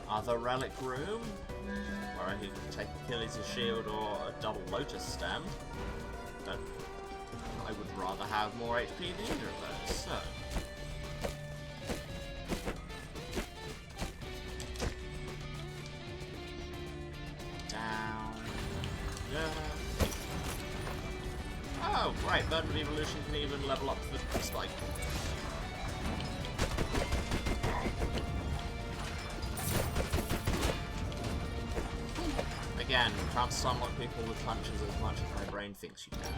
Other relic room, where I can take Achilles' shield or a double lotus stem, but I would rather have more HP than either of those, so... Down... Yeah. Oh, right, Burden of Evolution can even level up the spike. Again, can't sunlock people with punches as much as my brain thinks you can.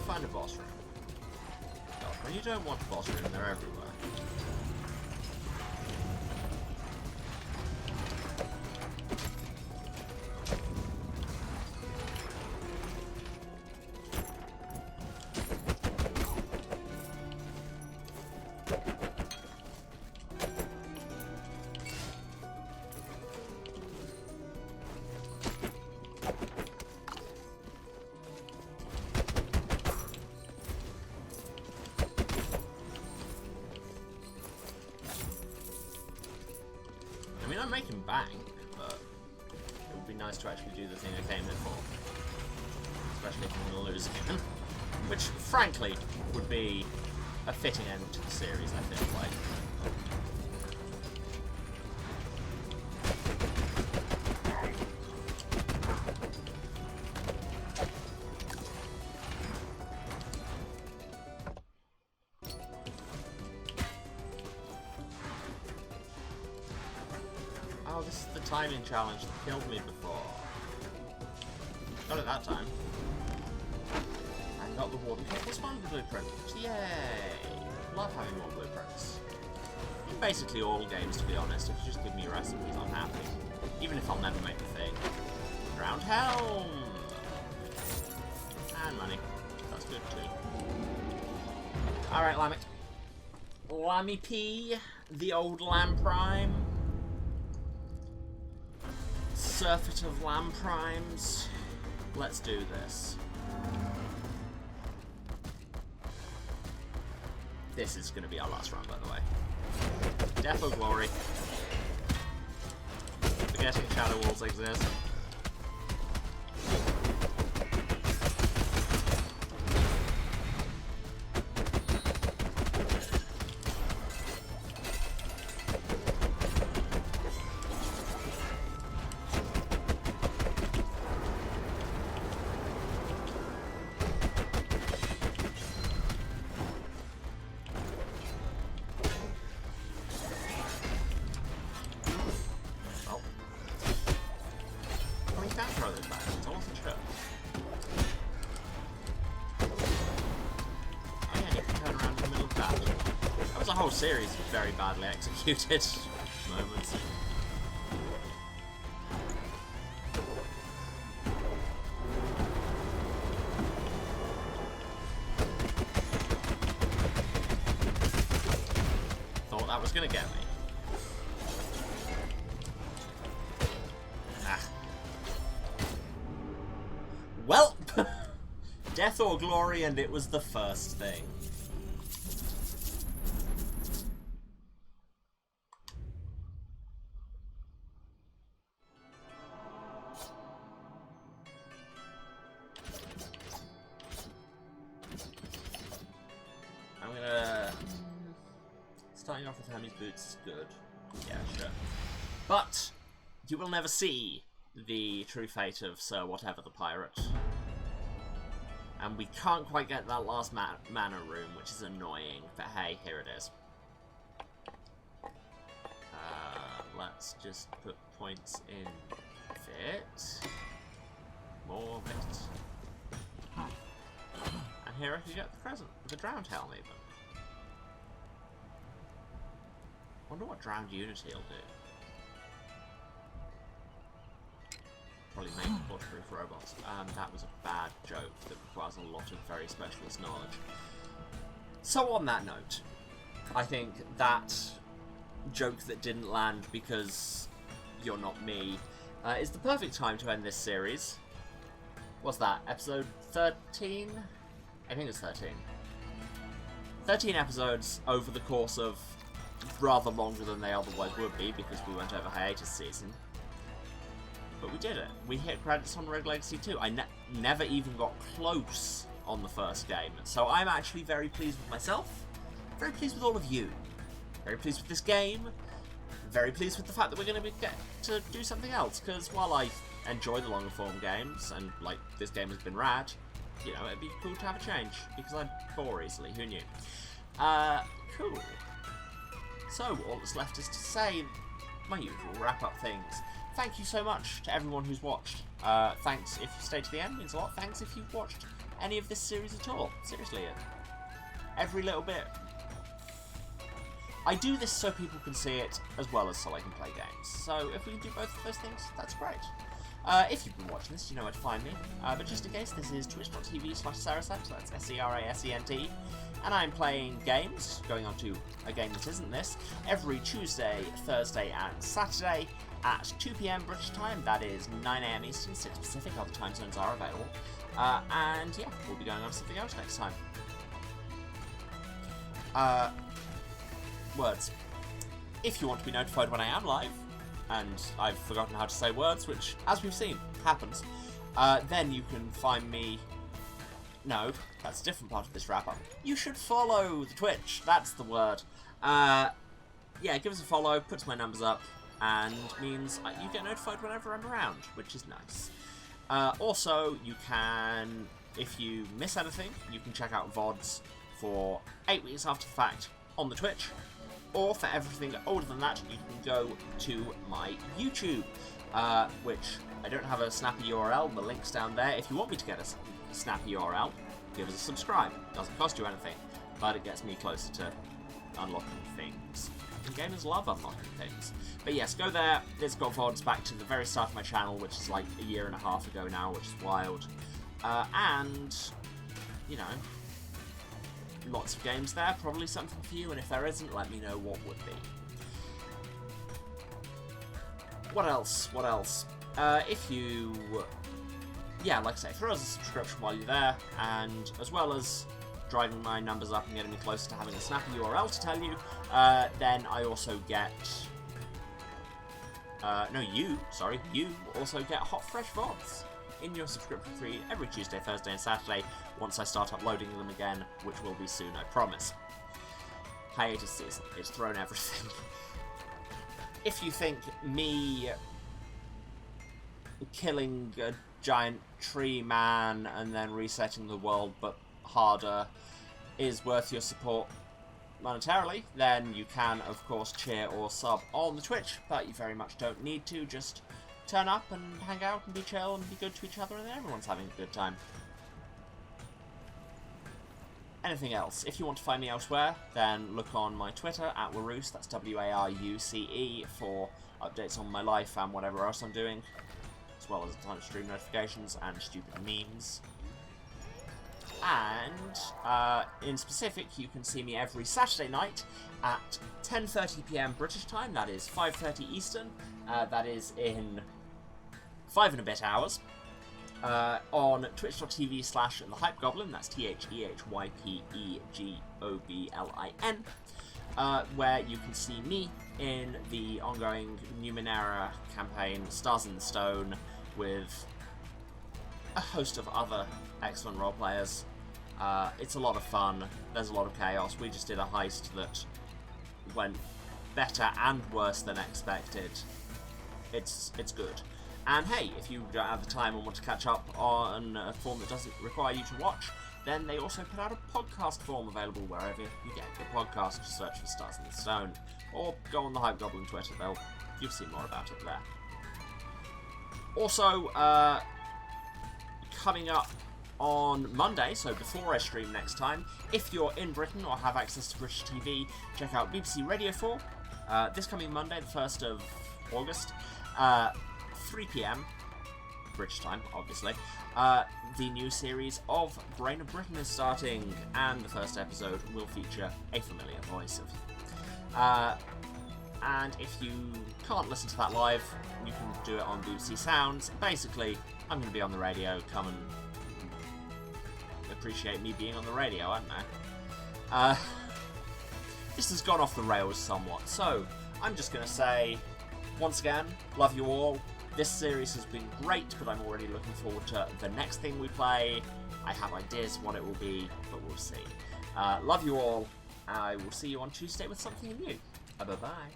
Find a boss room. God, when you don't want a boss room, they're everywhere. I'm making bank, but it would be nice to actually do the thing I came in for. Especially if I'm going to lose again. Which, frankly, would be a fitting end to the series, I feel like. Oh, this is the timing challenge that killed me before. Got it that time. And got the water. Plus one blueprint. Yay! Love having more blueprints. In basically all games, to be honest, if you just give me recipes, I'm happy. Even if I'll never make the thing. Drowned helm! And money. That's good too. Alright, Lammy. Lammy P, the old Lamb Prime. Surfeit of Lamb Primes. Let's do this. This is going to be our last run, by the way. Death or Glory. Forgetting Shadow Walls exist. Whole series of very badly executed moments. Thought that was gonna get me. Ah. Well, Death or Glory, and it was the first thing. Starting off with Hermes Boots is good. Yeah, sure. But you will never see the true fate of Sir Whatever the Pirate. And we can't quite get that last mana room, which is annoying. But hey, here it is. Let's just put points in fit. More of it. And here I can get the present. The Drowned Helm even. Wonder what Drowned Unity will do. Probably make bulletproof robots. That was a bad joke that requires a lot of very specialist knowledge. So on that note, I think that joke that didn't land because you're not me is the perfect time to end this series. What's that? Episode 13? I think it's 13. 13 episodes over the course of rather longer than they otherwise would be because we went over hiatus season. But we did it. We hit credits on Rogue Legacy 2. I never even got close on the first game. So I'm actually very pleased with myself. Very pleased with all of you. Very pleased with this game. Very pleased with the fact that we're going to get to do something else. Because while I enjoy the longer form games, and like this game has been rad, you know, it'd be cool to have a change. Because I bore easily. Who knew? Cool. So, all that's left is to say my usual wrap-up things. Thank you so much to everyone who's watched. Thanks if you stayed to the end, means a lot. Thanks if you've watched any of this series at all. Seriously, every little bit. I do this so people can see it, as well as so I can play games. So, if we can do both of those things, that's great. If you've been watching this, you know where to find me. But just in case, this is twitch.tv/Sarasent, that's SERASENT. And I'm playing games, going on to a game that isn't this, every Tuesday, Thursday and Saturday at 2 PM British time. That is 9 AM Eastern, 6 Pacific, other time zones are available. And yeah, we'll be going on to something else next time. Words. If you want to be notified when I am live, and I've forgotten how to say words, which, as we've seen, happens, then you can find me... No, that's a different part of this wrap-up. You should follow the Twitch, that's the word. Yeah, give us a follow, puts my numbers up, and means you get notified whenever I'm around, which is nice. Also, you can, if you miss anything, you can check out VODs for 8 weeks after the fact on the Twitch, or for everything older than that, you can go to my YouTube, which I don't have a snappy URL, the link's down there. If you want me to get a snappy URL, give us a subscribe. It doesn't cost you anything, but it gets me closer to unlocking things. And gamers love unlocking things. But yes, go there. It's got VODs back to the very start of my channel, which is like a year and a half ago now, which is wild. And, you know, lots of games there, probably something for you, and if there isn't, let me know what would be. What else? What else? If you... Yeah, like I say, throw us a subscription while you're there, and as well as driving my numbers up and getting me closer to having a snappy URL to tell you, then I also get... you also get hot, fresh VODs in your subscription feed every Tuesday, Thursday, and Saturday once I start uploading them again, which will be soon, I promise. Hiatus season. It's thrown everything. If you think me killing a giant tree man and then resetting the world but harder is worth your support monetarily, then you can, of course, cheer or sub on the Twitch, but you very much don't need to. Just turn up and hang out and be chill and be good to each other, and everyone's having a good time. Anything else? If you want to find me elsewhere, then look on my Twitter, @Waruce, that's W-A-R-U-C-E, for updates on my life and whatever else I'm doing, as well as a ton of stream notifications and stupid memes. And, in specific, you can see me every Saturday night at 10:30 PM British time, that is 5:30 Eastern, that is in 5 and a bit hours, on twitch.tv/TheHypeGoblin, that's TheHypeGoblin, where you can see me in the ongoing Numenera campaign Stars in the Stone with a host of other excellent role players. It's a lot of fun, there's a lot of chaos. We just did a heist that went better and worse than expected. It's good. And hey, if you don't have the time and want to catch up on a form that doesn't require you to watch, then they also put out a podcast form available wherever you get your podcast. Just search for Stars in the Stone, or go on the Hype Goblin Twitter, you'll see more about it there. Also, coming up on Monday, so before I stream next time, if you're in Britain or have access to British TV, check out BBC Radio 4, this coming Monday, the 1st of August, 3 PM, British time, obviously. The new series of Brain of Britain is starting, and the first episode will feature a familiar voice. And if you can't listen to that live, you can do it on BBC Sounds. Basically, I'm going to be on the radio. Come and appreciate me being on the radio, I don't know. This has gone off the rails somewhat, so I'm just going to say, once again, love you all. This series has been great, but I'm already looking forward to the next thing we play. I have ideas what it will be, but we'll see. Love you all. I will see you on Tuesday with something new. Bye-bye.